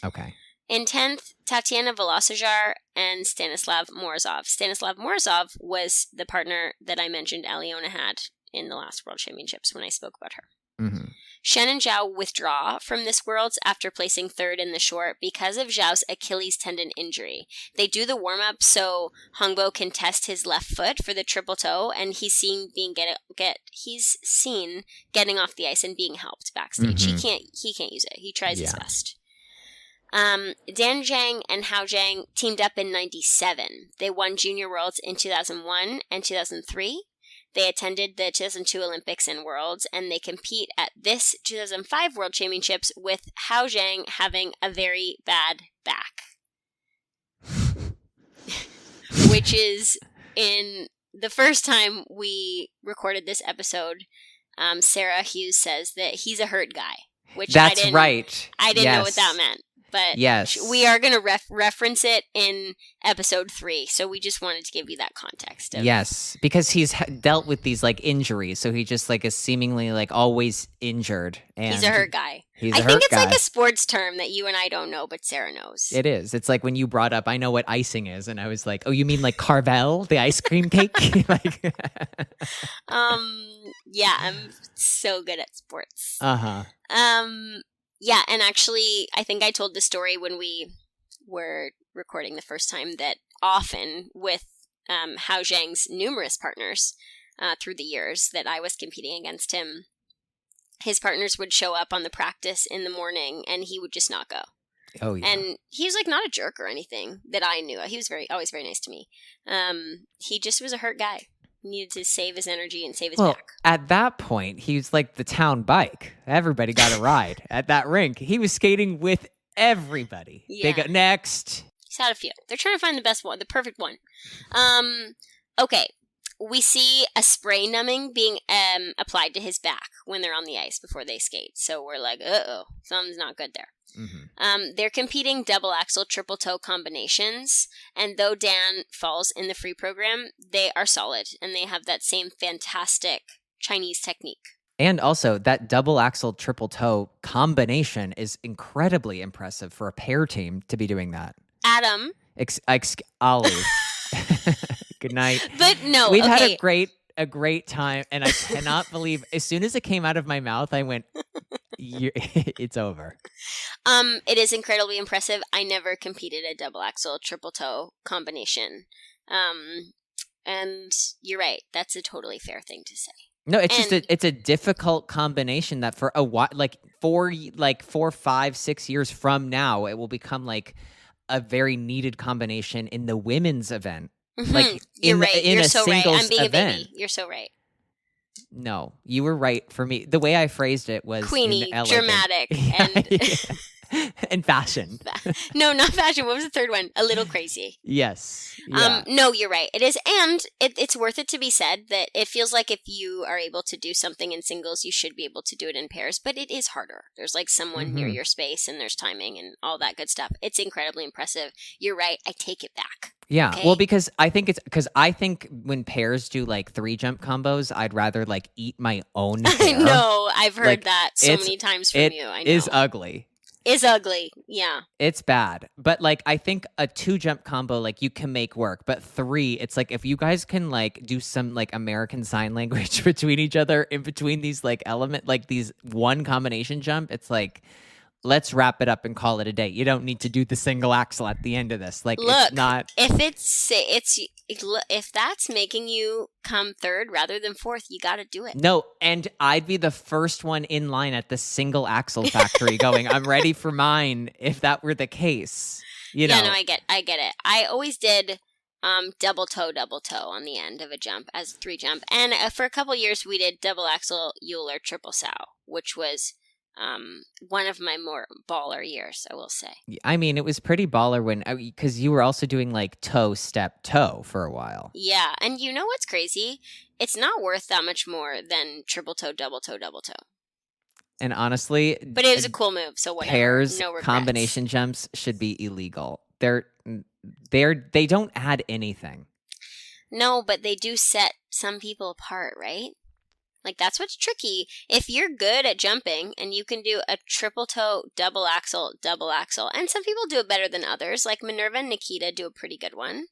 Okay. In 10th, Tatiana Volosajar and Stanislav Morozov. Stanislav Morozov was the partner that I mentioned Alyona had in the last World Championships when I spoke about her. Mm-hmm. Shen and Zhao withdraw from this Worlds after placing third in the short because of Zhao's Achilles tendon injury. They do the warm-up so Hongbo can test his left foot for the triple toe, and he's seen getting off the ice and being helped backstage. Mm-hmm. He can't use it. He tries his best. Dan Zhang and Hao Zhang teamed up in 97. They won Junior Worlds in 2001 and 2003. They attended the 2002 Olympics and Worlds, and they compete at this 2005 World Championships with Hao Zhang having a very bad back. Which is, in the first time we recorded this episode, Sarah Hughes says that he's a hurt guy. Which That's right. I didn't know what that meant. But yes, we are going to reference it in episode 3, so we just wanted to give you that context. Yes, because he's dealt with these like injuries, so he just like is seemingly like always injured. And he's a hurt guy. I think it's like a sports term that you and I don't know, but Sarah knows. It is. It's like when you brought up, I know what icing is, and I was like, oh, you mean like Carvel, the ice cream cake? Like, yeah, I'm so good at sports. Yeah, and actually, I think I told the story when we were recording the first time that often with Hao Zhang's numerous partners through the years that I was competing against him, his partners would show up on the practice in the morning and he would just not go. Oh, yeah. And he was like not a jerk or anything that I knew. He was always very nice to me. He just was a hurt guy. Needed to save his energy and save his back. At that point, he was like the town bike. Everybody got a ride at that rink. He was skating with everybody. Yeah. They got next. He's had a few. They're trying to find the best one, the perfect one. Okay. We see a spray numbing being applied to his back when they're on the ice before they skate. So we're like, uh-oh, something's not good there. Mm-hmm. They're competing double axel, triple toe combinations, and though Dan falls in the free program, they are solid, and they have that same fantastic Chinese technique. And also, that double axel, triple toe combination is incredibly impressive for a pair team to be doing that. Adam. Ollie. Good night. But no, We've had a great time, and I cannot believe, as soon as it came out of my mouth, I went, it's over. It is incredibly impressive. I never competed a double axel, triple toe combination. And you're right. That's a totally fair thing to say. No, it's a difficult combination that for a while, like 4, 5, 6 years from now, it will become like a very needed combination in the women's event. Like you're right. You're so right. I'm being event. A baby. You're so right. No, you were right for me. The way I phrased it was Queenie, dramatic, and and fashion. No, not fashion. What was the third one? A little crazy. Yes. Yeah. No, you're right. It is, and it's worth it to be said that it feels like if you are able to do something in singles, you should be able to do it in pairs. But it is harder. There's like someone near your space, and there's timing and all that good stuff. It's incredibly impressive. You're right. I take it back. Yeah, okay? Well, because I think when pairs do like 3 jump combos, I'd rather like eat my own hair. I know. I've heard that so many times from you. I know. It is ugly. Is ugly, yeah. It's bad. But like I think a 2 jump combo like you can make work, but 3, it's like if you guys can like do some like American Sign Language between each other in between these like these one combination jump, it's like let's wrap it up and call it a day. You don't need to do the single axle at the end of this. Like, Look, it's not. If that's making you come third rather than fourth, you got to do it. No, and I'd be the first one in line at the single axle factory going, I'm ready for mine if that were the case. You know. Yeah, no, I get it. I always did double toe on the end of a jump as a 3 jump. And for a couple years, we did double axle Euler triple sow, which was one of my more baller years, I will say. I mean, it was pretty baller when, because you were also doing like toe, step, toe for a while. Yeah, and you know what's crazy? It's not worth that much more than triple toe, double toe. And honestly, but it was a cool move, so whatever. Pairs, no regrets. Combination jumps should be illegal. They don't add anything. No, but they do set some people apart, right? Like, that's what's tricky. If you're good at jumping and you can do a triple toe, double axle, and some people do it better than others, like Minerva and Nikita do a pretty good one,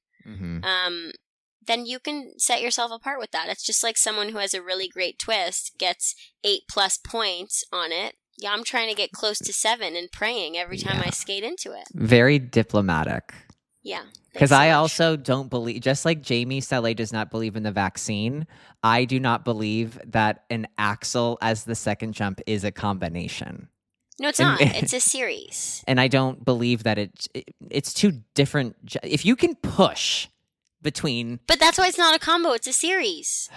then you can set yourself apart with that. It's just like someone who has a really great twist gets 8+ points on it. Yeah, I'm trying to get close to 7 and praying every time I skate into it. Very diplomatic. Yeah. Because I also don't believe, just like Jamie Saleh does not believe in the vaccine, I do not believe that an axle as the second jump is a combination. No, it's not. It's a series. And I don't believe that it's two different. If you can push between. But that's why it's not a combo. It's a series.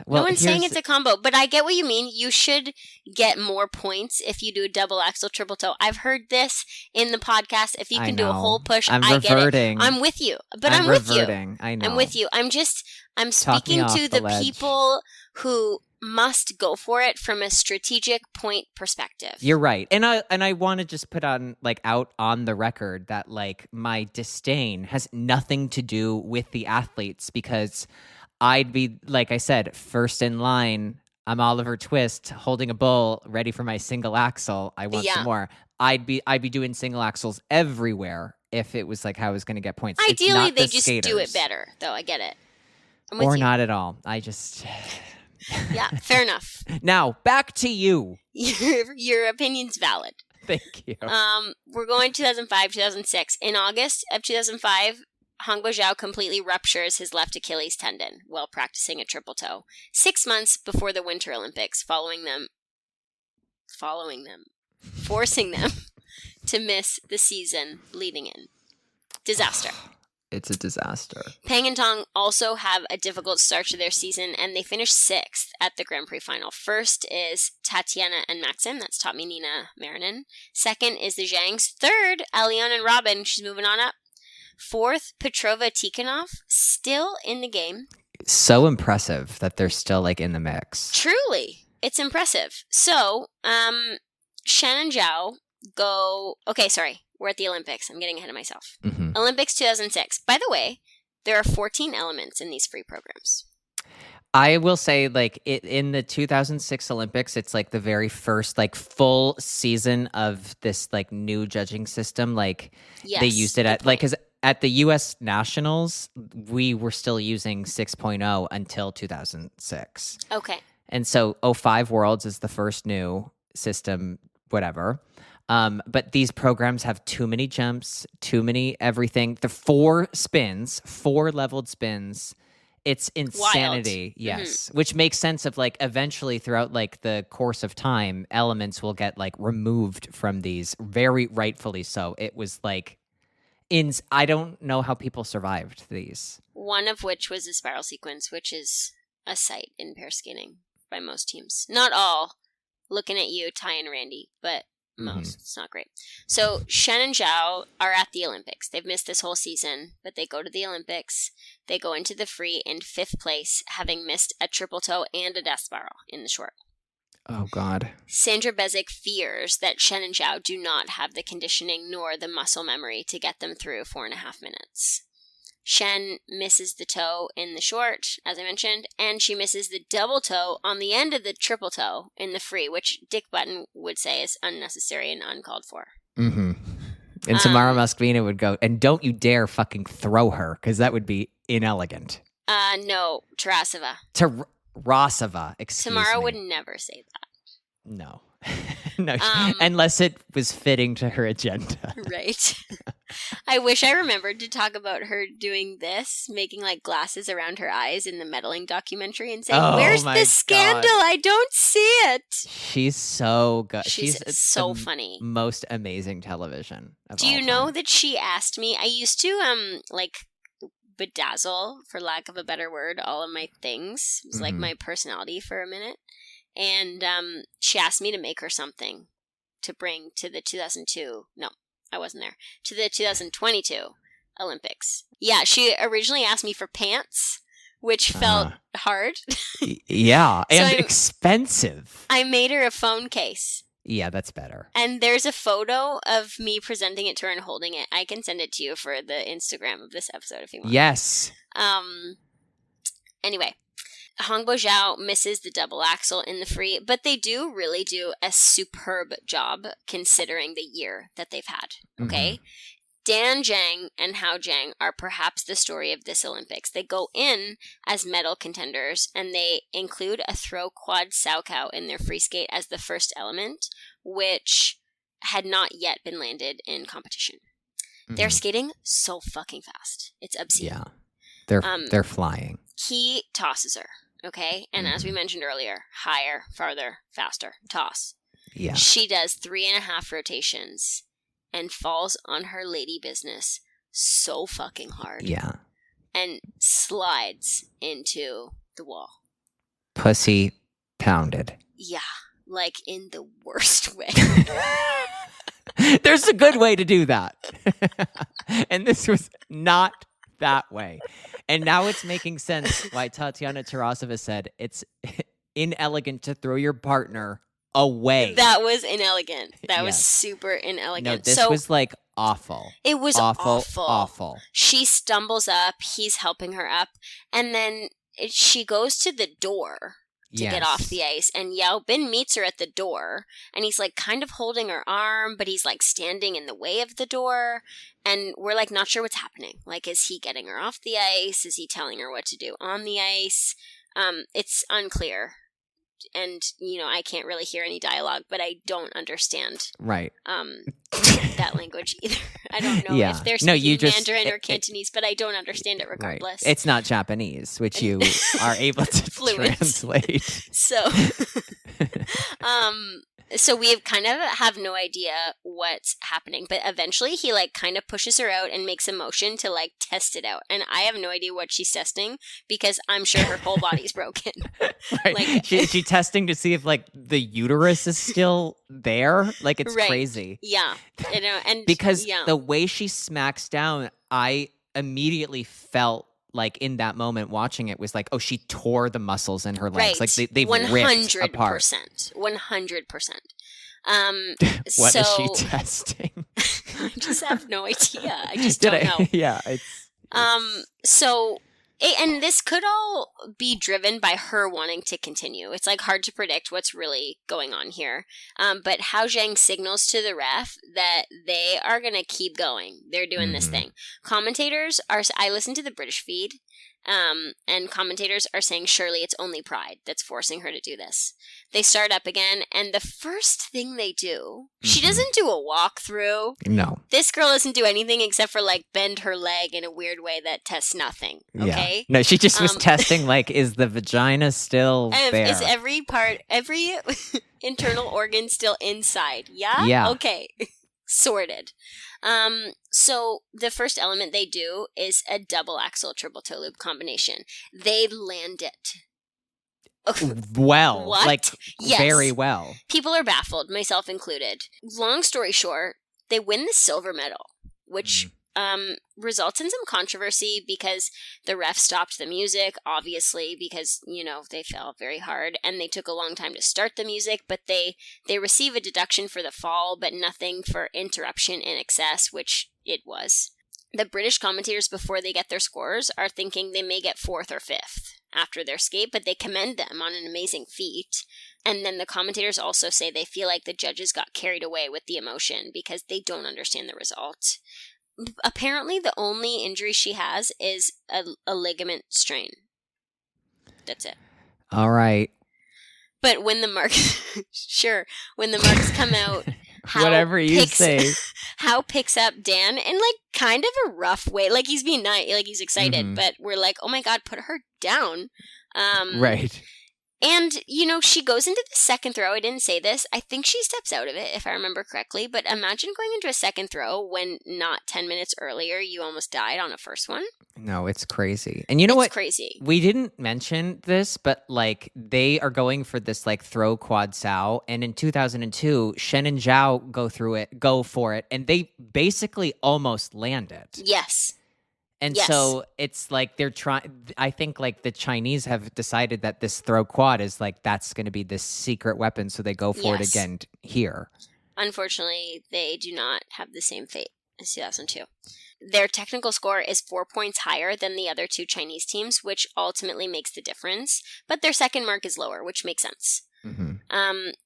Well, no one's saying it's a combo, but I get what you mean. You should get more points if you do a double axle, triple toe. I've heard this in the podcast. If you can do a whole push, I get it. I'm with you. But I'm with you. I know. I'm with you. I'm speaking to the people who must go for it from a strategic point perspective. You're right. And I want to just put out on the record that like my disdain has nothing to do with the athletes, because I'd be, like I said, first in line. I'm Oliver Twist holding a bowl ready for my single axle. I want some more. I'd be doing single axles everywhere if it was like how I was going to get points. Ideally, they just do it better, though. I get it. Or not at all. I just... Yeah, fair enough. Now, back to you. Your opinion's valid. Thank you. We're going 2005, 2006. In August of 2005, Hongbo Zhao completely ruptures his left Achilles tendon while practicing a triple toe. 6 months before the Winter Olympics, forcing them to miss the season leading in. Disaster. It's a disaster. Peng and Tong also have a difficult start to their season, and they finish 6th at the Grand Prix final. First is Tatiana and Maxim. That's Totmianina, Marinin. Second is the Zhangs. Third, Alion and Robin. She's moving on up. Fourth, Petrova, Tikhonov. Still in the game. So impressive that they're still like in the mix. Truly. It's impressive. So, Shen and Zhao go... Okay, sorry. We're at the Olympics. I'm getting ahead of myself. Mm-hmm. Olympics 2006. By the way, there are 14 elements in these free programs. I will say, like, in the 2006 Olympics, it's like the very first, like, full season of this, like, new judging system. Like, they used it at, like, because at the U.S. Nationals, we were still using 6.0 until 2006. Okay. And so 05 Worlds is the first new system, whatever. But these programs have too many jumps, too many everything. The 4 leveled spins. It's insanity. Wild. Yes. Mm-hmm. Which makes sense of like eventually throughout like the course of time, elements will get like removed from these, very rightfully so. It was like, I don't know how people survived these. One of which was a spiral sequence, which is a sight in pair skating by most teams. Not all. Looking at you, Ty and Randy, but most. It's not great. So Shen and Zhao are at the Olympics. They've missed this whole season, but they go to the Olympics. They go into the free in 5th place, having missed a triple toe and a death spiral in the short. Oh, God. Sandra Bezic fears that Shen and Zhao do not have the conditioning nor the muscle memory to get them through 4.5 minutes. Shen misses the toe in the short, as I mentioned, and she misses the double toe on the end of the triple toe in the free, which Dick Button would say is unnecessary and uncalled for. Mm-hmm. And Tamara Moskvina would go, and don't you dare fucking throw her, because that would be inelegant. No, Tarasova. Tarasova, excuse Tamara me. would never say that. No. No, unless it was fitting to her agenda. Right. I wish I remembered to talk about her doing this, making like glasses around her eyes in the meddling documentary and saying, "Where's the scandal? I don't see it." She's so good. She's so funny. Most amazing television. Do you know that she asked me? I used to like bedazzle, for lack of a better word, all of my things. It was like my personality for a minute. And she asked me to make her something to bring to the 2002. No, I wasn't there. To the 2022 Olympics. Yeah, she originally asked me for pants, which felt hard. Yeah, and expensive. I made her a phone case. Yeah, that's better. And there's a photo of me presenting it to her and holding it. I can send it to you for the Instagram of this episode if you want. Yes. Anyway. Hongbo Zhao misses the double axel in the free, but they really do a superb job considering the year that they've had. Okay? Dan Zhang and Hao Zhang are perhaps the story of this Olympics. They go in as medal contenders, and they include a throw quad Saukow in their free skate as the first element, which had not yet been landed in competition. They're skating so fucking fast. It's obscene. Yeah. They're flying. He tosses her, okay? And as we mentioned earlier, higher, farther, faster, toss. Yeah. She does 3.5 rotations and falls on her lady business so fucking hard. Yeah. And slides into the wall. Pussy pounded. Yeah, like in the worst way. There's a good way to do that. And this was not that way. And now it's making sense why Tatiana Tarasova said it's inelegant to throw your partner away. That was inelegant. That was super inelegant. No, this was like awful. It was awful. She stumbles up. He's helping her up. And then she goes to the door to get off the ice. And Yao Bin meets her at the door. And he's like kind of holding her arm, but he's like standing in the way of the door. And we're like not sure what's happening. Like, is he getting her off the ice? Is he telling her what to do on the ice? It's unclear. And, you know, I can't really hear any dialogue, but I don't understand that language either. I don't know if they're speaking Mandarin or Cantonese, but I don't understand it regardless. Right. It's not Japanese, which you are able to translate. So we kind of have no idea what's happening, but eventually he like kind of pushes her out and makes a motion to like test it out. And I have no idea what she's testing because I'm sure her whole body's broken. Right. Like, she's testing to see if like the uterus is still there. Like it's crazy. Yeah. You know, and because the way she smacks down, I immediately felt like in that moment watching it was like, oh, she tore the muscles in her legs. Like they've ripped apart. 100%. What is she testing? I just have no idea. I just don't know. Yeah. And this could all be driven by her wanting to continue. It's like hard to predict what's really going on here. But Hao Zhang signals to the ref that they are going to keep going. They're doing this thing. I listen to the British feed, and commentators are saying surely it's only pride that's forcing her to do this. They start up again, and the first thing they do, she doesn't do a walkthrough. No. This girl doesn't do anything except for like bend her leg in a weird way that tests nothing. Okay? Yeah. No, she just was testing like, is the vagina still there? Is every internal organ still inside? Yeah? Yeah. Okay. Sorted. So the first element they do is a double axel triple toe loop combination. They land it. Well, what? Like very well. People are baffled, myself included. Long story short, they win the silver medal, which results in some controversy because the ref stopped the music, obviously, because, you know, they fell very hard and they took a long time to start the music, but they receive a deduction for the fall, but nothing for interruption in excess, which it was. The British commentators, before they get their scores, are thinking they may get 4th or 5th after their skate, but they commend them on an amazing feat. And then the commentators also say they feel like the judges got carried away with the emotion because they don't understand the result. Apparently, the only injury she has is a ligament strain. That's it. All right. But when the marks, sure, when the marks come out, Whatever you say. How picks up Dan in like kind of a rough way. Like he's being nice, like he's excited, but we're like, oh my God, put her down. Right. And, you know, she goes into the second throw. I didn't say this. I think she steps out of it, if I remember correctly. But imagine going into a second throw when not 10 minutes earlier you almost died on a first one. No, it's crazy. And you know what? It's crazy. We didn't mention this, but like they are going for this like throw quad Zhao. And in 2002, Shen and Zhao go for it. And they basically almost land it. Yes. And so it's like they're trying, I think like the Chinese have decided that this throw quad is like, that's going to be this secret weapon. So they go for it again here. Unfortunately, they do not have the same fate as 2002. Their technical score is 4 points higher than the other two Chinese teams, which ultimately makes the difference. But their second mark is lower, which makes sense.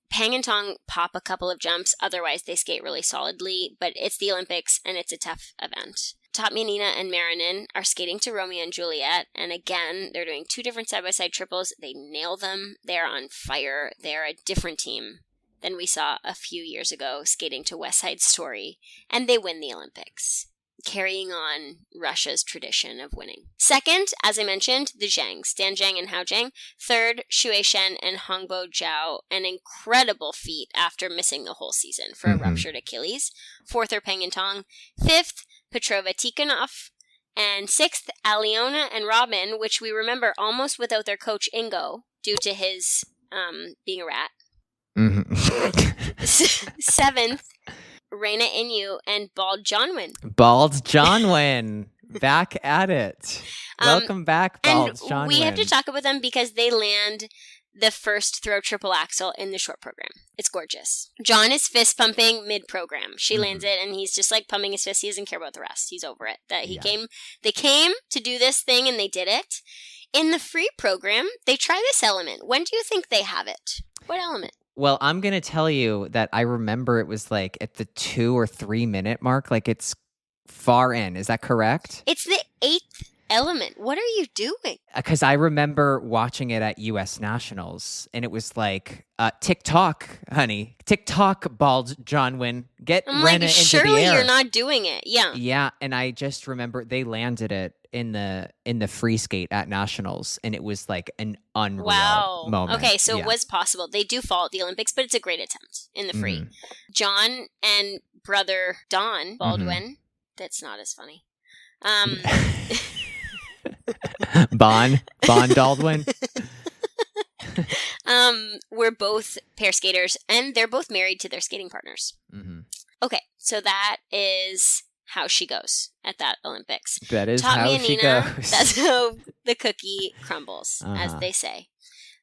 Pang and Tong pop a couple of jumps. Otherwise, they skate really solidly. But it's the Olympics, and it's a tough event. Totmianina and Marinin are skating to Romeo and Juliet, and again, they're doing two different side-by-side triples. They nail them. They're on fire. They're a different team than we saw a few years ago skating to West Side Story, and they win the Olympics, carrying on Russia's tradition of winning. Second, as I mentioned, the Zhangs, Dan Zhang and Hao Zhang. Third, Shui Shen and Hongbo Zhao, an incredible feat after missing the whole season for a ruptured Achilles. Fourth are Peng and Tong. Fifth, Petrova Tikhonov. And sixth, Aliona and Robin, which we remember almost without their coach Ingo due to his being a rat. Seventh, Reina Inu and Bald Johnwin. Bald Johnwin. Back at it. Welcome back, Bald Johnwin. We have to talk about them because they land the first throw triple axel in the short program. It's gorgeous. John is fist pumping mid-program. She lands it, and he's just like pumping his fist. He doesn't care about the rest. He's over it. They came to do this thing, and they did it. In the free program, they try this element. When do you think they have it? What element? Well, I'm going to tell you that I remember it was like at the 2 or 3 minute mark. Like it's far in. Is that correct? It's the 8th element. What are you doing? Because I remember watching it at U.S. Nationals, and it was like, TikTok, honey. TikTok, Bald Johnwin. Get Rena into the air. Surely you're not doing it. Yeah. Yeah, and I just remember they landed it in the free skate at Nationals, and it was like an unreal moment. Okay, so it was possible. They do fall at the Olympics, but it's a great attempt in the free. John and brother Don Baldwin. That's not as funny. Bon Baldwin. We're both pair skaters, and they're both married to their skating partners. Okay, so that is how she goes at that Olympics. That is how she goes. That's how the cookie crumbles, as they say.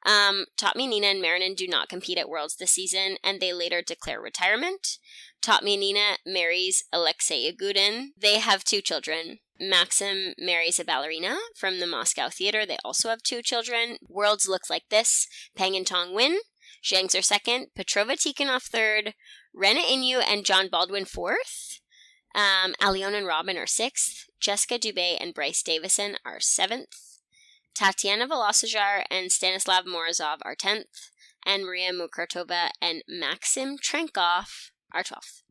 Totmianina and Marinin do not compete at Worlds this season, and they later declare retirement. Totmianina marries Alexei Yagudin. They have 2 children. Maxim marries a ballerina from the Moscow Theater. They also have 2 children. Worlds look like this. Peng and Tong win. Zhangs are second. Petrova Tikhonov third. Rena Inu and John Baldwin fourth. Aliona and Robin are 6th. Jessica Dubé and Bryce Davison are 7th. Tatiana Volosajar and Stanislav Morozov are 10th. And Maria Mukartova and Maxim Trenkov are 12th.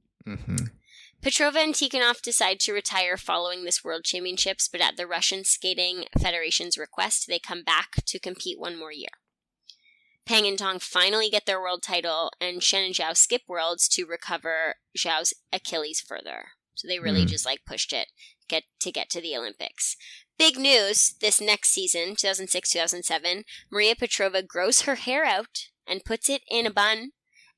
Petrova and Tikhonov decide to retire following this World Championships, but at the Russian Skating Federation's request, they come back to compete one more year. Peng and Tong finally get their world title, and Shen and Zhao skip Worlds to recover Zhao's Achilles further. So they really just like pushed it to get to the Olympics. Big news this next season, 2006-2007, Maria Petrova grows her hair out and puts it in a bun,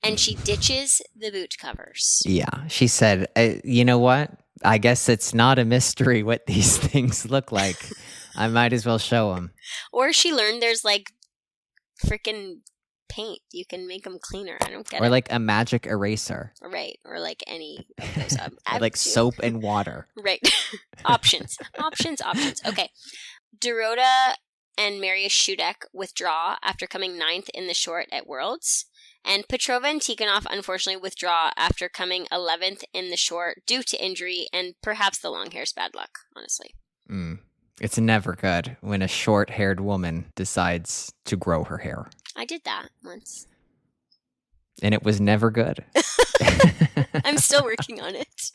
and she ditches the boot covers. Yeah, she said, you know what? I guess it's not a mystery what these things look like. I might as well show them. Or she learned there's like freaking paint. You can make them cleaner. I don't get it. Or like a magic eraser. Right. Or like any of those. Like soap and water. Right. Options. Okay. Dorota and Marius Shudek withdraw after coming 9th in the short at Worlds. And Petrova and Tikhonov unfortunately withdraw after coming 11th in the short due to injury, and perhaps the long hair's bad luck, honestly. It's never good when a short-haired woman decides to grow her hair. I did that once. And it was never good. I'm still working on it.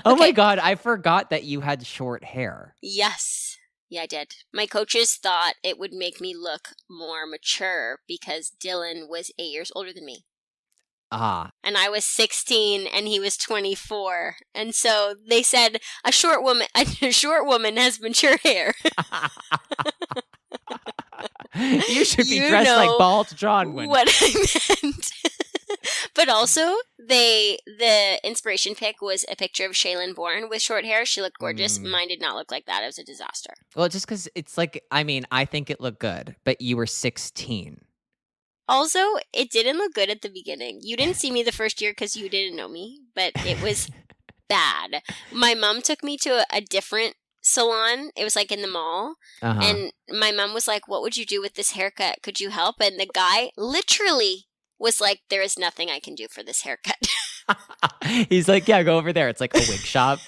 Oh my God, I forgot that you had short hair. Yes. Yeah, I did. My coaches thought it would make me look more mature because Dylan was 8 years older than me. Ah. And I was 16 and he was 24. And so they said a short woman has mature hair. You should be dressed like Bald John. What I meant. But also, the inspiration pic was a picture of Shaylin Bourne with short hair. She looked gorgeous. Mine did not look like that. It was a disaster. Well, just because it's like, I mean, I think it looked good, but you were 16. Also, it didn't look good at the beginning. You didn't see me the first year because you didn't know me, but it was bad. My mom took me to a different salon. It was like in the mall. And my mom was like, "What would you do with this haircut? Could you help?" And the guy literally was like, "There is nothing I can do for this haircut." He's like, "Yeah, go over there. It's like a wig shop."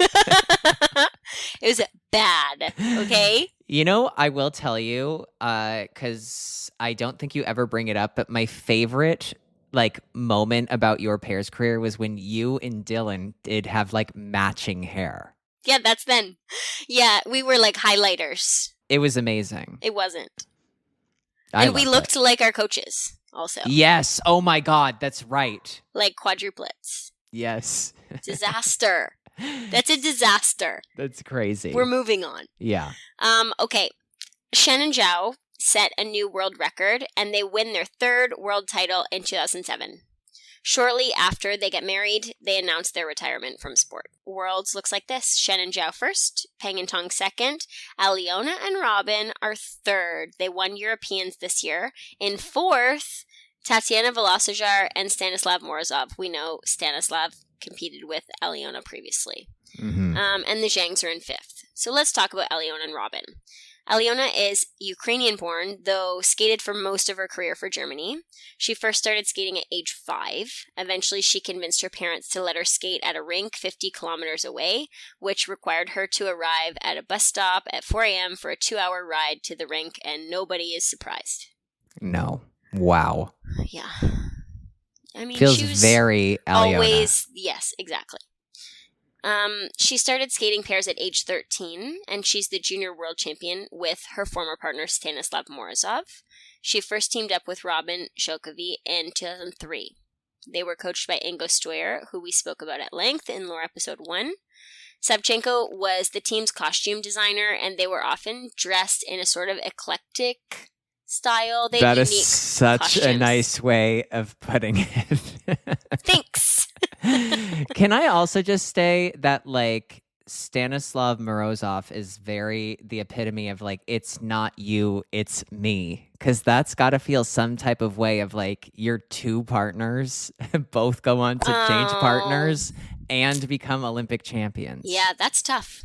It was bad. Okay. You know, I will tell you, because I don't think you ever bring it up, but my favorite like moment about your pair's career was when you and Dylan did have like matching hair. Yeah, that's then. Yeah, we were like highlighters. It was amazing. It wasn't. And we looked like our coaches also. Yes. Oh my God, that's right. Like quadruplets. Yes. Disaster. That's a disaster. That's crazy. We're moving on. Yeah. Okay. Shen and Zhao set a new world record, and they win their third world title in 2007. Shortly after they get married, they announce their retirement from sport. Worlds looks like this. Shen and Zhao first, Peng and Tong second, Aliona and Robin are third. They won Europeans this year. In fourth, Tatiana Volosojar and Stanislav Morozov. We know Stanislav competed with Aliona previously. Mm-hmm. And the Zhangs are in fifth. So let's talk about Aliona and Robin. Aliona is Ukrainian-born, though skated for most of her career for Germany. She first started skating at age 5. Eventually, she convinced her parents to let her skate at a rink 50 kilometers away, which required her to arrive at a bus stop at 4 a.m. for a 2-hour ride to the rink, and nobody is surprised. No. Wow. Yeah. I mean, feels she was very Aliona. Always, yes, exactly. She started skating pairs at age 13, and she's the junior world champion with her former partner Stanislav Morozov. She first teamed up with Robin Szolkowy in 2003. They were coached by Ingo Stoyer, who we spoke about at length in Lore Episode 1. Savchenko was the team's costume designer, and they were often dressed in a sort of eclectic style. They that had is unique such costumes. a nice way of putting it. Thanks. Can I also just say that, like, Stanislav Morozov is very the epitome of, like, it's not you, it's me. Because that's got to feel some type of way of, like, your two partners both go on to change partners and become Olympic champions. Yeah, that's tough.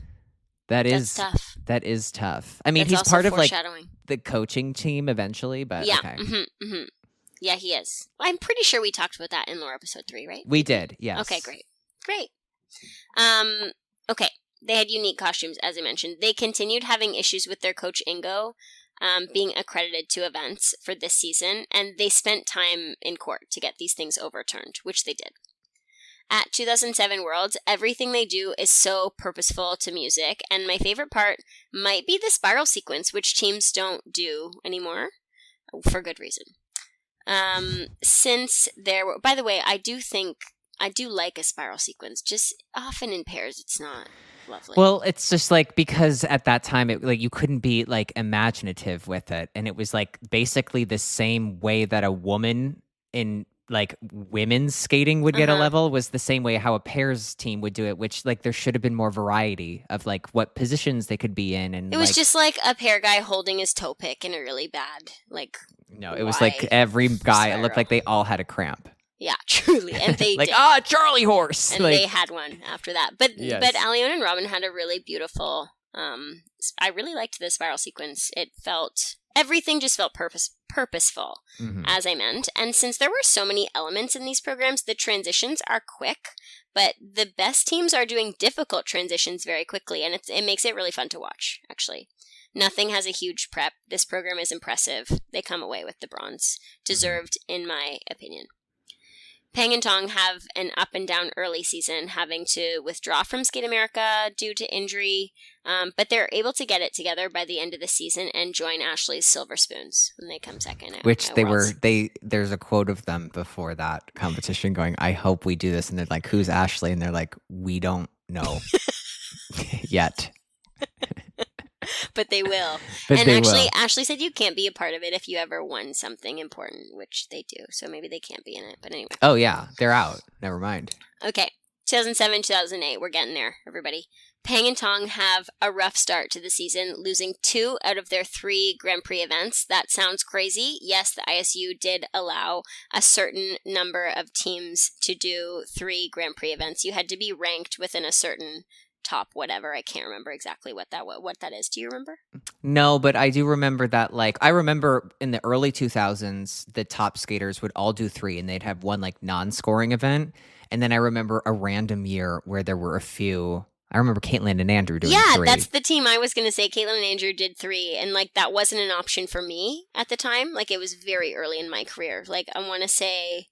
That's tough. That is tough. I mean, That's he's also part of, like, foreshadowing. the coaching team eventually, but Yeah. okay. Mm-hmm, mm-hmm. Yeah, he is. I'm pretty sure we talked about that in Lore Episode 3, right? We did, yes. Okay, great. Okay. They had unique costumes, as I mentioned. They continued having issues with their coach Ingo being accredited to events for this season, and they spent time in court to get these things overturned, which they did. At 2007 Worlds, everything they do is so purposeful to music, and my favorite part might be the spiral sequence, which teams don't do anymore, for good reason. Since there were, by the way, I do like a spiral sequence, just often in pairs, it's not lovely. Well, it's just like, because at that time, it like you couldn't be like imaginative with it. And it was like basically the same way that a woman in like women's skating would get a level was the same way how a pairs team would do it, which like there should have been more variety of like what positions they could be in. And it was just like a pair guy holding his toe pick in a really bad, like, no, it was like every guy, it looked like they all had a cramp. Yeah, truly. And they like, did. Charlie horse. And like, they had one after that. But yes. But Aliona and Robin had a really beautiful, I really liked the spiral sequence. Everything just felt purposeful, as I meant. And since there were so many elements in these programs, the transitions are quick, but the best teams are doing difficult transitions very quickly, and it makes it really fun to watch, actually. Nothing has a huge prep. This program is impressive. They come away with the bronze. Deserved, in my opinion. Peng and Tong have an up and down early season, having to withdraw from Skate America due to injury, but they're able to get it together by the end of the season and join Ashley's Silver Spoons when they come second. Which at Worlds. there's a quote of them before that competition going, "I hope we do this," and they're like, "Who's Ashley?" And they're like, "We don't know yet." But they will. Ashley said you can't be a part of it if you ever won something important, which they do. So maybe they can't be in it. But anyway. Oh, yeah. They're out. Never mind. Okay. 2007, 2008. We're getting there, everybody. Peng and Tong have a rough start to the season, losing 2 out of their 3 Grand Prix events. That sounds crazy. Yes, the ISU did allow a certain number of teams to do 3 Grand Prix events. You had to be ranked within a certain top whatever. I can't remember exactly what that is. Do you remember? No, but I do remember that, like, I remember in the early 2000s, the top skaters would all do 3 and they'd have one like non-scoring event. And then I remember a random year where there were a few. I remember Caitlin and Andrew doing 3. Yeah, that's the team I was going to say. Caitlin and Andrew did 3, and like that wasn't an option for me at the time. Like it was very early in my career. Like I want to say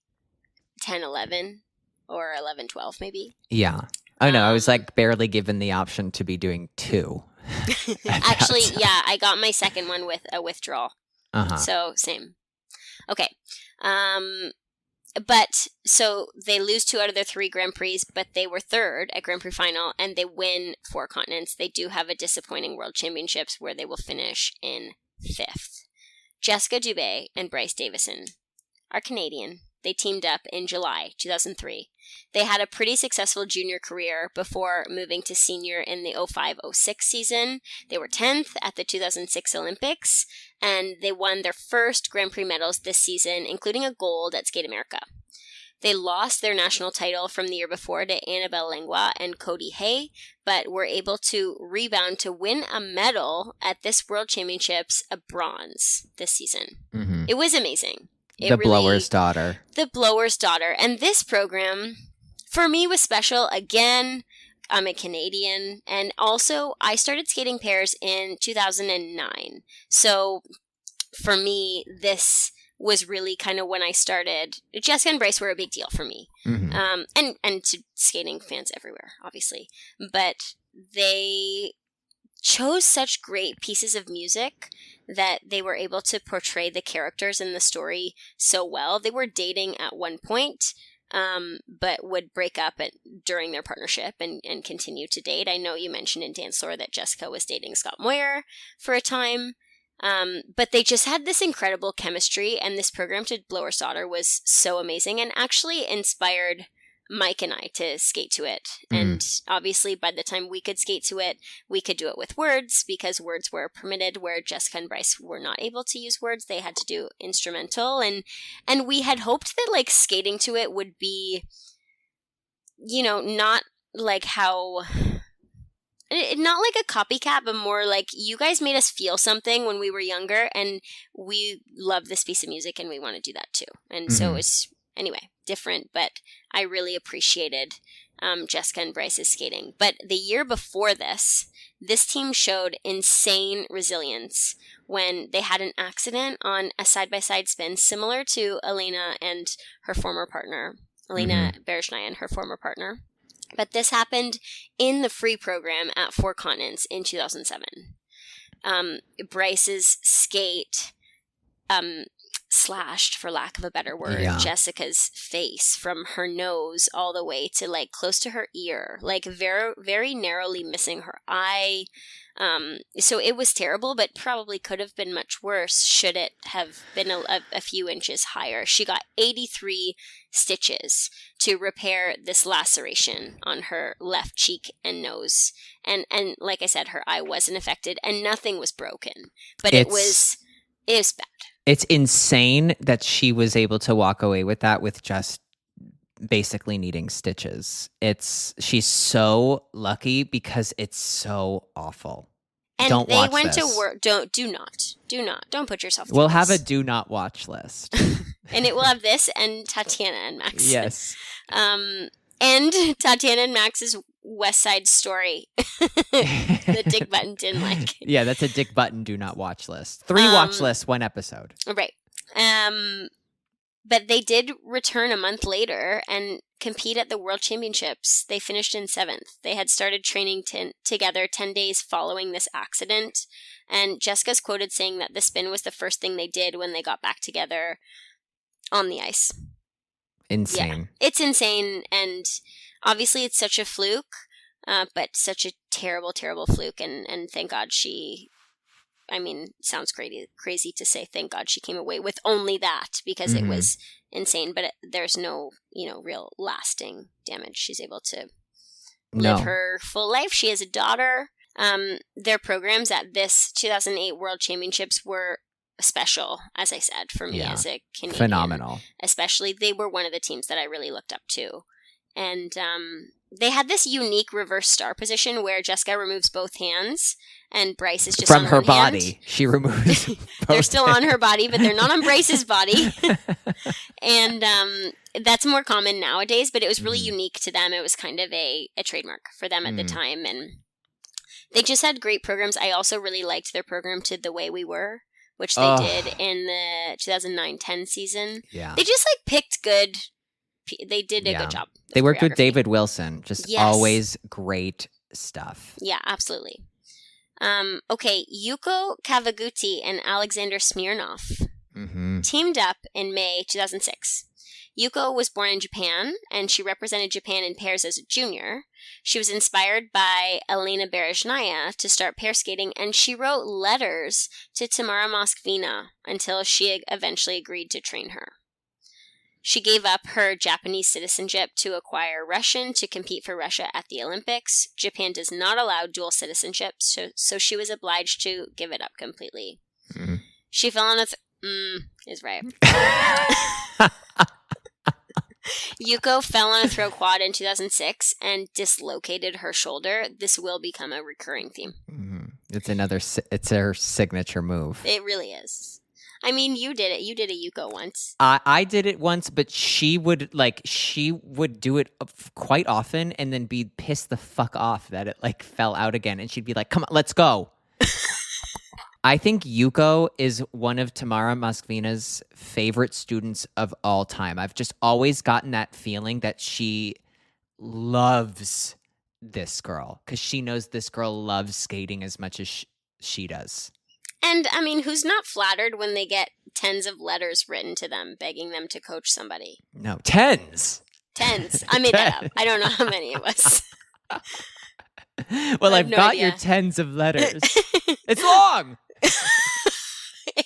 10, 11 or 11, 12 maybe. Yeah. Oh, no, I was like barely given the option to be doing 2. Actually, yeah, I got my second one with a withdrawal. Uh-huh. So, same. Okay. But, so they lose 2 out of their 3 Grand Prix, but they were 3rd at Grand Prix Final, and they win 4 continents. They do have a disappointing World Championships where they will finish in 5th. Jessica Dubé and Bryce Davison are Canadian. They teamed up in July 2003. They had a pretty successful junior career before moving to senior in the 05-06 season. They were 10th at the 2006 Olympics, and they won their first Grand Prix medals this season, including a gold at Skate America. They lost their national title from the year before to Annabelle Langlois and Cody Hay, but were able to rebound to win a medal at this World Championships, a bronze this season. Mm-hmm. It was amazing. Blower's daughter. The Blower's daughter. And this program, for me, was special. Again, I'm a Canadian. And also, I started skating pairs in 2009. So, for me, this was really kind of when I started. Jessica and Bryce were a big deal for me. Mm-hmm. And to skating fans everywhere, obviously. But they chose such great pieces of music that they were able to portray the characters in the story so well. They were dating at one point, but would break up during their partnership and continue to date. I know you mentioned in Dance Lore that Jessica was dating Scott Moyer for a time, but they just had this incredible chemistry, and this program to Blower's Daughter was so amazing and actually inspired Mike and I to skate to it. And obviously by the time we could skate to it, we could do it with words because words were permitted, where Jessica and Bryce were not able to use words. They had to do instrumental, and we had hoped that like skating to it would be, you know, not like how, not like a copycat, but more like you guys made us feel something when we were younger, and we love this piece of music and we want to do that too. And so it's, anyway, different, but I really appreciated Jessica and Bryce's skating. But the year before this team showed insane resilience when they had an accident on a side-by-side spin similar to Elena and her former partner, Elena Berezhnaya and her former partner. But this happened in the free program at 4 continents in 2007. Bryce's skate slashed, for lack of a better word, Jessica's face from her nose all the way to like close to her ear, like very, very narrowly missing her eye. So it was terrible, but probably could have been much worse should it have been a few inches higher. She got 83 stitches to repair this laceration on her left cheek and nose. And like I said, her eye wasn't affected and nothing was broken, but it was bad. It's insane that she was able to walk away with that with just basically needing stitches. She's so lucky because it's so awful. And don't they watch went this. to work. Do not. Don't put yourself through We'll this. have a do not watch list. And it will have this and Tatiana and Max. Yes. And Tatiana and Max's West Side Story that Dick Button didn't like. Yeah, that's a Dick Button do not watch list. 3 watch lists, 1 episode. Right. But they did return a month later and compete at the World Championships. They finished in 7th. They had started training together 10 days following this accident. And Jessica's quoted saying that the spin was the first thing they did when they got back together on the ice. Insane. Yeah, it's insane. And obviously it's such a fluke, but such a terrible, terrible fluke. And thank God sounds crazy to say thank God she came away with only that, because it was insane, but there's no, real lasting damage. She's able to live her full life. She has a daughter. Their programs at this 2008 World Championships were special, as I said, for me as a Canadian. Phenomenal. Especially, they were one of the teams that I really looked up to. And they had this unique reverse star position where Jessica removes both hands and Bryce is just from on her one body. Hand. She removes. They're still on her body, but they're not on Bryce's body. And that's more common nowadays, but it was really unique to them. It was kind of a trademark for them at the time. And they just had great programs. I also really liked their program to The Way We Were, which they did in the 2009-10 season. Yeah. They just picked good. They did a good job. They worked with David Wilson. Just always great stuff. Yeah, absolutely. Okay, Yuko Kawaguchi and Alexander Smirnov teamed up in May 2006. Yuko was born in Japan, and she represented Japan in pairs as a junior. She was inspired by Elena Berezhnaya to start pair skating, and she wrote letters to Tamara Moskvina until she eventually agreed to train her. She gave up her Japanese citizenship to acquire Russian to compete for Russia at the Olympics. Japan does not allow dual citizenship, so she was obliged to give it up completely. She fell on a... is right. Yuko fell on a throw quad in 2006 and dislocated her shoulder. This will become a recurring theme. It's her signature move. It really is. I mean, you did it. You did a Yuko once. I did it once, but she would do it quite often and then be pissed the fuck off that it fell out again. And she'd be like, come on, let's go. I think Yuko is one of Tamara Moskvina's favorite students of all time. I've just always gotten that feeling that she loves this girl because she knows this girl loves skating as much as she does. And, I mean, who's not flattered when they get tens of letters written to them begging them to coach somebody? No, tens. I made that up. I don't know how many it was. Well, I've got your tens of letters. It's long.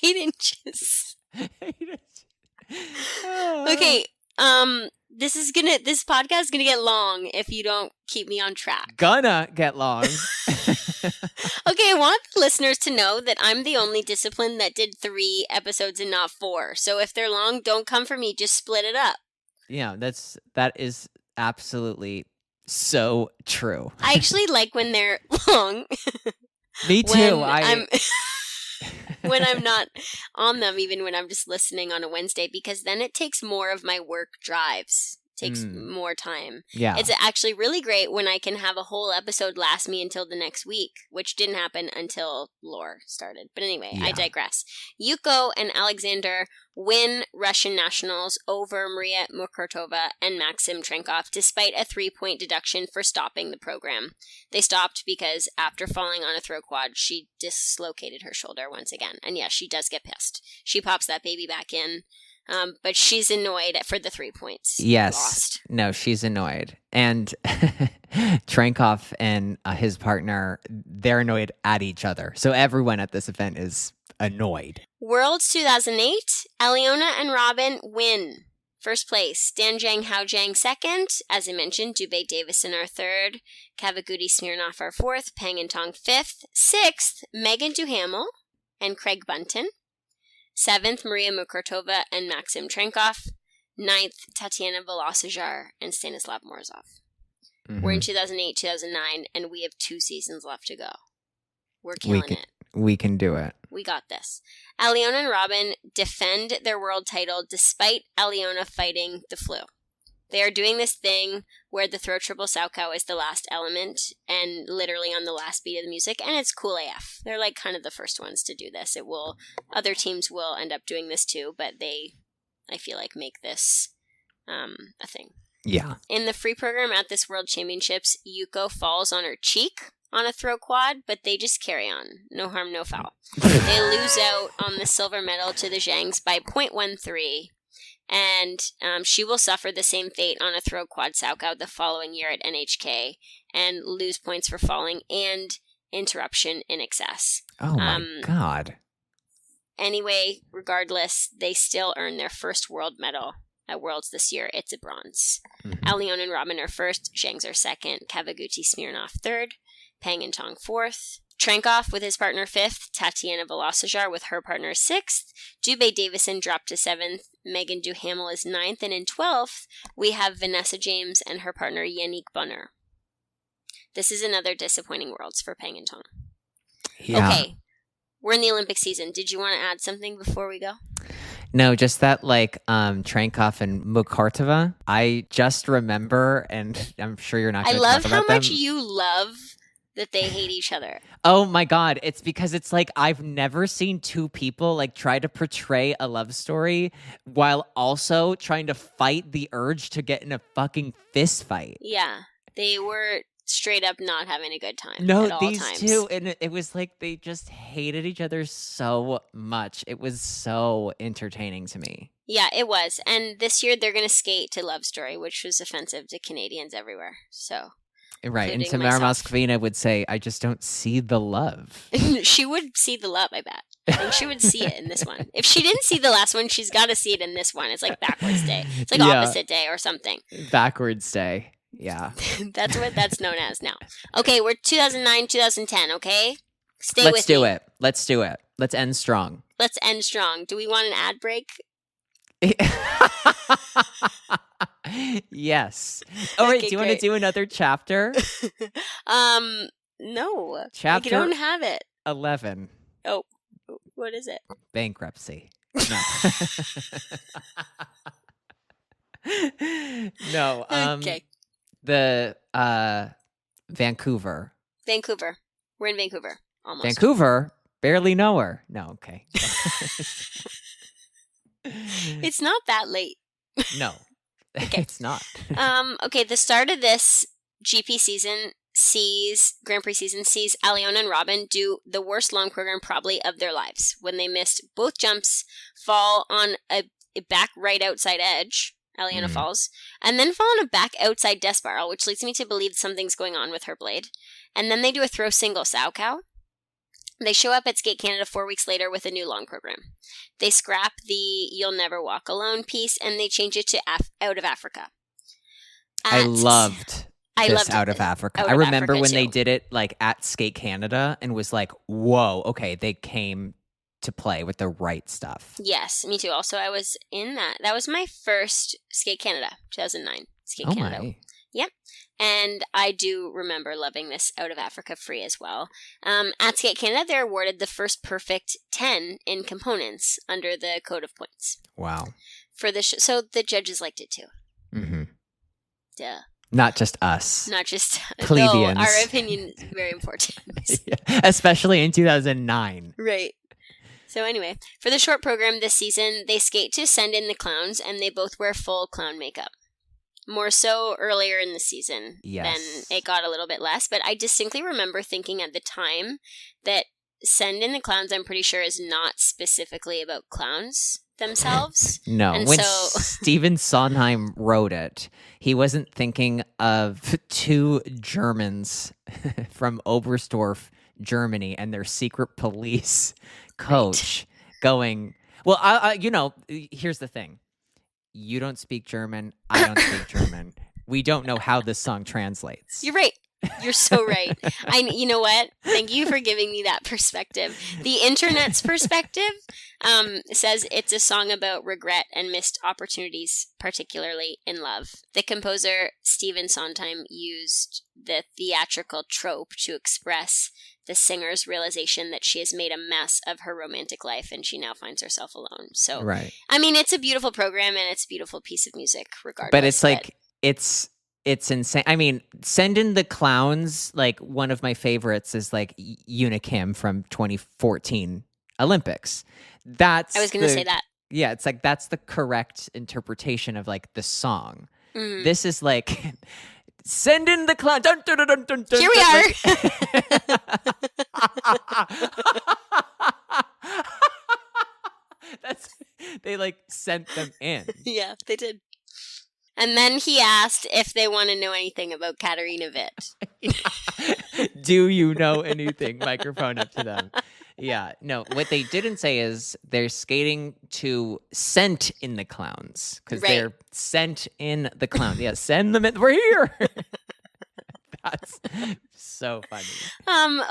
8 inches. 8 inches. Okay. This podcast is gonna get long if you don't keep me on track. Gonna get long. Okay, I want the listeners to know that I'm the only discipline that did 3 episodes and not 4. So if they're long, don't come for me. Just split it up. Yeah, that is absolutely so true. I actually like when they're long. Me too. When I'm not on them, even when I'm just listening on a Wednesday, because then it takes more of my work drives. Takes more time. Yeah. It's actually really great when I can have a whole episode last me until the next week, which didn't happen until Lore started. But anyway, I digress. Yuko and Alexander win Russian nationals over Maria Mukurtova and Maxim Trenkov, despite a 3-point deduction for stopping the program. They stopped because after falling on a throw quad, she dislocated her shoulder once again. And yes, she does get pissed. She pops that baby back in. But she's annoyed for the 3 points. Yes. Lost. No, she's annoyed. And Trenkov and his partner, they're annoyed at each other. So everyone at this event is annoyed. Worlds 2008, Aliona and Robin win. First place, Danjang Haojang second. As I mentioned, Dubé Davison are third. Kawaguchi Smirnov are fourth. Peng and Tong fifth. Sixth, Megan Duhamel and Craig Bunton. 7th, Maria Mukurtova and Maxim Trenkov. 9th, Tatiana Volosajar and Stanislav Morozov. We're in 2008, 2009, and we have 2 seasons left to go. We're killing it. We can do it. We got this. Aliona and Robin defend their world title despite Aliona fighting the flu. They are doing this thing where the throw triple Szolkowy is the last element and literally on the last beat of the music, and it's cool AF. They're like kind of the first ones to do this. Other teams will end up doing this too, but they, I feel like, make this a thing. Yeah. In the free program at this World Championships, Yuko falls on her cheek on a throw quad, but they just carry on. No harm, no foul. They lose out on the silver medal to the Zhangs by 0.13. And she will suffer the same fate on a throw quad Szolkowy the following year at NHK and lose points for falling and interruption in excess. Oh my God. Anyway, regardless, they still earn their first world medal at Worlds this year. It's a bronze. Mhm. Alyon and Robin are first, Zhangs are second, Kavaguti Smirnov third, Peng and Tong fourth, Trankov with his partner fifth, Tatiana Velocijar with her partner sixth, Dubé Davison dropped to seventh, Megan Duhamel is ninth, and in 12th, we have Vanessa James and her partner Yannick Bonner. This is another disappointing Worlds for Peng and Tong. Yeah. Okay, we're in the Olympic season. Did you want to add something before we go? No, just that Trankov and Mukhartova. I just remember, and I'm sure you're not going I to talk love about how them. much you love that they hate each other. Oh my God. It's because it's like I've never seen two people like try to portray a love story while also trying to fight the urge to get in a fucking fist fight. Yeah, they were straight up not having a good time. No, at all these times. two, and it was like they just hated each other so much. It was so entertaining to me. Yeah, it was. And this year they're going to skate to Love Story, which was offensive to Canadians everywhere. So, Right, and including Tamara myself. Moskvina would say, I just don't see the love. she would see the love, I bet. I think she would see it in this one. If she didn't see the last one, she's got to see it in this one. It's like backwards day. It's like Yeah. opposite day or something. Backwards day. Yeah. That's what that's known as now. Okay, we're 2009, 2010, okay? Stay Let's with do me. it. Let's do it. Let's end strong. Let's end strong. Do we want an ad break? Yes. All right, Okay, do you want to great. do another chapter? No. Chapter- I don't have it. 11. Oh, what is it? Bankruptcy. No. No. Okay. The Vancouver. Vancouver. We're in Vancouver. Almost. Vancouver? Barely know her. No, okay. It's not that late. No. Okay. It's not. Okay, the start of this GP season Grand Prix season sees Alyon and Robin do the worst long program probably of their lives when they missed both jumps, fall on a back right outside edge, Aliana Mhm. falls, and then fall on a back outside death spiral, which leads me to believe something's going on with her blade. And then they do a throw single Szolkowy. They show up at Skate Canada 4 weeks later with a new long program. They scrap the You'll Never Walk Alone piece and they change it to Out of Africa. I loved this loved Out of Africa. Out I of remember Africa when they too. did it like at Skate Canada and was like, whoa, okay, they came to play with the right stuff. Yes, me too. Also, I was in that. That was my first Skate Canada, 2009. Skate Oh Canada. my. Yep. And I do remember loving this Out of Africa free as well. At Skate Canada, they're awarded the first perfect 10 in components under the Code of Points. Wow. For the so the judges liked it too. Mm-hmm. Duh. Not just us. Not just Plebeians. though our opinion is very important. Yeah, especially in 2009. Right. So anyway, for the short program this season, they skate to Send in the Clowns, and they both wear full clown makeup. More so earlier in the season Yes. than it got a little bit less. But I distinctly remember thinking at the time that Send in the Clowns, I'm pretty sure, is not specifically about clowns themselves. No, And when so- Stephen Sondheim wrote it, he wasn't thinking of two Germans from Oberstdorf, Germany, and their secret police coach going, well, here's the thing. You don't speak German. I don't speak German. We don't know how this song translates. You're right. You're so right. You know what? Thank you for giving me that perspective. The internet's perspective says it's a song about regret and missed opportunities, particularly in love. The composer Stephen Sondheim used the theatrical trope to express the singer's realization that she has made a mess of her romantic life and she now finds herself alone. So, Right. I mean, it's a beautiful program and it's a beautiful piece of music, regardless. But it's like it's insane. I mean, Send in the Clowns, like one of my favorites is like Unikim from 2014 Olympics. That's I was going to say that. Yeah, it's like that's the correct interpretation of like the song. Mm. This is like Send in the Clown. Dun, dun, dun, dun, dun, dun, Here we are. They like sent them in. Yeah, they did. And then he asked if they want to know anything about Katarina Witt. Do you know anything? Microphone up to them. Yeah, no, what they didn't say is they're skating to Sent in the Clowns because they're sent in the clowns. Yeah, send them in. We're here. That's so funny.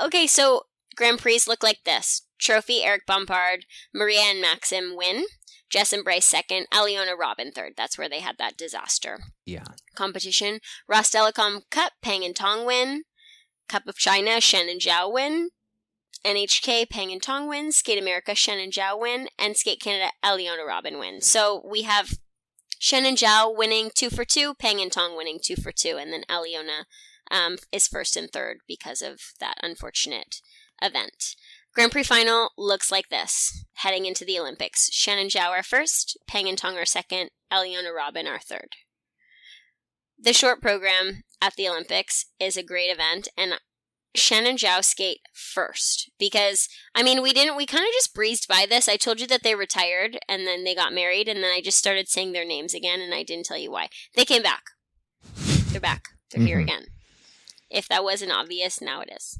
Okay, so Grand Prix look like this. Trophy, Eric Bompard, Maria and Maxim win. Jess and Bryce second. Aliona, Robin third. That's where they had that disaster. Yeah. Competition. Rostelecom Cup, Peng and Tong win. Cup of China, Shen and Zhao win. NHK, Peng and Tong win. Skate America, Shen and Zhao win. And Skate Canada, Aliona, Robin win. So we have Shen and Zhao winning 2 for 2, Peng and Tong winning 2 for 2, and then Aliona is first and third because of that unfortunate event. Grand Prix final looks like this, heading into the Olympics. Shen and Zhao are first, Peng and Tong are second, Aliona, Robin are third. The short program at the Olympics is a great event, and Shen and Zhao skate first because, I mean, we kind of just breezed by this. I told you that they retired and then they got married, and then I just started saying their names again, and I didn't tell you why. They came back. They're back. They're here again. If that wasn't obvious, now it is.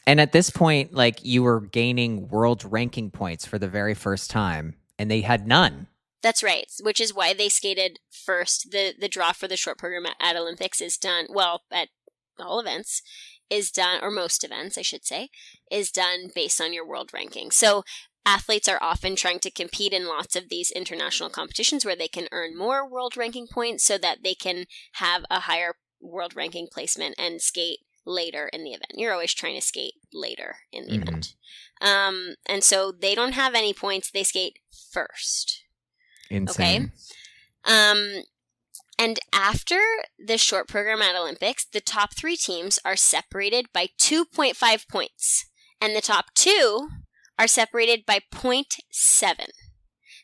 And at this point, like, you were gaining world ranking points for the very first time, and they had none. That's right, which is why they skated first. The draw for the short program at Olympics is done, well, at all events, is done, or most events, I should say, is done based on your world ranking. So athletes are often trying to compete in lots of these international competitions where they can earn more world ranking points so that they can have a higher world ranking placement and skate later in the event. You're always trying to skate later in the event. And so they don't have any points. They skate first. Insane. Okay. And after the short program at Olympics, the top 3 teams are separated by 2.5 points. And the top 2 are separated by 0.7.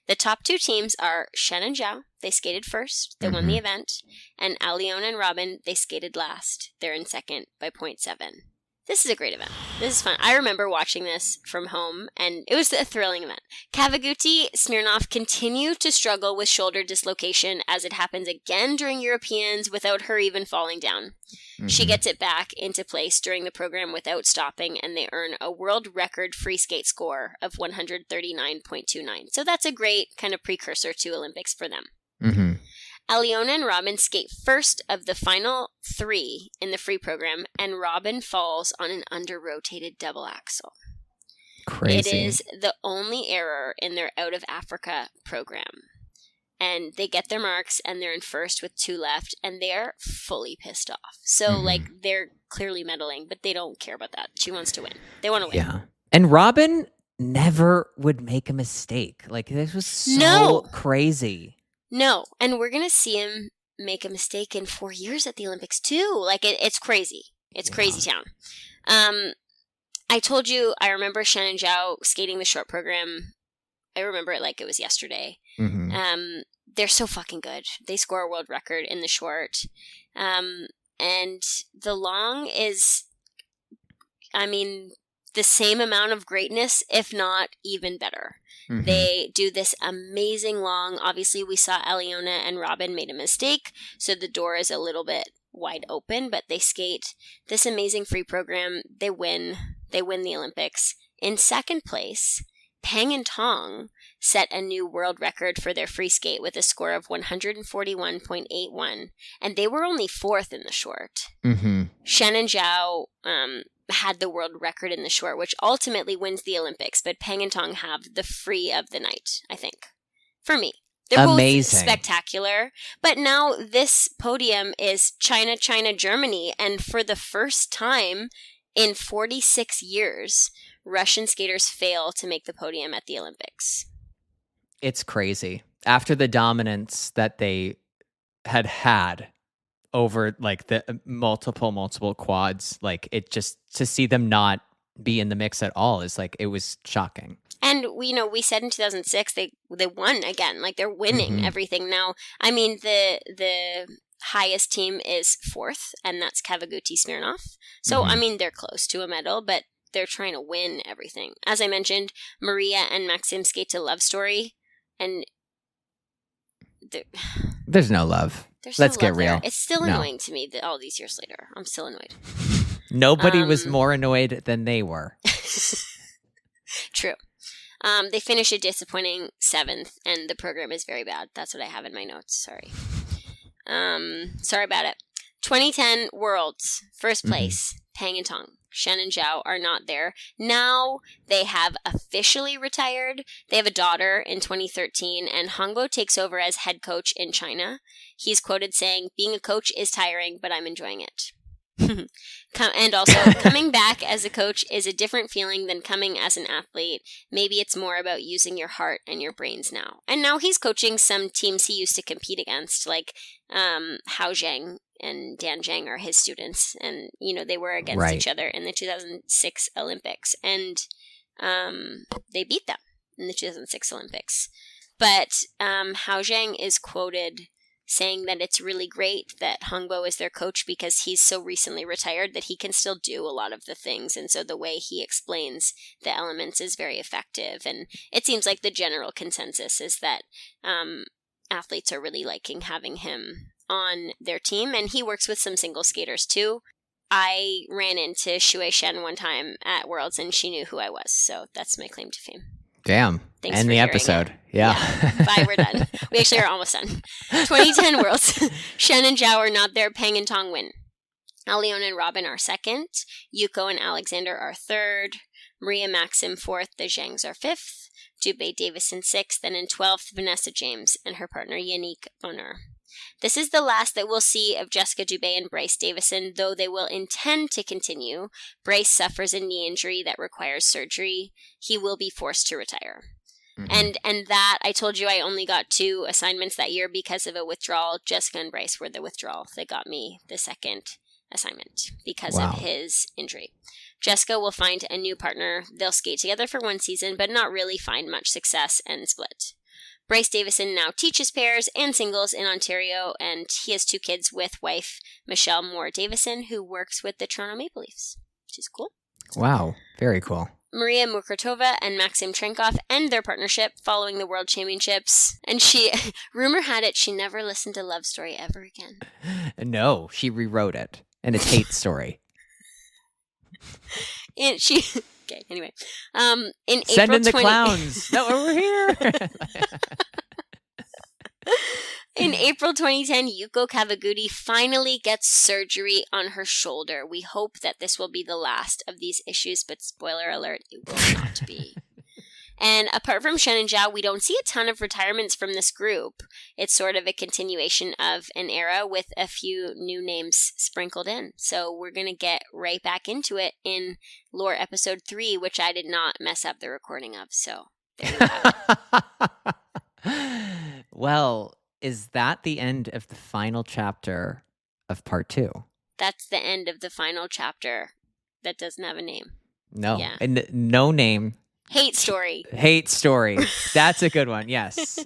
The top 2 teams are Shen and Zhao. They skated first. They won the event. And Aliona and Robin, they skated last. They're in second by 0.7. This is a great event. This is fun. I remember watching this from home, and it was a thrilling event. Kavaguti Smirnov continue to struggle with shoulder dislocation as it happens again during Europeans without her even falling down. She gets it back into place during the program without stopping, and they earn a world record free skate score of 139.29. So that's a great kind of precursor to Olympics for them. Aliona and Robin skate first of the final 3 in the free program, and Robin falls on an under-rotated double axel. Crazy. It is the only error in their Out of Africa program. And they get their marks, and they're in first with 2 left, and they're fully pissed off. So, like, they're clearly meddling, but they don't care about that. She wants to win. They want to win. Yeah. And Robin never would make a mistake. Like, this was so crazy. No, and we're going to see him make a mistake in 4 years at the Olympics, too. Like, it's crazy. It's crazy town. I told you, I remember Shen and Zhao skating the short program. I remember it like it was yesterday. They're so fucking good. They score a world record in the short. And the long is, I mean, the same amount of greatness, if not even better. They do this amazing long. Obviously, we saw Aliona and Robin made a mistake, so the door is a little bit wide open, but they skate this amazing free program. They win. They win the Olympics. In second place, Peng and Tong set a new world record for their free skate with a score of 141.81, and they were only 4th in the short. Shen and Zhao had the world record in the short, which ultimately wins the Olympics, but Peng and Tong have the free of the night, I think, for me. They're amazing. Both spectacular, but now this podium is China, China, Germany, and for the first time in 46 years, Russian skaters fail to make the podium at the Olympics. It's crazy. After the dominance that they had over like the multiple quads. Like it just to see them not be in the mix at all is like it was shocking. And we said in 2006 they won again. Like they're winning everything now. I mean the highest team is fourth, and that's Kavaguti Smirnov. So I mean they're close to a medal, but they're trying to win everything. As I mentioned, Maria and Maxim skate to Love Story, and there's no love. Let's get real. There. It's still annoying to me that all these years later, I'm still annoyed. Nobody was more annoyed than they were. True. They finish a disappointing 7th, and the program is very bad. That's what I have in my notes. Sorry. Sorry about it. 2010 Worlds, first place, Peng and Tong. Shen and Zhao are not there. Now they have officially retired. They have a daughter in 2013, and Hongbo takes over as head coach in China. He's quoted saying, "Being a coach is tiring, but I'm enjoying it." And also, coming back as a coach is a different feeling than coming as an athlete. Maybe it's more about using your heart and your brains now. And now he's coaching some teams he used to compete against, like Hao Zhang and Dan Zhang are his students. And, they were against each other in the 2006 Olympics. And they beat them in the 2006 Olympics. But Hao Zhang is quoted saying that it's really great that Hongbo is their coach because he's so recently retired that he can still do a lot of the things. And so the way he explains the elements is very effective. And it seems like the general consensus is that athletes are really liking having him on their team. And he works with some single skaters too. I ran into Shuei Shen one time at Worlds and she knew who I was. So that's my claim to fame. Damn. Thanks and for the hearing episode. it. Yeah. Bye, we're done. We actually are almost done. 2010 Worlds. Shen and Zhao are not there. Peng and Tong win. Alion and Robin are second. Yuko and Alexander are third. Maria Maxim fourth. The Zhangs are fifth. Dubé Davison sixth. And in 12th, Vanessa James and her partner Yannick Bonheur. This is the last that we'll see of Jessica Dubé and Bryce Davison, though they will intend to continue. Bryce suffers a knee injury that requires surgery. He will be forced to retire. And that, I told you I only got 2 assignments that year because of a withdrawal. Jessica and Bryce were the withdrawal that got me the second assignment because of his injury. Jessica will find a new partner. They'll skate together for 1 season, but not really find much success and split. Bryce Davison now teaches pairs and singles in Ontario, and he has 2 kids with wife Michelle Moore Davison, who works with the Toronto Maple Leafs, which is cool. Wow, very cool. Maria Mukurtova and Maxim Trenkov end their partnership following the World Championships, and rumor had it she never listened to Love Story ever again. No, she rewrote it, and it's Hate Story. And okay, anyway. In Send April in the clowns. No, we're here. In April 2010, Yuko Kavaguti finally gets surgery on her shoulder. We hope that this will be the last of these issues, but spoiler alert, it will not be. And apart from Shen and Zhao, we don't see a ton of retirements from this group. It's sort of a continuation of an era with a few new names sprinkled in. So we're going to get right back into it in Lore Episode 3, which I did not mess up the recording of. So there you have it. Well, is that the end of the final chapter of part 2? That's the end of the final chapter that doesn't have a name. No. Yeah. And no name. Hate Story. Hate Story. That's a good one. Yes.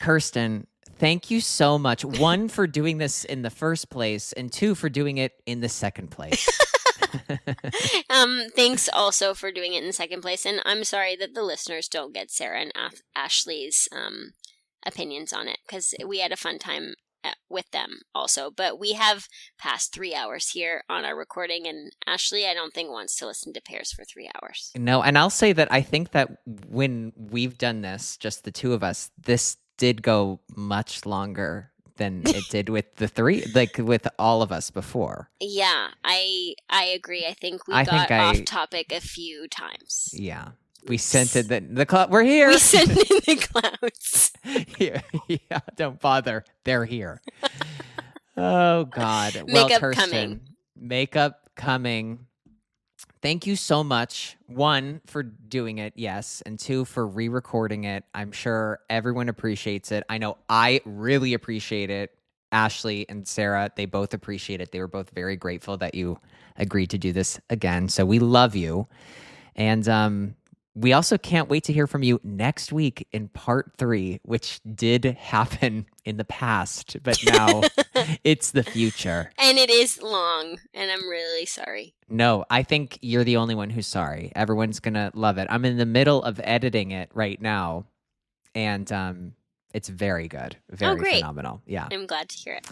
Kirsten, thank you so much. 1, for doing this in the first place, and 2, for doing it in the second place. Thanks also for doing it in second place, and I'm sorry that the listeners don't get Sarah and Ashley's opinions on it, because we had a fun time with them also, but we have passed 3 hours here on our recording, and Ashley, I don't think, wants to listen to pairs for 3 hours. No, and I'll say that I think that when we've done this, just the 2 of us, this did go much longer than it did with the 3, like with all of us before. Yeah, I agree. I think we got off topic a few times. Yeah. We sent in the cloud. We're here. We sent in the clouds. yeah, don't bother. They're here. Oh, God. Makeup Kirsten, coming. Makeup coming. thank you so much. 1, for doing it, yes. And 2, for re-recording it. I'm sure everyone appreciates it. I know I really appreciate it. Ashley and Sarah, they both appreciate it. They were both very grateful that you agreed to do this again. So we love you. And we also can't wait to hear from you next week in part 3, which did happen in the past, but now it's the future. And it is long, and I'm really sorry. No, I think you're the only one who's sorry. Everyone's going to love it. I'm in the middle of editing it right now, and it's very good. Very phenomenal. Yeah. I'm glad to hear it.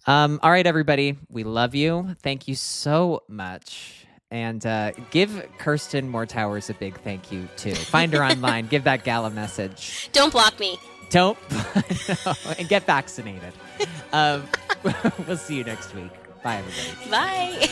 All right, everybody. We love you. Thank you so much. And give Kirsten Moore-Towers a big thank you, too. Find her online. Give that gal a message. Don't block me. Don't. No, and get vaccinated. We'll see you next week. Bye, everybody. Bye.